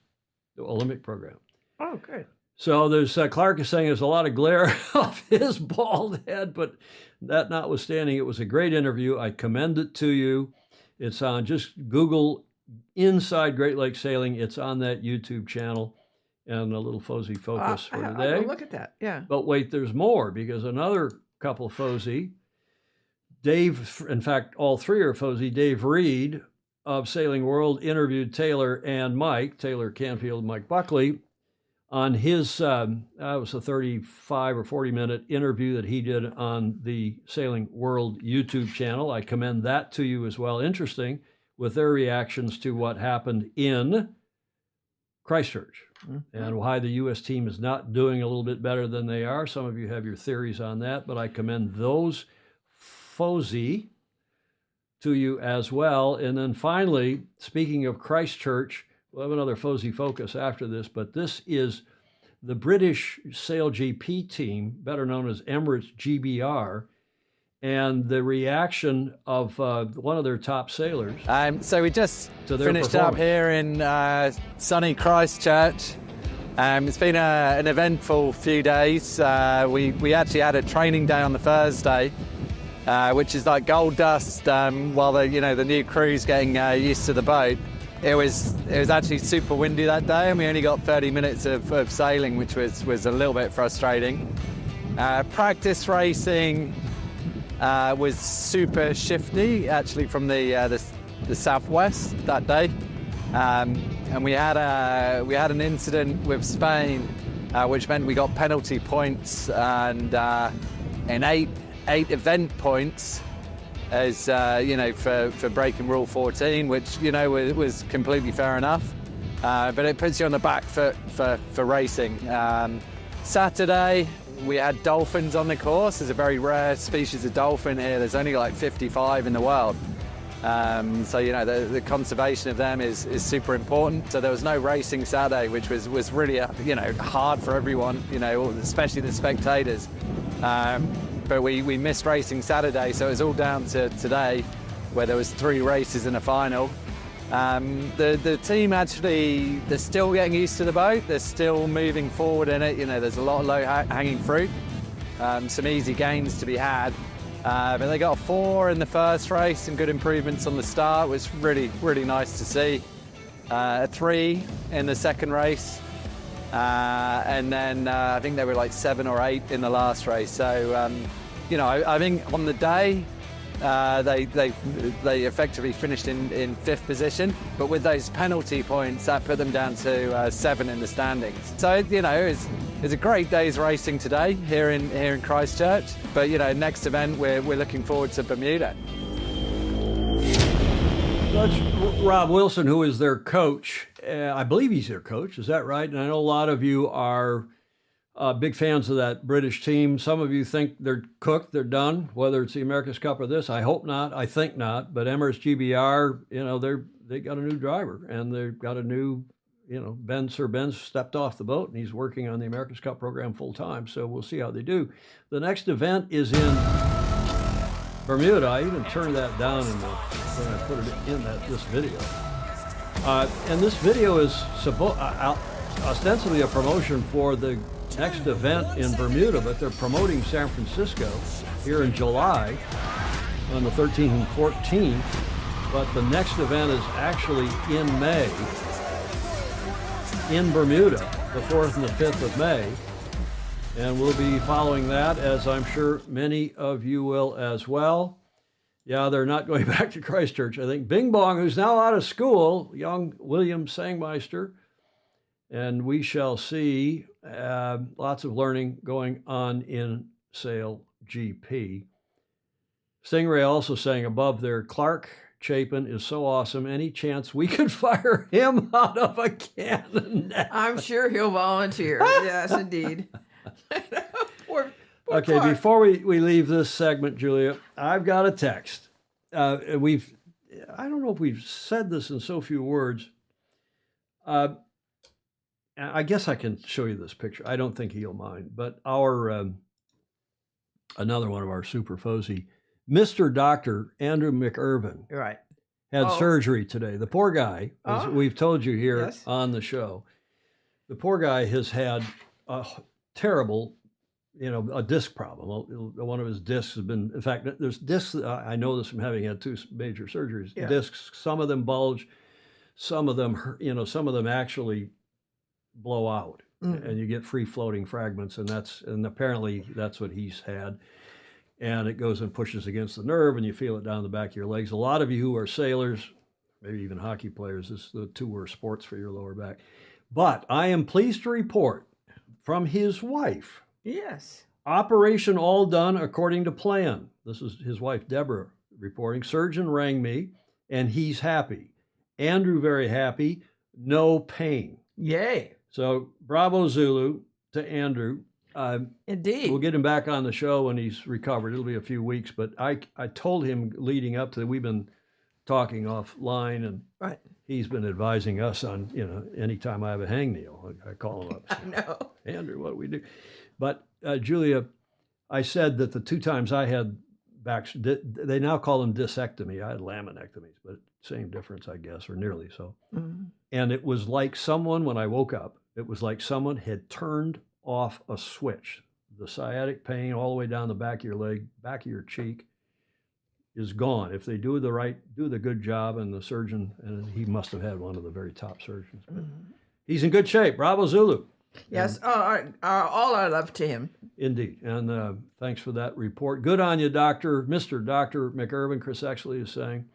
Olympic program. Oh, good. So there's Clark is saying there's a lot of glare off his bald head, but that notwithstanding, it was a great interview. I commend it to you. It's on, just Google Inside Great Lakes Sailing. It's on that YouTube channel, and a little Fosy Focus for today. Look at that, yeah. But wait, there's more, because another couple Fosy, Dave, in fact, all three are Fosy. Dave Reed of Sailing World interviewed Taylor and Mike, Taylor Canfield, Mike Buckley, on his, it was a 35 or 40-minute interview that he did on the Sailing World YouTube channel. I commend that to you as well. Interesting, with their reactions to what happened in Christchurch and why the U.S. team is not doing a little bit better than they are. Some of you have your theories on that, but I commend those Fosy to you as well. And then finally, speaking of Christchurch, we'll have another Fosy Focus after this, but this is the British Sail GP team, better known as Emirates GBR, and the reaction of one of their top sailors. So we just finished up here in sunny Christchurch. It's been an eventful few days. We actually had a training day on the Thursday, which is like gold dust while the new crew's getting used to the boat. It was actually super windy that day, and we only got 30 minutes of sailing, which was a little bit frustrating. Practice racing was super shifty, actually, from the southwest that day, and we had an incident with Spain, which meant we got penalty points, and in eight event points, as for breaking Rule 14, which was completely fair enough, but it puts you on the back foot for racing. Saturday we had dolphins on the course. There's a very rare species of dolphin here. There's only like 55 in the world, so the conservation of them is super important. So there was no racing Saturday, which was really hard for everyone, especially the spectators. But we missed racing Saturday, so it was all down to today, where there was 3 races and a final. The team actually, they're still getting used to the boat. They're still moving forward in it. There's a lot of low-hanging fruit, some easy gains to be had. But they got a 4 in the first race and good improvements on the start. It was really, really nice to see. A 3 in the second race. and then I think they were like 7 or 8 in the last race. So, you know, I think on the day, they effectively finished in 5th position, but with those penalty points, that put them down to 7 in the standings. So, you know, it's a great day's racing today here in Christchurch. But, you know, next event, we're looking forward to Bermuda. That's Rob Wilson, who is their coach. I believe he's their coach. Is that right? And I know a lot of you are big fans of that British team. Some of you think they're cooked, they're done, whether it's the America's Cup or this. I hope not. I think not. But Emirates GBR, you know, they got a new driver, and they've got a new, you know, Sir Ben's stepped off the boat, and he's working on the America's Cup program full time. So we'll see how they do. The next event is in Bermuda. I even turned that down when I put it in this video. And this video is ostensibly a promotion for the next event in Bermuda, but they're promoting San Francisco here in July on the 13th and 14th. But the next event is actually in May in Bermuda, the 4th and the 5th of May. And we'll be following that, as I'm sure many of you will as well. Yeah, they're not going back to Christchurch. I think Bing Bong, who's now out of school, young William Sangmeister, and we shall see lots of learning going on in Sail GP. Stingray also saying above there, Clark Chapin is so awesome. Any chance we could fire him out of a cannon? I'm sure he'll volunteer. Yes, indeed. Poor Okay, Clark. before we leave this segment, Julia, I've got a text. I don't know if we've said this in so few words. I guess I can show you this picture. I don't think he'll mind, but our another one of our super Fosy, Mr. Dr. Andrew McIrvin, Right. had surgery today. The poor guy, as we've told you here Yes. on the show, the poor guy has had a terrible, you know, a disc problem. One of his discs has been, in fact, there's discs, I know this from having had 2 major surgeries. Yeah. Discs, some of them bulge, some of them, you know, some of them actually blow out, and you get free floating fragments, and apparently that's what he's had. And it goes and pushes against the nerve, and you feel it down the back of your legs. A lot of you who are sailors, maybe even hockey players, this is the 2 worst sports for your lower back. But I am pleased to report from his wife, Yes. operation all done according to plan. This is his wife, Deborah, reporting. Surgeon rang me, and he's happy. Andrew, very happy. No pain. Yay. So bravo Zulu to Andrew. Indeed. We'll get him back on the show when he's recovered. It'll be a few weeks, but I told him leading up to, we've been talking offline, and Right. he's been advising us on, you know, anytime I have a hangnail, I call him up. I know. Andrew, what do we do? But Julia, I said that the 2 times I had back, they now call them discectomy. I had laminectomies, but same difference, I guess, or nearly so. And it was like someone, when I woke up, it was like someone had turned off a switch. The sciatic pain all the way down the back of your leg, back of your cheek is gone. If they do the good job, and the surgeon, and he must have had one of the very top surgeons. But he's in good shape. Bravo Zulu. Yes. All our love to him. Indeed. And thanks for that report. Good on you, Mr. Dr. McIrvin, Chris Exley is saying.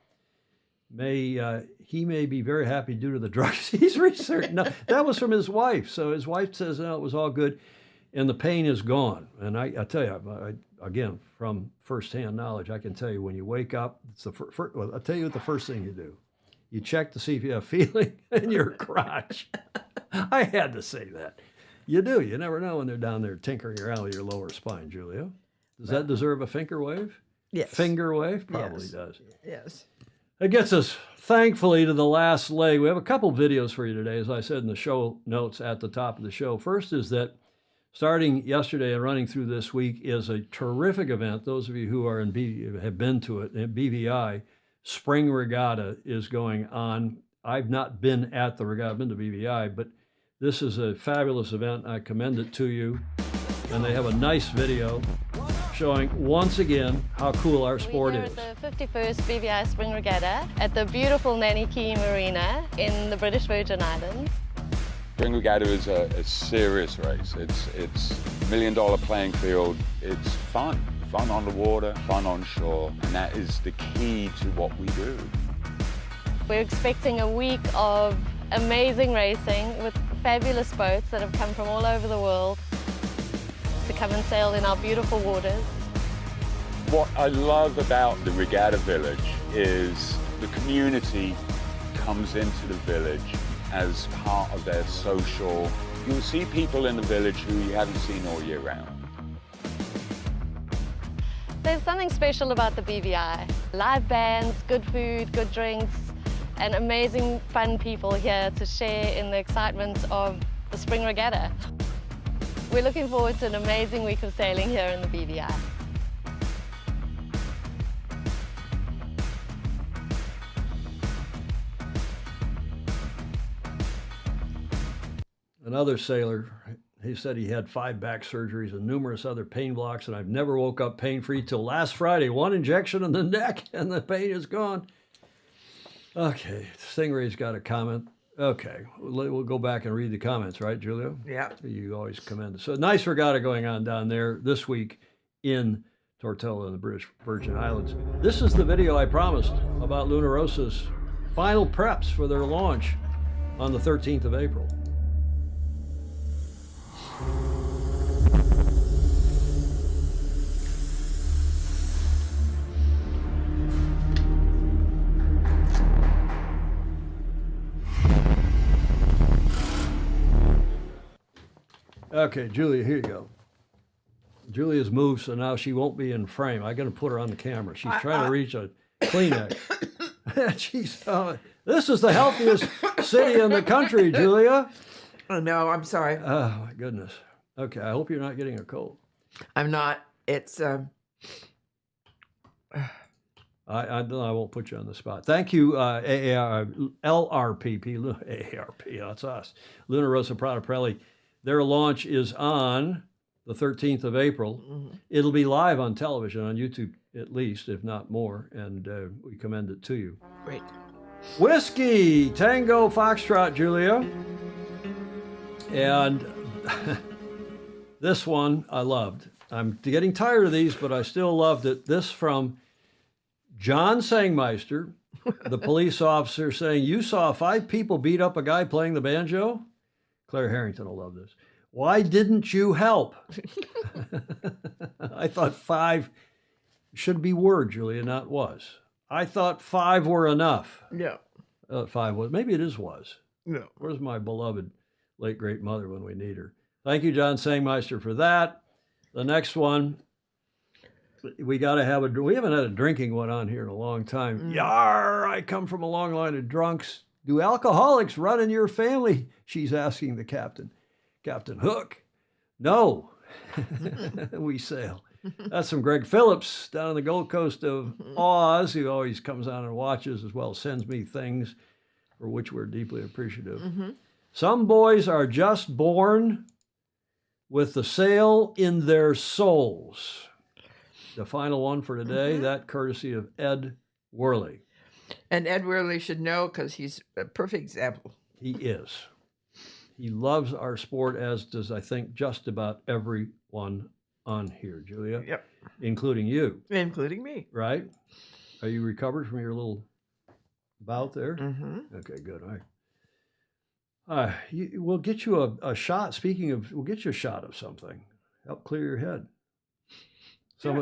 He may be very happy due to the drugs he's researched. No, that was from his wife. So his wife says, no, it was all good, and the pain is gone. And I tell you, again, from firsthand knowledge, I can tell you when you wake up, it's the well, I'll tell you what the first thing you do. You check to see if you have feeling in your crotch. I had to say that. You do. You never know when they're down there tinkering around with your lower spine, Julia. Does that deserve a finger wave? Yes. Finger wave? Probably Yes. does. Yes. It gets us, thankfully, to the last leg. We have a couple videos for you today, as I said in the show notes at the top of the show. First is that starting yesterday and running through this week is a terrific event. Those of you who are have been to it, in BVI, Spring Regatta is going on. I've not been at the regatta, I've been to BVI, but this is a fabulous event. I commend it to you. And they have a nice video showing once again how cool our sport is. We're at the 51st BVI Spring Regatta at the beautiful Nanny Key Marina in the British Virgin Islands. Spring Regatta is a serious race. It's $1 million playing field. It's fun on the water, fun on shore, and that is the key to what we do. We're expecting a week of amazing racing with fabulous boats that have come from all over the world to come and sail in our beautiful waters. What I love about the Regatta Village is the community comes into the village as part of their social. You'll see people in the village who you haven't seen all year round. There's something special about the BVI. Live bands, good food, good drinks, and amazing fun people here to share in the excitement of the Spring Regatta. We're looking forward to an amazing week of sailing here in the BVI. Another sailor, he said he had 5 back surgeries and numerous other pain blocks, and I've never woke up pain-free till last Friday. 1 injection in the neck and the pain is gone. Okay, Stingray's got a comment. Okay, we'll go back and read the comments, right, Julia? Yeah. You always commend it. So nice regatta going on down there this week in Tortola in the British Virgin Islands. This is the video I promised about Luna Rosa's final preps for their launch on the 13th of April. Okay, Julia, here you go. Julia's moved, so now she won't be in frame. I'm going to put her on the camera. She's trying to reach a Kleenex. This is the healthiest city in the country, Julia. Oh, no, I'm sorry. Oh, my goodness. Okay, I hope you're not getting a cold. I'm not. It's... I won't put you on the spot. Thank you, LRPP, AARP, that's us. Luna Rosa Prada-Pirelli. Their launch is on the 13th of April. Mm-hmm. It'll be live on television, on YouTube at least, if not more, and we commend it to you. Great. Whiskey, Tango, Foxtrot, Julia. And this one I loved. I'm getting tired of these, but I still loved it. This from John Sangmeister, the police officer, saying, "You saw 5 people beat up a guy playing the banjo?" Claire Harrington will love this. "Why didn't you help?" I thought 5 should be were, Julia, not was. I thought 5 were enough. Yeah. 5 was. Maybe it is was. Yeah. Where's my beloved late great mother when we need her? Thank you, John Sangmeister, for that. The next one, we got to have we haven't had a drinking one on here in a long time. Yar, I come from a long line of drunks. Do alcoholics run in your family? She's asking the captain. Captain Hook, no. We sail. That's from Greg Phillips down on the Gold Coast of Oz, who always comes on and watches as well, sends me things for which we're deeply appreciative. Mm-hmm. Some boys are just born with the sail in their souls. The final one for today, that courtesy of Ed Worley. And Ed Worley should know because he's a perfect example. He is. He loves our sport, as does, I think, just about everyone on here, Julia. Yep. Including you. Including me. Right? Are you recovered from your little bout there? Mm-hmm. Okay, good. All right. We'll get you a shot. Speaking of, we'll get you a shot of something. Help clear your head.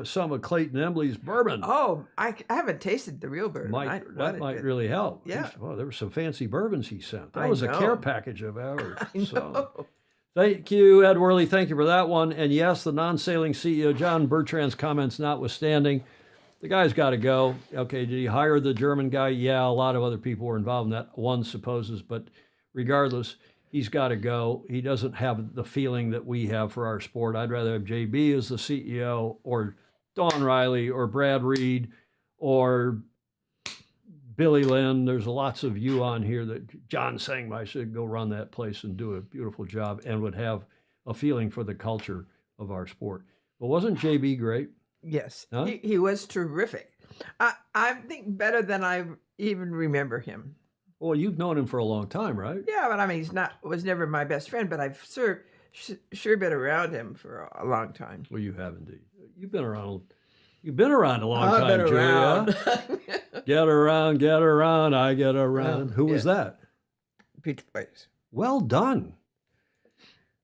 Some of Clayton Embly's bourbon. Oh, I haven't tasted the real bourbon. That might really help. Yeah. Well, there were some fancy bourbons he sent. That was a care package of ours. So. Thank you, Ed Worley. Thank you for that one. And yes, the non-sailing CEO, John Bertrand's comments notwithstanding, the guy's got to go. Okay, did he hire the German guy? Yeah, a lot of other people were involved in that, one supposes. But regardless, he's got to go. He doesn't have the feeling that we have for our sport. I'd rather have JB as the CEO, or Don Riley, or Brad Reed, or Billy Lynn. There's lots of you on here that John Sangmeister should go run that place and do a beautiful job and would have a feeling for the culture of our sport. But wasn't JB great? Yes, huh? He was terrific. I think better than I even remember him. Well, you've known him for a long time, right? Yeah, but I mean, was never my best friend, but I've sure been around him for a long time. Well, you have indeed. You've been around a long I've time, been Julia. around. Get around, I get around. Who was that? Peach Place. Well done.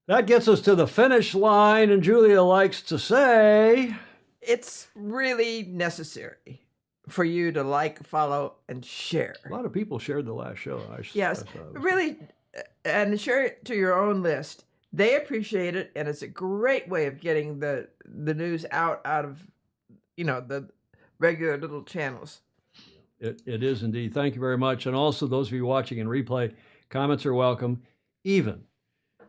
That gets us to the finish line, and Julia likes to say, it's really necessary for you to like, follow, and share. A lot of people shared the last show. Yes, really, and share it to your own list. They appreciate it, and it's a great way of getting the news out of, the regular little channels. It is indeed. Thank you very much. And also those of you watching in replay, comments are welcome, even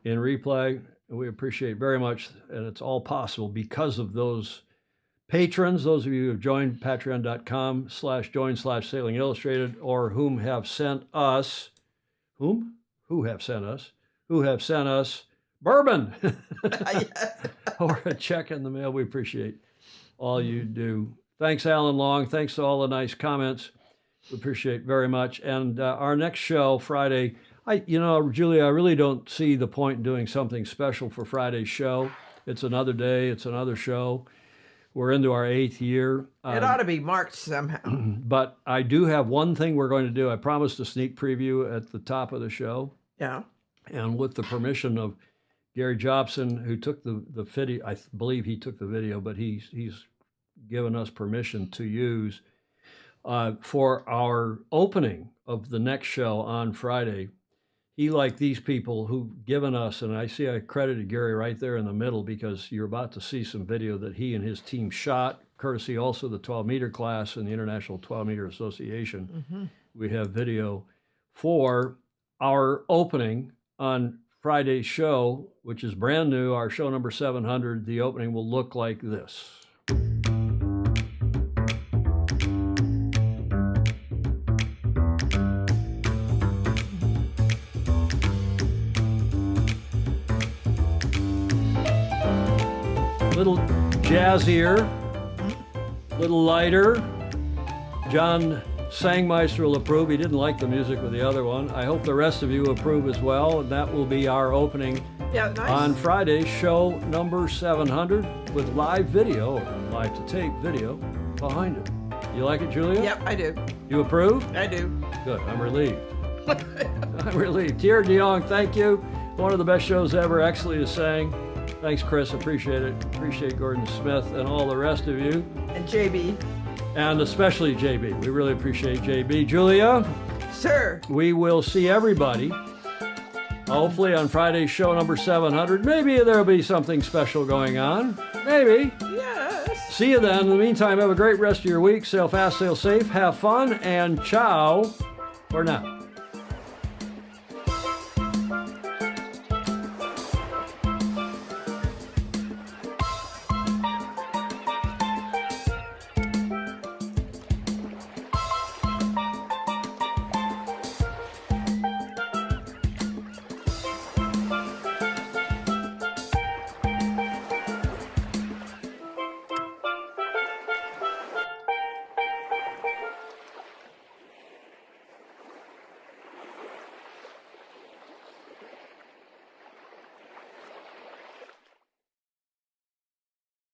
in replay. We appreciate very much, and it's all possible because of those patrons, those of you who have joined patreon.com/join/Sailing Illustrated, or who have sent us bourbon or a check in the mail. We appreciate all you do. Thanks, Alan Long. Thanks to all the nice comments. We appreciate very much. And our next show, Friday, Julia, I really don't see the point in doing something special for Friday's show. It's another day. It's another show. We're into our 8th year. It ought to be marked somehow. But I do have one thing we're going to do. I promised a sneak preview at the top of the show. Yeah. And with the permission of Gary Jobson, who took the video, I believe he took the video, but he's given us permission to use for our opening of the next show on Friday. He, like these people who've given us, and I see I credited Gary right there in the middle because you're about to see some video that he and his team shot, courtesy also the 12-meter class and the International 12-Meter Association. Mm-hmm. We have video for our opening on Friday's show, which is brand new, our show number 700. The opening will look like this. Little jazzier, little lighter. John Sangmeister will approve. He didn't like the music with the other one. I hope the rest of you approve as well. And that will be our opening on Friday, show number 700, with live video, or live to tape video, behind it. You like it, Julia? Yep, I do. You approve? I do. Good. I'm relieved. I'm relieved. Tier DeYoung, thank you. One of the best shows ever. Excellent is saying. Thanks, Chris. Appreciate it. Appreciate Gordon Smith and all the rest of you. And JB. And especially JB. We really appreciate JB. Julia? Sir. We will see everybody, hopefully, on Friday's show number 700. Maybe there'll be something special going on. Maybe. Yes. See you then. In the meantime, have a great rest of your week. Sail fast, sail safe, have fun, and ciao for now.